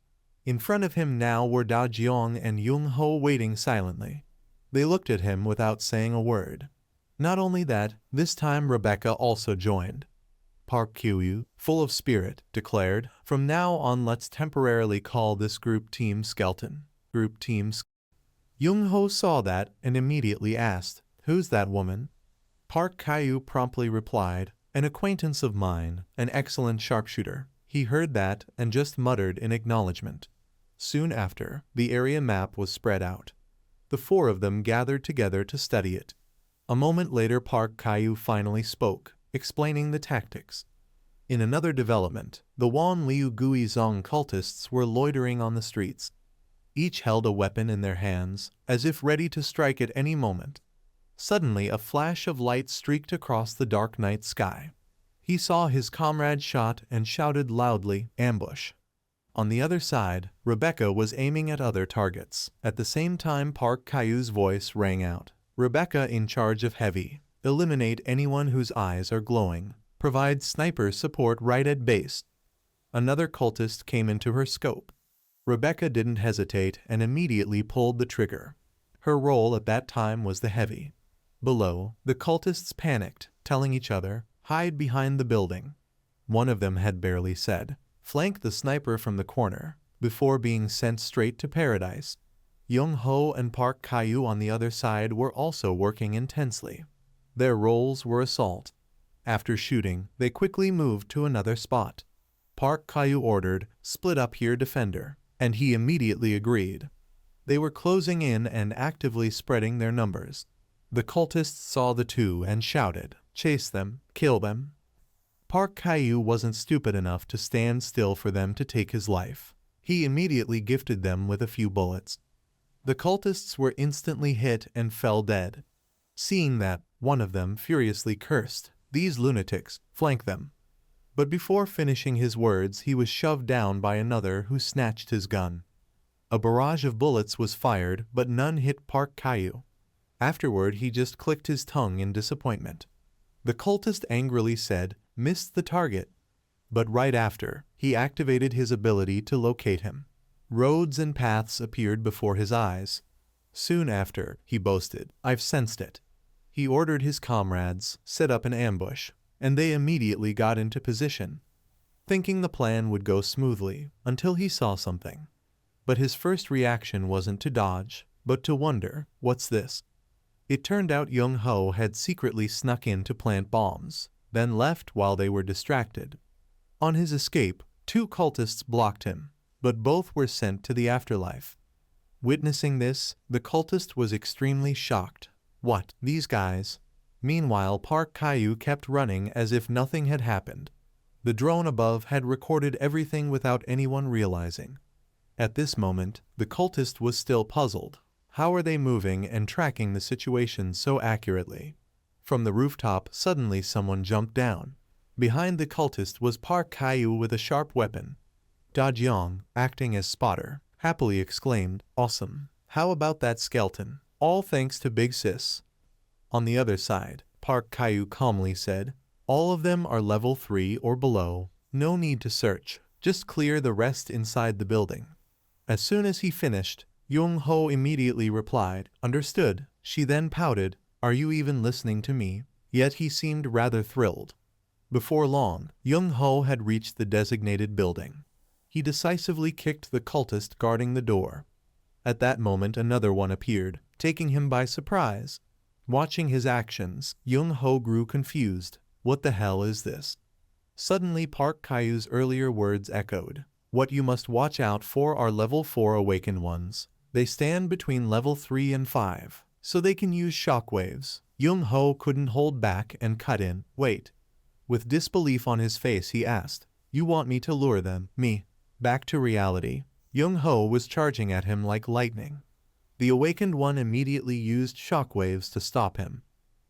In front of him now were Da Jiang and Yung Ho waiting silently. They looked at him without saying a word. Not only that, this time Rebecca also joined. Park Caillou, full of spirit, declared, from now on let's temporarily call this group Team Skeleton. Group Team Yung Ho saw that and immediately asked, who's that woman? Park Caillou promptly replied, an acquaintance of mine, an excellent sharpshooter. He heard that and just muttered in acknowledgement. Soon after, the area map was spread out. The four of them gathered together to study it. A moment later Park Caillou finally spoke, explaining the tactics. In another development, the Wan Liu Gui Zong cultists were loitering on the streets. Each held a weapon in their hands, as if ready to strike at any moment. Suddenly a flash of light streaked across the dark night sky. He saw his comrade shot and shouted loudly, ambush. On the other side, Rebecca was aiming at other targets. At the same time Park Caillou's voice rang out. Rebecca in charge of heavy. Eliminate anyone whose eyes are glowing. Provide sniper support right at base. Another cultist came into her scope. Rebecca didn't hesitate and immediately pulled the trigger. Her role at that time was the heavy. Below, the cultists panicked, telling each other, hide behind the building. One of them had barely said, flank the sniper from the corner, before being sent straight to paradise. Yung Ho and Park Caillou on the other side were also working intensely. Their roles were assault. After shooting, they quickly moved to another spot. Park Caillou ordered, split up here defender, and he immediately agreed. They were closing in and actively spreading their numbers. The cultists saw the two and shouted, chase them, kill them. Park Caillou wasn't stupid enough to stand still for them to take his life. He immediately gifted them with a few bullets. The cultists were instantly hit and fell dead. Seeing that, one of them furiously cursed, these lunatics, flank them. But before finishing his words he was shoved down by another who snatched his gun. A barrage of bullets was fired but none hit Park Caillou. Afterward he just clicked his tongue in disappointment. The cultist angrily said, missed the target. But right after, he activated his ability to locate him. Roads and paths appeared before his eyes. Soon after, he boasted, I've sensed it. He ordered his comrades, set up an ambush, and they immediately got into position, thinking the plan would go smoothly, until he saw something. But his first reaction wasn't to dodge, but to wonder, what's this? It turned out Yung Ho had secretly snuck in to plant bombs, then left while they were distracted. On his escape, two cultists blocked him, but both were sent to the afterlife. Witnessing this, the cultist was extremely shocked. What, these guys? Meanwhile, Park Caillou kept running as if nothing had happened. The drone above had recorded everything without anyone realizing. At this moment, the cultist was still puzzled. How are they moving and tracking the situation so accurately? From the rooftop, suddenly someone jumped down. Behind the cultist was Park Caillou with a sharp weapon. Da Jiang, acting as spotter, happily exclaimed, "Awesome. How about that skeleton? All thanks to Big Sis." On the other side, Park Caillou calmly said, "All of them are level 3 or below. No need to search. Just clear the rest inside the building." As soon as he finished, Yung Ho immediately replied, "Understood." She then pouted, "Are you even listening to me?" Yet he seemed rather thrilled. Before long, Yung Ho had reached the designated building. He decisively kicked the cultist guarding the door. At that moment another one appeared, taking him by surprise. Watching his actions, Yung Ho grew confused. What the hell is this? Suddenly Park Caillou's earlier words echoed. What you must watch out for are level 4 awakened ones. They stand between level 3 and 5, so they can use shockwaves. Yung Ho couldn't hold back and cut in. Wait. With disbelief on his face he asked, "You want me to lure them?" Me. Back to reality. Yung Ho was charging at him like lightning. The awakened one immediately used shockwaves to stop him.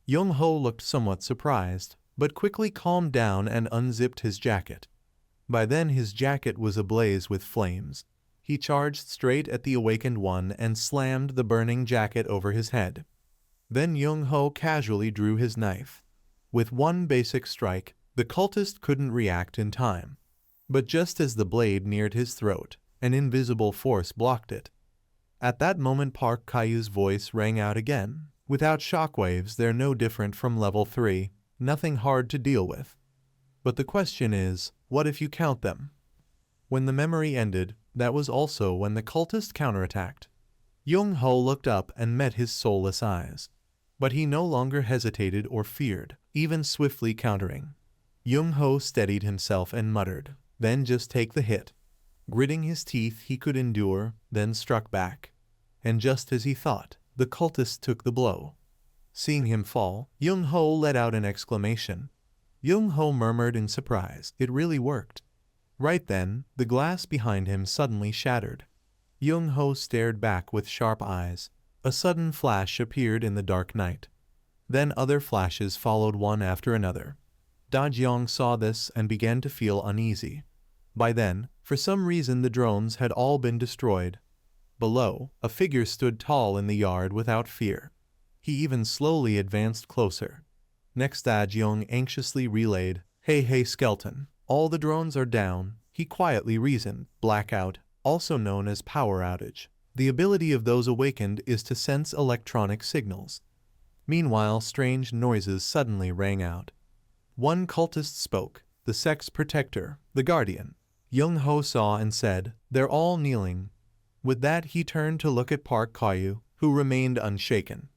Yung Ho looked somewhat surprised, but quickly calmed down and unzipped his jacket. By then his jacket was ablaze with flames. He charged straight at the awakened one and slammed the burning jacket over his head. Then Yung Ho casually drew his knife. With one basic strike, the cultist couldn't react in time. But just as the blade neared his throat, an invisible force blocked it. At that moment Park Caillou's voice rang out again. "Without shockwaves they're no different from level 3, nothing hard to deal with. But the question is, what if you count them?" When the memory ended, that was also when the cultist counterattacked. Yung Ho looked up and met his soulless eyes. But he no longer hesitated or feared, even swiftly countering. Yung Ho steadied himself and muttered, "Then just take the hit." Gritting his teeth he could endure, then struck back. And just as he thought, the cultist took the blow. Seeing him fall, Yung Ho let out an exclamation. Yung Ho murmured in surprise, "It really worked." Right then, the glass behind him suddenly shattered. Yung Ho stared back with sharp eyes. A sudden flash appeared in the dark night. Then other flashes followed one after another. Da Jiang saw this and began to feel uneasy. By then, for some reason the drones had all been destroyed. Below, a figure stood tall in the yard without fear. He even slowly advanced closer. Next Da Jiang anxiously relayed, Hey skeleton, all the drones are down," he quietly reasoned. Blackout, also known as power outage. The ability of those awakened is to sense electronic signals. Meanwhile, strange noises suddenly rang out. One cultist spoke, the sex protector, the guardian. Yung Ho saw and said, "They're all kneeling." With that he turned to look at Park Caillou, who remained unshaken.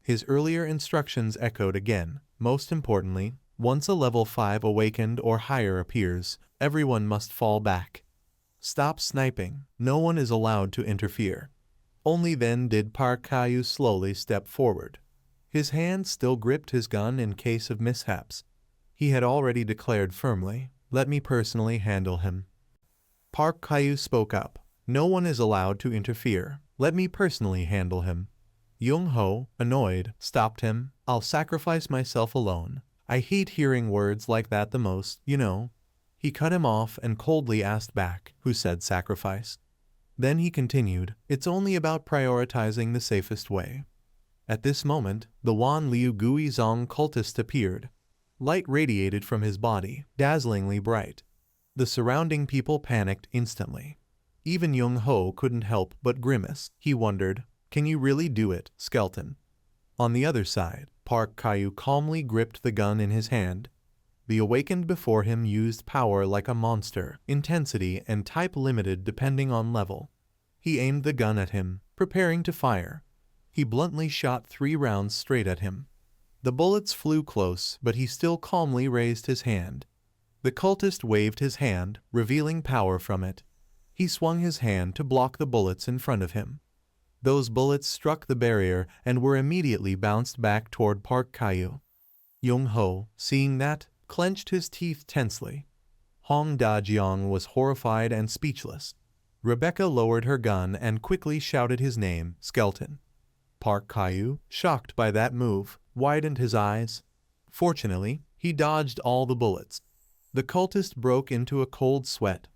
His earlier instructions echoed again. Most importantly, once a level 5 awakened or higher appears, everyone must fall back. Stop sniping. No one is allowed to interfere. Only then did Park Caillou slowly step forward. His hand still gripped his gun in case of mishaps. He had already declared firmly, "Let me personally handle him." Park Caillou spoke up. "No one is allowed to interfere. Let me personally handle him." Yung Ho, annoyed, stopped him. "I'll sacrifice myself alone. I hate hearing words like that the most, you know." He cut him off and coldly asked back, "Who said sacrifice?" Then he continued, "It's only about prioritizing the safest way." At this moment, the Wan Liu Gui Zong cultist appeared. Light radiated from his body, dazzlingly bright. The surrounding people panicked instantly. Even Yung Ho couldn't help but grimace. He wondered, "Can you really do it, skeleton?" On the other side, Park Caillou calmly gripped the gun in his hand. The awakened before him used power like a monster, intensity and type limited depending on level. He aimed the gun at him, preparing to fire. He bluntly shot 3 rounds straight at him. The bullets flew close, but he still calmly raised his hand. The cultist waved his hand, revealing power from it. He swung his hand to block the bullets in front of him. Those bullets struck the barrier and were immediately bounced back toward Park Caillou. Yung Ho, seeing that, clenched his teeth tensely. Hong Da Jiang was horrified and speechless. Rebecca lowered her gun and quickly shouted his name, "Skeleton." Park Caillou, shocked by that move, widened his eyes. Fortunately, he dodged all the bullets. The cultist broke into a cold sweat.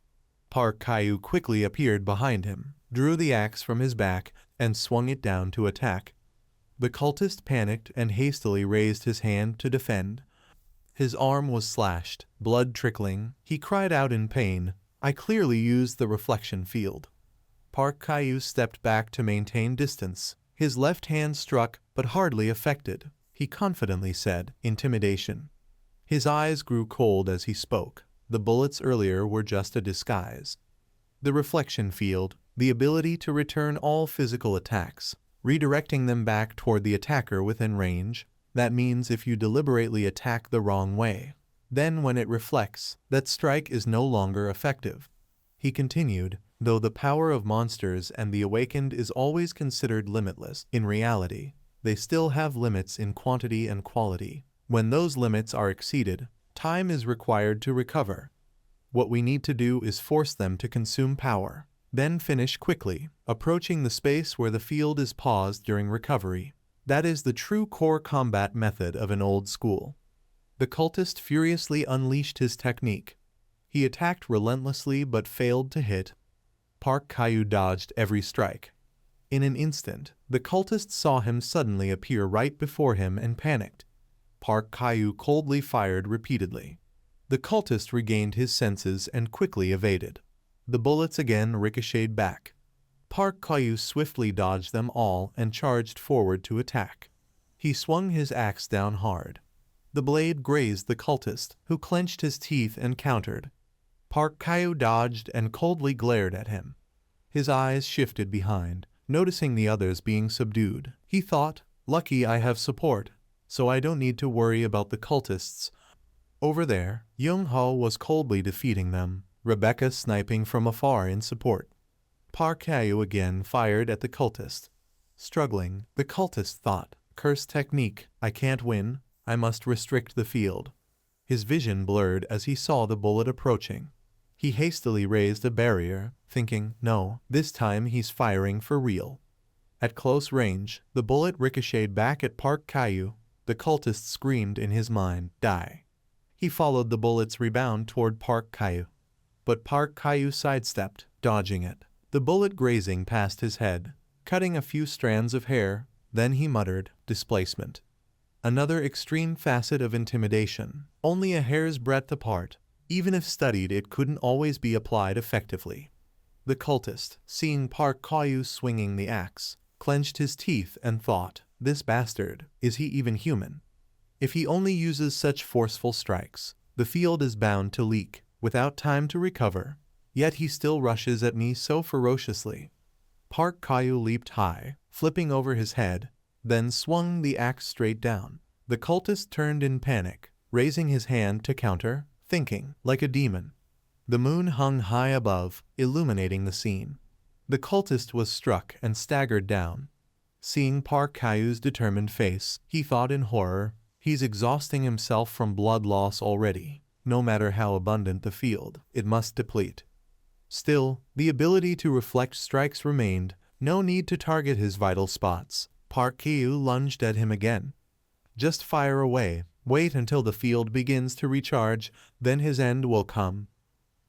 Park Kyu quickly appeared behind him, drew the axe from his back, and swung it down to attack. The cultist panicked and hastily raised his hand to defend. His arm was slashed, blood trickling. He cried out in pain. I clearly used the reflection field. Park Kyu stepped back to maintain distance. His left hand struck, but hardly affected. He confidently said, intimidation. His eyes grew cold as he spoke. The bullets earlier were just a disguise. The reflection field, the ability to return all physical attacks, redirecting them back toward the attacker within range. That means if you deliberately attack the wrong way, then when it reflects, that strike is no longer effective. He continued, though the power of monsters and the awakened is always considered limitless, in reality, they still have limits in quantity and quality. When those limits are exceeded, time is required to recover. What we need to do is force them to consume power, then finish quickly, approaching the space where the field is paused during recovery. That is the true core combat method of an old school. The cultist furiously unleashed his technique. He attacked relentlessly but failed to hit. Park Kyu dodged every strike. In an instant, the cultist saw him suddenly appear right before him and panicked. Park Kyu coldly fired repeatedly. The cultist regained his senses and quickly evaded. The bullets again ricocheted back. Park Kyu swiftly dodged them all and charged forward to attack. He swung his axe down hard. The blade grazed the cultist, who clenched his teeth and countered. Park Kyu dodged and coldly glared at him. His eyes shifted behind, noticing the others being subdued. He thought, lucky I have support, so I don't need to worry about the cultists. Over there, Young-ho was coldly defeating them, Rebecca sniping from afar in support. Park Kyu again fired at the cultist. Struggling, the cultist thought, cursed technique, I can't win, I must restrict the field. His vision blurred as he saw the bullet approaching. He hastily raised a barrier, thinking, no, this time he's firing for real. At close range, the bullet ricocheted back at Park Kyu. The cultist screamed in his mind, die. He followed the bullet's rebound toward Park Kyu. But Park Kyu sidestepped, dodging it. The bullet grazing past his head, cutting a few strands of hair, then he muttered, displacement. Another extreme facet of intimidation, only a hair's breadth apart. Even if studied, it couldn't always be applied effectively. The cultist, seeing Park Kyu swinging the axe, clenched his teeth and thought, this bastard, is he even human? If he only uses such forceful strikes, the field is bound to leak, without time to recover. Yet he still rushes at me so ferociously. Park Kyu leaped high, flipping over his head, then swung the axe straight down. The cultist turned in panic, raising his hand to counter, thinking, like a demon. The moon hung high above, illuminating the scene. The cultist was struck and staggered down. Seeing Park Kyu's determined face, he thought in horror, he's exhausting himself from blood loss already. No matter how abundant the field, it must deplete. Still, the ability to reflect strikes remained, no need to target his vital spots. Park Kyu lunged at him again. Just fire away, wait until the field begins to recharge, then his end will come.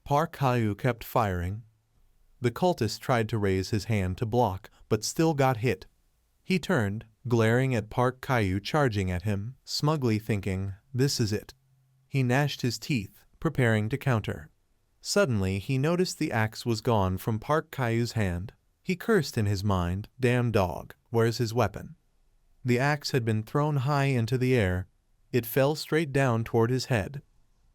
Park Kyu kept firing. The cultist tried to raise his hand to block, but still got hit. He turned, glaring at Park Kyu charging at him, smugly thinking, this is it. He gnashed his teeth, preparing to counter. Suddenly, he noticed the axe was gone from Park Kyu's hand. He cursed in his mind, damn dog, where's his weapon? The axe had been thrown high into the air. It fell straight down toward his head.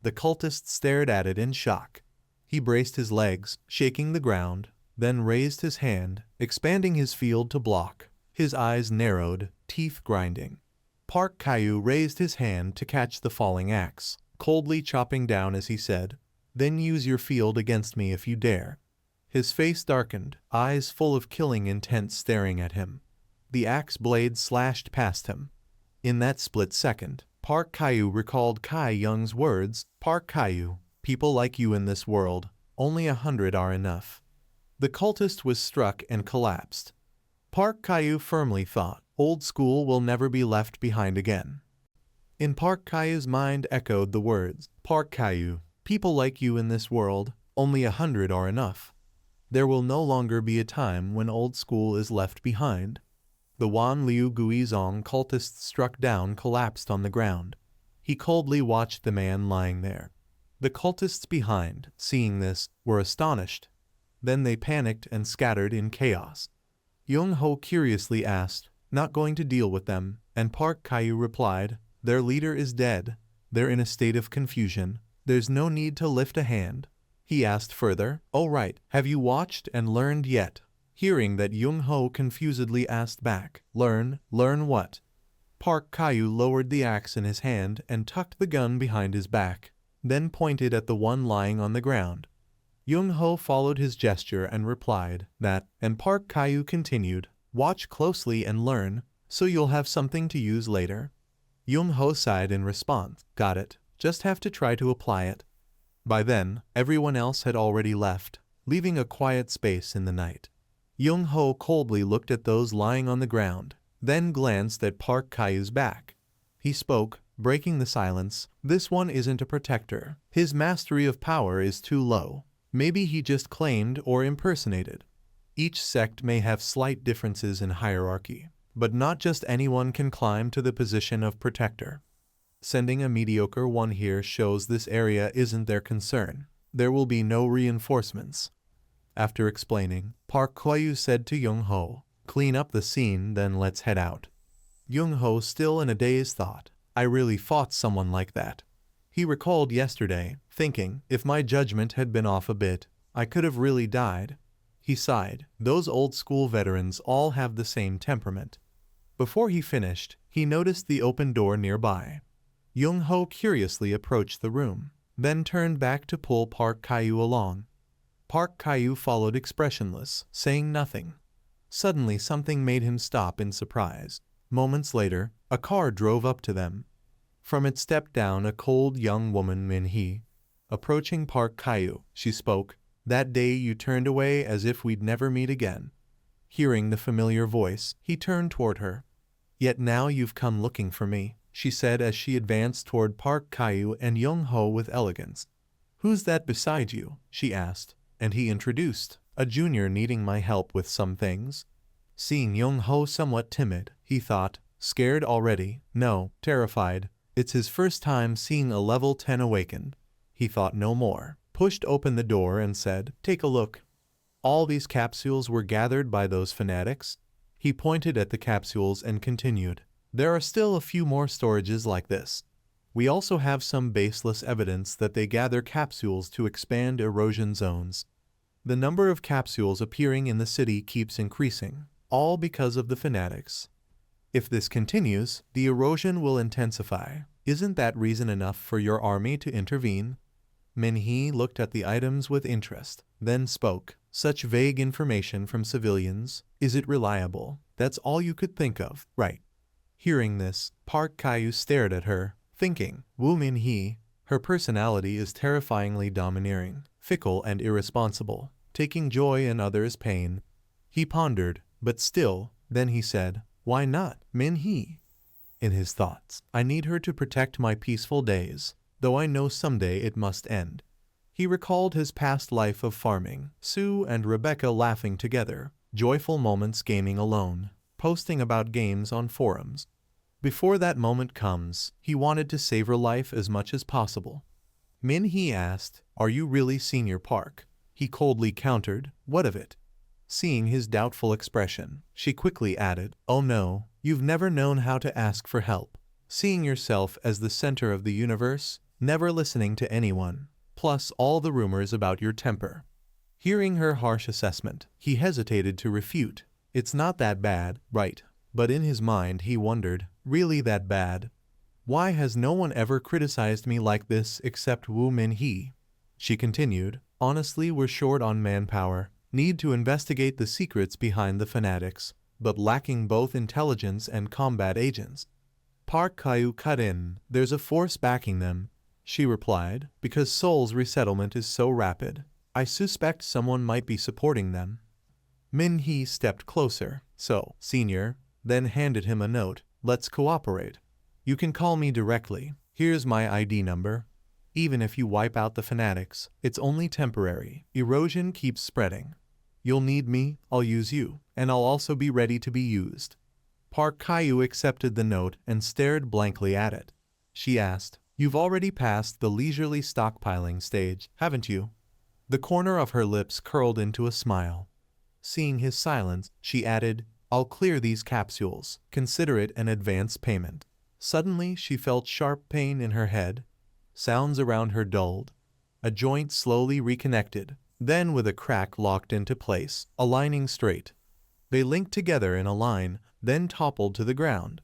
The cultist stared at it in shock. He braced his legs, shaking the ground, then raised his hand, expanding his field to block. His eyes narrowed, teeth grinding. Park Kyu raised his hand to catch the falling axe, coldly chopping down as he said, then use your field against me if you dare. His face darkened, eyes full of killing intent staring at him. The axe blade slashed past him. In that split second, Park Kyu recalled Kai Young's words, Park Kyu, people like you in this world, only 100 are enough. The cultist was struck and collapsed. Park Kyu firmly thought, old school will never be left behind again. In Park Kayu's mind echoed the words, Park Kayu, people like you in this world, only 100 are enough. There will no longer be a time when old school is left behind. The Wan Liu Guizong cultist struck down collapsed on the ground. He coldly watched the man lying there. The cultists behind, seeing this, were astonished. Then they panicked and scattered in chaos. Young Ho curiously asked, not going to deal with them, and Park Kayu replied, their leader is dead. They're in a state of confusion. There's no need to lift a hand. He asked further, oh right, have you watched and learned yet? Hearing that, Young Ho confusedly asked back, learn what? Park Kayu lowered the axe in his hand and tucked the gun behind his back, then pointed at the one lying on the ground. Young Ho followed his gesture and replied, that, and Park Kayu continued, watch closely and learn, so you'll have something to use later. Young Ho sighed in response, got it, just have to try to apply it. By then, everyone else had already left, leaving a quiet space in the night. Young Ho coldly looked at those lying on the ground, then glanced at Park Kayu's back. He spoke, breaking the silence, this one isn't a protector. His mastery of power is too low. Maybe he just claimed or impersonated. Each sect may have slight differences in hierarchy, but not just anyone can climb to the position of protector. Sending a mediocre one here shows this area isn't their concern. There will be no reinforcements. After explaining, Park Kayu said to Young Ho, clean up the scene, then let's head out. Young Ho, still in a dazed thought, I really fought someone like that. He recalled yesterday, thinking, if my judgment had been off a bit, I could have really died. He sighed, those old school veterans all have the same temperament. Before he finished, he noticed the open door nearby. Young Ho curiously approached the room, then turned back to pull Park Kayu along. Park Kayu followed expressionless, saying nothing. Suddenly something made him stop in surprise. Moments later, a car drove up to them. From it stepped down a cold young woman, Min-hee. Approaching Park Kayu, she spoke, that day you turned away as if we'd never meet again. Hearing the familiar voice, he turned toward her. Yet now you've come looking for me, she said as she advanced toward Park Kayu and Young Ho with elegance. Who's that beside you? She asked, and he introduced, a junior needing my help with some things. Seeing Young Ho somewhat timid, he thought, scared already? No, terrified. It's his first time seeing a level 10 awakened. He thought no more, pushed open the door and said, take a look. All these capsules were gathered by those fanatics. He pointed at the capsules and continued, there are still a few more storages like this. We also have some baseless evidence that they gather capsules to expand erosion zones. The number of capsules appearing in the city keeps increasing, all because of the fanatics. If this continues, the erosion will intensify. Isn't that reason enough for your army to intervene? Min-hee looked at the items with interest, then spoke. Such vague information from civilians, is it reliable? That's all you could think of, right? Hearing this, Park Kayu stared at her, thinking, Woo Min-hee, her personality is terrifyingly domineering, fickle and irresponsible, taking joy in others' pain. He pondered, but still, then he said, why not, Min-hee? In his thoughts, I need her to protect my peaceful days, though I know someday it must end. He recalled his past life of farming, Sue and Rebecca laughing together, joyful moments gaming alone, posting about games on forums. Before that moment comes, he wanted to savor life as much as possible. Min-hee asked, are you really Senior Park? He coldly countered, what of it? Seeing his doubtful expression, she quickly added, oh no, you've never known how to ask for help. Seeing yourself as the center of the universe, never listening to anyone, plus all the rumors about your temper. Hearing her harsh assessment, he hesitated to refute. It's not that bad, right? But in his mind he wondered, really that bad? Why has no one ever criticized me like this except Woo Min-hee? She continued, honestly we're short on manpower, need to investigate the secrets behind the fanatics, but lacking both intelligence and combat agents. Park Kayu cut in, there's a force backing them. She replied, because Seoul's resettlement is so rapid, I suspect someone might be supporting them. Min-hee stepped closer, so, Senior, then handed him a note, let's cooperate. You can call me directly. Here's my ID number. Even if you wipe out the fanatics, it's only temporary. Erosion keeps spreading. You'll need me, I'll use you, and I'll also be ready to be used. Park Caillou accepted the note and stared blankly at it. She asked, "You've already passed the leisurely stockpiling stage, haven't you?" The corner of her lips curled into a smile. Seeing his silence, she added, "I'll clear these capsules. Consider it an advance payment." Suddenly, she felt sharp pain in her head. Sounds around her dulled. A joint slowly reconnected, then with a crack locked into place, aligning straight. They linked together in a line, then toppled to the ground.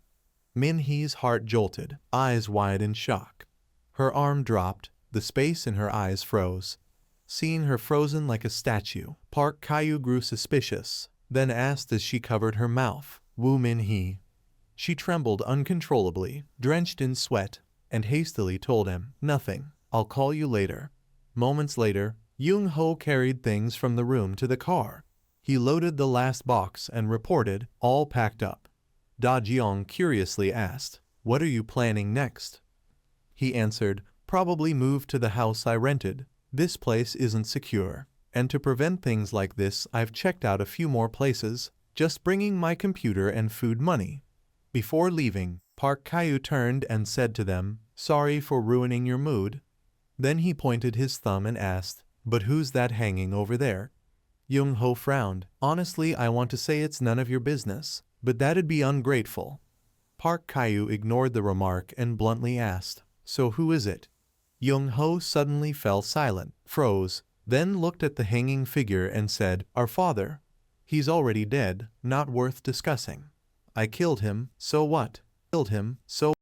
Min-hee's heart jolted, eyes wide in shock. Her arm dropped, the space in her eyes froze. Seeing her frozen like a statue, Park Caillou grew suspicious, then asked as she covered her mouth, "Woo Min-hee?" She trembled uncontrollably, drenched in sweat, and hastily told him, "Nothing, I'll call you later." Moments later, Young-ho carried things from the room to the car. He loaded the last box and reported, "All packed up." Da Jiang curiously asked, "What are you planning next?" He answered, "Probably move to the house I rented. This place isn't secure, and to prevent things like this I've checked out a few more places, just bringing my computer and food money." Before leaving, Park Caillou turned and said to them, "Sorry for ruining your mood." Then he pointed his thumb and asked, "But who's that hanging over there?" Young-ho frowned. "Honestly, I want to say it's none of your business, but that'd be ungrateful." Park Caillou ignored the remark and bluntly asked, "So who is it?" Young-ho suddenly fell silent, froze, then looked at the hanging figure and said, "Our father. He's already dead, not worth discussing. I killed him, so what? Killed him, so